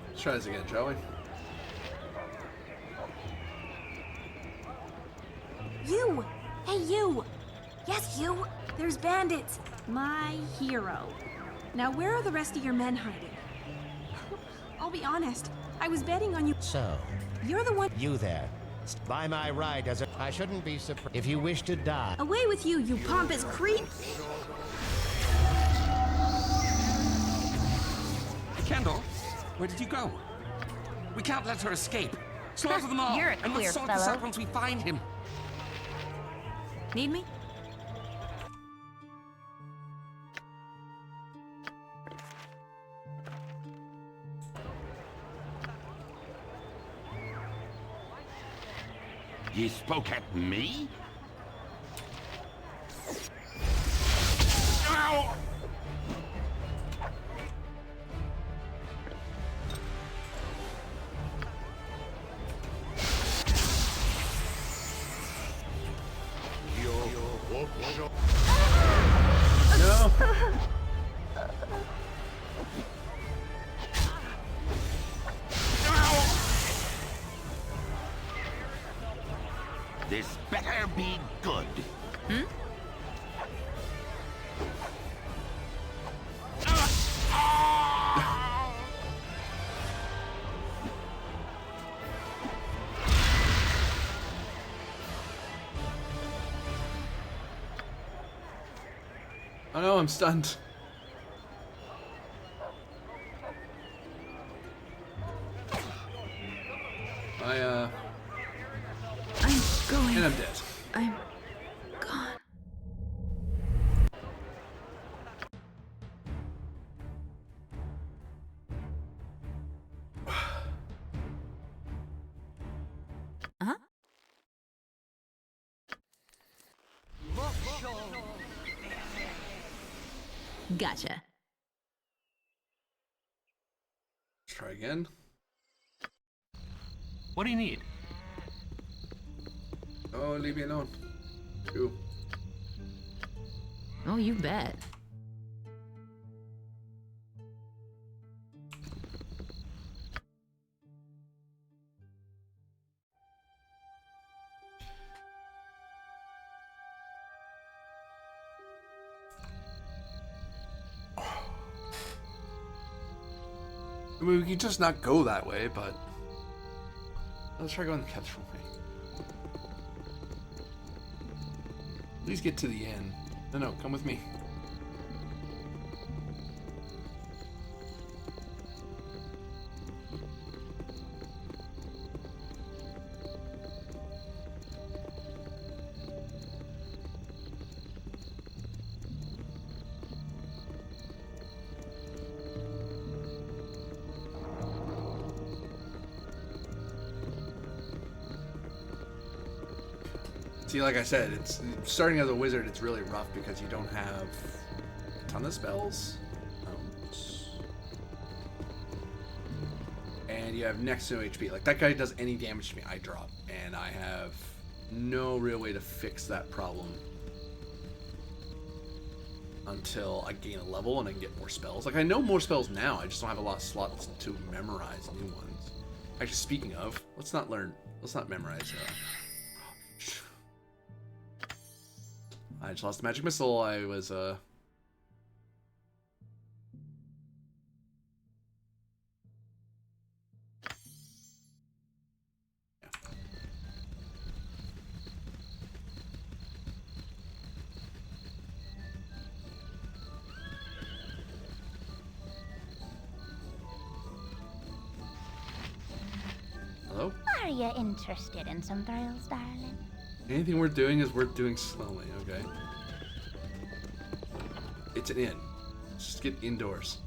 Speaker 1: Let's try this again, shall we?
Speaker 21: You! Hey, you! Yes, you! There's bandits! My hero. Now, where are the rest of your men hiding? I'll be honest. I was betting on you.
Speaker 3: So,
Speaker 21: You're the one.
Speaker 3: you there, by my right as a... I shouldn't be surprised if you wish to die.
Speaker 21: Away with you, you pompous creep!
Speaker 15: Kendall, where did you go? We can't let her escape. Slaughter them all,
Speaker 19: You're a
Speaker 15: and we'll
Speaker 19: queer
Speaker 15: sort this
Speaker 19: fellow.
Speaker 15: out once we find him.
Speaker 5: Need me?
Speaker 16: Ye spoke at me? Ow!
Speaker 1: No.
Speaker 16: This better be good.
Speaker 5: Hmm?
Speaker 1: Oh no, I'm stunned.
Speaker 5: I'm going.
Speaker 1: And I'm dead.
Speaker 5: I'm gone. Huh? Gotcha.
Speaker 1: Let's try again.
Speaker 4: What do you need?
Speaker 1: Oh, leave me alone. Ooh.
Speaker 5: Oh, you bet.
Speaker 1: I mean, we can just not go that way, but let's try going the other way. Please get to the end. No, come with me. See, like I said, it's starting as a wizard. It's really rough because you don't have a ton of spells, and you have next to no HP. Like that guy does any damage to me, I drop, and I have no real way to fix that problem until I gain a level and I can get more spells. Like I know more spells now. I just don't have a lot of slots to memorize new ones. Actually, speaking of, let's not memorize. I just lost the magic missile. I was, Hello?
Speaker 19: Are you interested in some thrills, darling?
Speaker 1: Anything worth doing is worth doing slowly, okay? It's an inn. Let's just get indoors.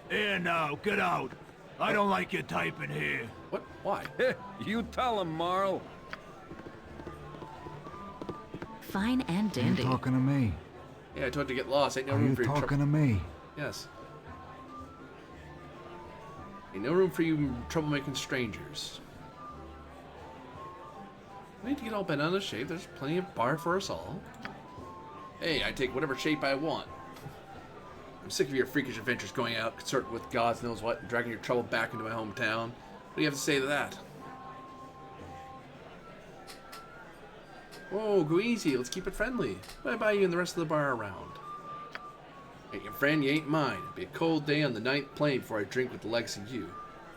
Speaker 12: Here now, get out. I don't like your type in here.
Speaker 1: What? Why?
Speaker 14: You tell him, Marl.
Speaker 5: Fine and dandy.
Speaker 22: Are you talking to me?
Speaker 1: Yeah, I told you to get lost. Ain't no
Speaker 22: Are
Speaker 1: room
Speaker 22: you
Speaker 1: for you.
Speaker 22: talking to me?
Speaker 1: Yes. Ain't no room for you troublemaking strangers. I need to get all bent out of shape. There's plenty of bar for us all. Hey, I take whatever shape I want. I'm sick of your freakish adventures going out, consorting with God knows what, and dragging your trouble back into my hometown. What do you have to say to that? Whoa, go easy. Let's keep it friendly. Bye-bye you and the rest of the bar around. Ain't your friend, you ain't mine. It'll be a cold day on the ninth plane before I drink with the likes of you.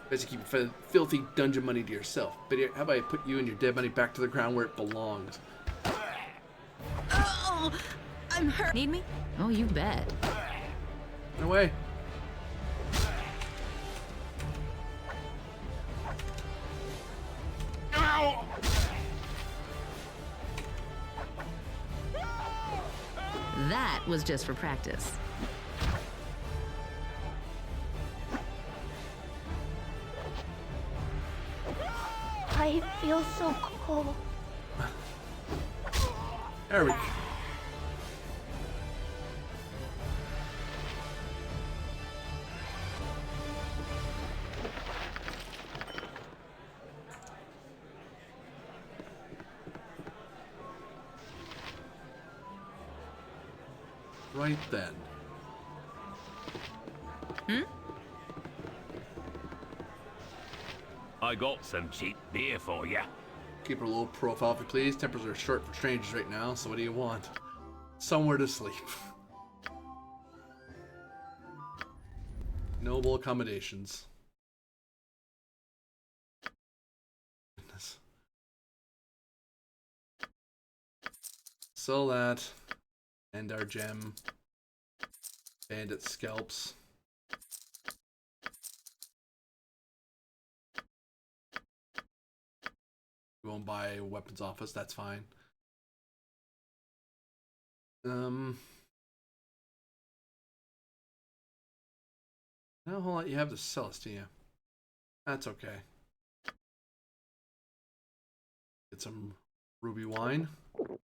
Speaker 1: Best you keep your filthy dungeon money to yourself. But here, how about I put you and your dead money back to the ground where it belongs?
Speaker 5: Oh, I'm hurt. Need me? Oh, you bet.
Speaker 1: No way.
Speaker 18: Ow!
Speaker 5: That was just for practice.
Speaker 19: I feel so cold.
Speaker 1: There we go. Right then.
Speaker 16: I got some cheap beer for you.
Speaker 1: Keep her low profile, if you please. Tempers are short for strangers right now, so what do you want? Somewhere to sleep. Noble accommodations. Goodness. Sell that. And our gem. Bandit scalps. We won't buy a weapons office, that's fine. Not a whole lot you have to sell us, do you? That's okay. Get some ruby wine. The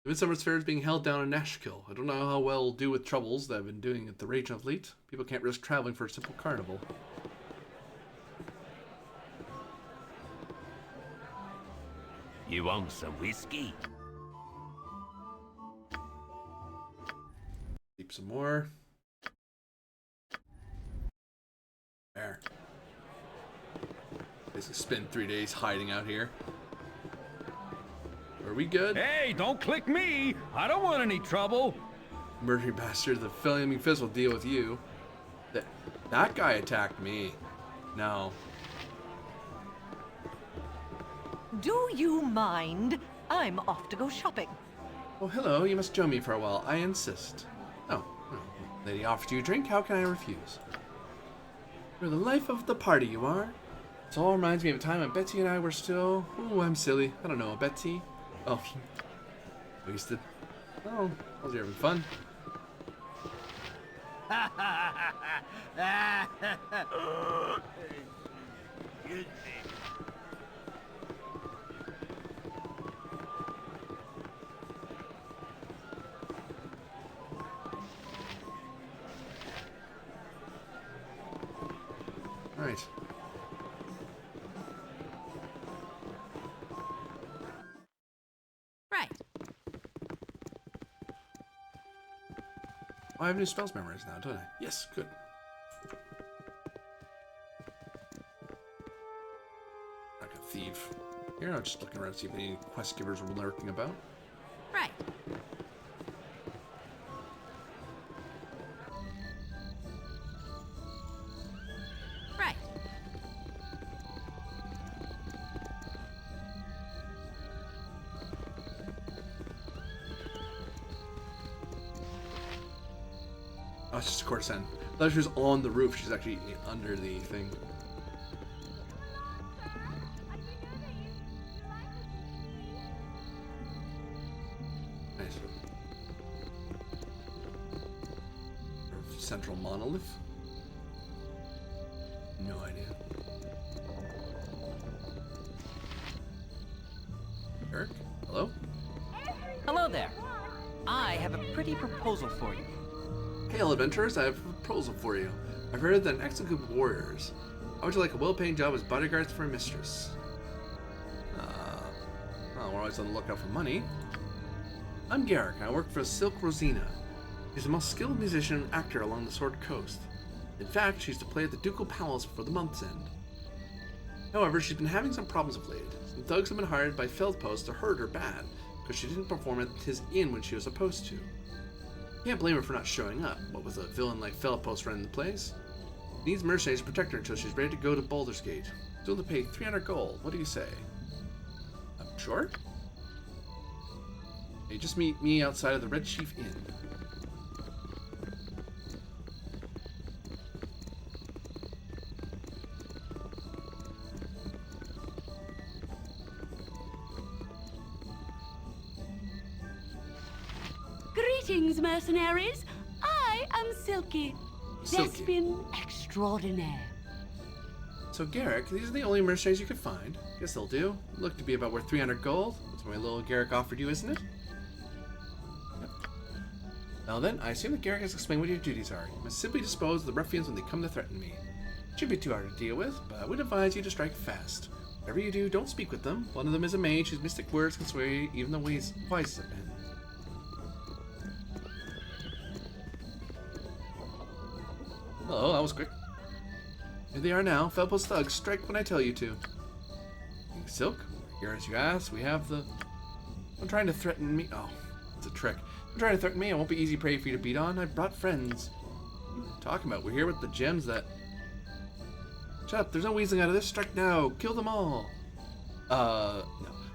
Speaker 1: Midsummer's Fair is being held down in Nashkill. I don't know how well it'll do with troubles that I've been doing at the regional fleet. People can't risk traveling for a simple carnival.
Speaker 16: You want some whiskey?
Speaker 1: Keep some more. There. Basically spend 3 days hiding out here. Are we good?
Speaker 4: Hey, don't click me! I don't want any trouble!
Speaker 1: Murdering bastard, the flaming fist will deal with you. That guy attacked me. No.
Speaker 22: Do you mind? I'm off to go shopping.
Speaker 1: Oh, hello. You must join me for a while. I insist. Oh, lady offers you a drink. How can I refuse? You're the life of the party, you are. It all reminds me of a time when Betsy and I were still... Oh, I'm silly. I don't know. Betsy? Oh. Wasted. Oh, how's you having fun? Right.
Speaker 5: Right.
Speaker 1: Oh, I have new spells memorized now, don't I? Yes, good. Like a thief. Here, I'm just looking around to see if any quest givers are lurking about.
Speaker 5: Right. Right.
Speaker 1: Oh, it's just a courtesan. I thought she was on the roof. She's actually under the thing. Nice. Central monolith? No idea. Eric? Hello?
Speaker 17: Hello there. I have a pretty proposal for you.
Speaker 1: Hail, adventurers, I have a proposal for you. I've heard that an excellent group of warriors. How would you like a well-paying job as bodyguards for a mistress? Well, we're always on the lookout for money. I'm Garrick, and I work for Silk Rosina. She's the most skilled musician and actor along the Sword Coast. In fact, she's to play at the Ducal Palace before the month's end. However, she's been having some problems of late. Some thugs have been hired by Feldpost to hurt her bad, because she didn't perform at his inn when she was supposed to. Can't blame her for not showing up, what with a villain like Feldpost running the place. She needs mercenaries to protect her until she's ready to go to Baldur's Gate. Still to pay 300 gold, what do you say? Sure? Hey, just meet me outside of the Red Chief Inn.
Speaker 11: Greetings, mercenaries. I am Silky.
Speaker 1: Silky.
Speaker 11: Thespian extraordinaire.
Speaker 1: So Garrick, these are the only mercenaries you could find. Guess they'll do. Look to be about worth 300 gold. That's what my little Garrick offered you, isn't it? Yep. Now then, I assume that Garrick has explained what your duties are. You must simply dispose of the ruffians when they come to threaten me. It shouldn't be too hard to deal with, but I would advise you to strike fast. Whatever you do, don't speak with them. One of them is a mage whose mystic words can sway even the wisest of men. Oh, that was quick. Here they are now. Felpo's thugs. Strike when I tell you to. Silk, here as you asked, we have the... I'm trying to threaten me. Oh, it's a trick. I'm trying to threaten me. I won't be easy prey for you to beat on. I brought friends. What are you talking about? We're here with the gems that... Shut up. There's no weaseling out of this. Strike now. Kill them all. No.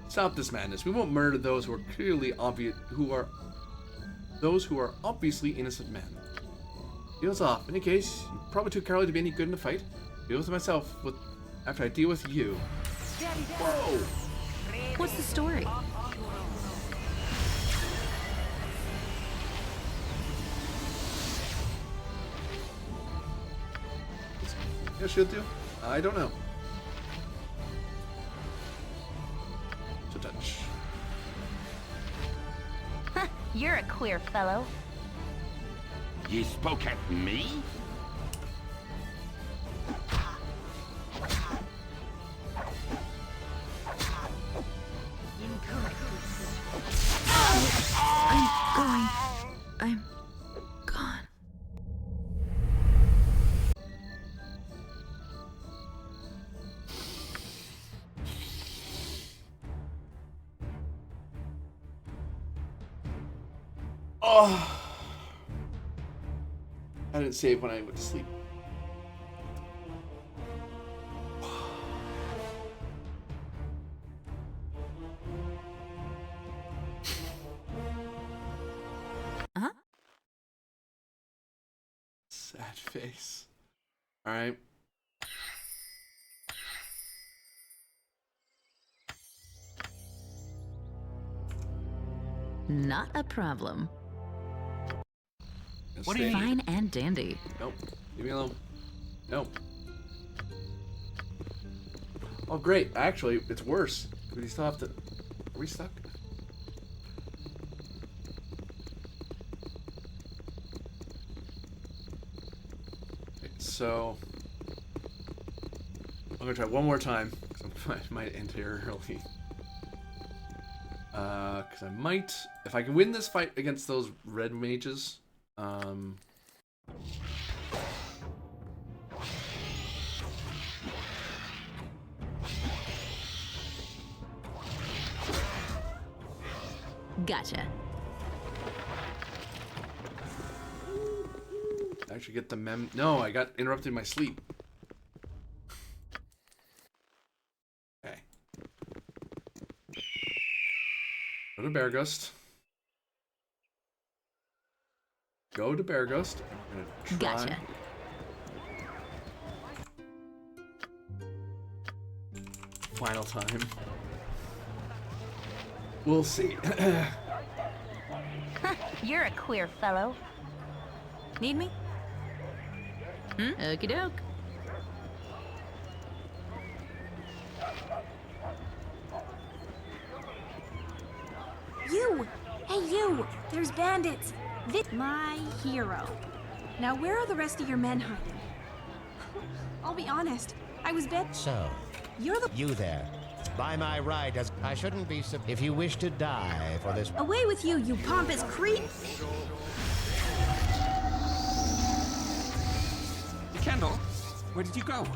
Speaker 1: Stop this madness. We won't murder those who are clearly obvious... Those who are obviously innocent men. Deal's off. In any case, you're probably too cowardly to be any good in a fight. Deal with myself after I deal with you. Whoa!
Speaker 5: What's the story?
Speaker 1: Yeah, she'll do. I don't know. To touch.
Speaker 10: You're a queer fellow.
Speaker 16: Ye spoke at me?
Speaker 5: I'm gone.
Speaker 1: Oh! I didn't save when I went to sleep.
Speaker 5: Uh-huh.
Speaker 1: Sad face. Alright.
Speaker 5: Not a problem.
Speaker 1: What do you need?
Speaker 5: Fine and dandy.
Speaker 1: Nope. Leave me alone. Nope. Oh, great. Actually, it's worse. We still have to... Are we stuck? Okay, so... I'm gonna try one more time, because I might end here early. Because I might... If I can win this fight against those red mages...
Speaker 5: Gotcha.
Speaker 1: Actually get the No, I got interrupted in my sleep. Okay. Go to Beargust. Go to Beargust. I'm gonna try.
Speaker 5: Gotcha.
Speaker 1: Final time. We'll see.
Speaker 10: You're a queer fellow.
Speaker 5: Need me? Okie doke.
Speaker 21: You! Hey, you! There's bandits! My hero. Now, where are the rest of your men hiding? I'll be honest. I was
Speaker 3: So,
Speaker 21: You're the...
Speaker 3: you there. By my right, as I shouldn't be if you wish to die for this...
Speaker 21: Away with you, you pompous creep!
Speaker 15: Kendall, where did you go?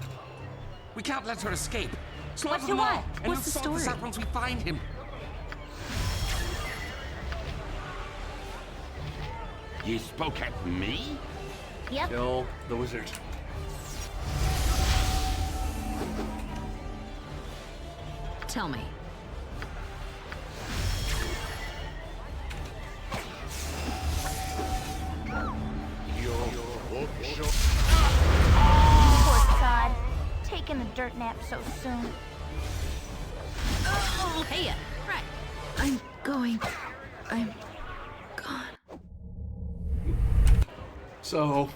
Speaker 15: We can't let her escape. Slaughter
Speaker 5: What
Speaker 15: them
Speaker 5: you
Speaker 15: all,
Speaker 5: want?
Speaker 15: and we'll
Speaker 5: What's the
Speaker 15: sort this
Speaker 5: story?
Speaker 15: out once we find him.
Speaker 16: Ye spoke at me?
Speaker 10: Yep.
Speaker 1: Kill the wizard.
Speaker 5: Tell me.
Speaker 10: Poor sod. Taking a dirt nap so soon.
Speaker 5: Hey, right. I'm gone.
Speaker 1: So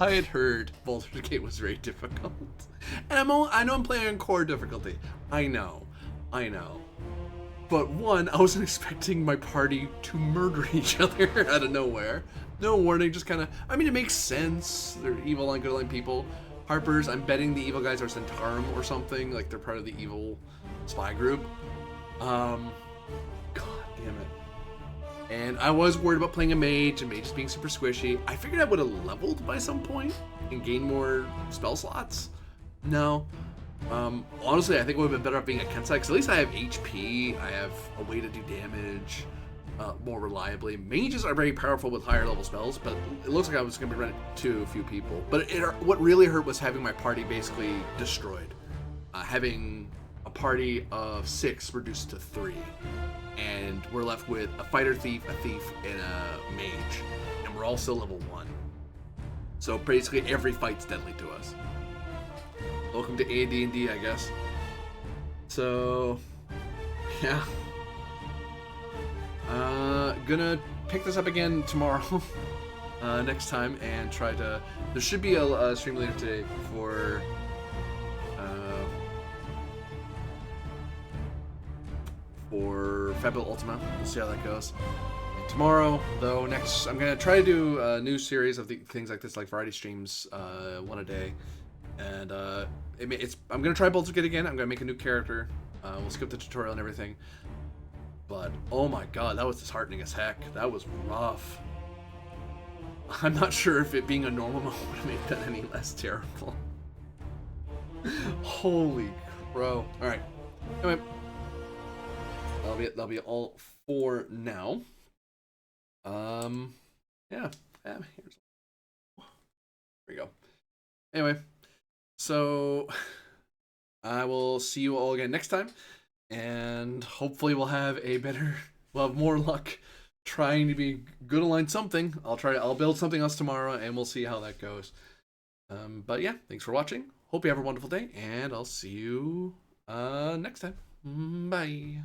Speaker 1: I had heard Baldur's Gate was very difficult, and I know I'm playing on core difficulty. I know. But one, I wasn't expecting my party to murder each other out of nowhere. No warning, just kind of. I mean, it makes sense. They're evil and good line people. Harpers, I'm betting the evil guys are Centaurum or something. Like they're part of the evil spy group. God damn it. And I was worried about playing a mage and mages being super squishy. I figured I would have leveled by some point and gained more spell slots. No. Honestly, I think it would have been better off being a Kensai, because at least I have HP, I have a way to do damage more reliably. Mages are very powerful with higher level spells, but it looks like I was going to be running to a few people. But what really hurt was having my party basically destroyed. Having a party of 6 reduced to 3. And we're left with a fighter thief, a thief, and a mage. And we're all still level 1. So basically every fight's deadly to us. Welcome to AD&D, I guess. So, yeah. Gonna pick this up again tomorrow, next time, and try to. There should be a stream later today for Fabula Ultima. We'll see how that goes. And tomorrow, though, I'm gonna try to do a new series of things like this, like variety streams, one a day. And I'm gonna try Baldur Gate again. I'm gonna make a new character. We'll skip the tutorial and everything. But oh my god, that was disheartening as heck. That was rough. I'm not sure if it being a normal mode would have made that any less terrible. Holy crow! All right. Anyway, that'll be all for now. Yeah. Here we go. Anyway. So I will see you all again next time, and hopefully we'll have more luck trying to be good aligned something. I'll build something else tomorrow, and we'll see how that goes. But yeah, thanks for watching. Hope you have a wonderful day, and I'll see you next time. Bye.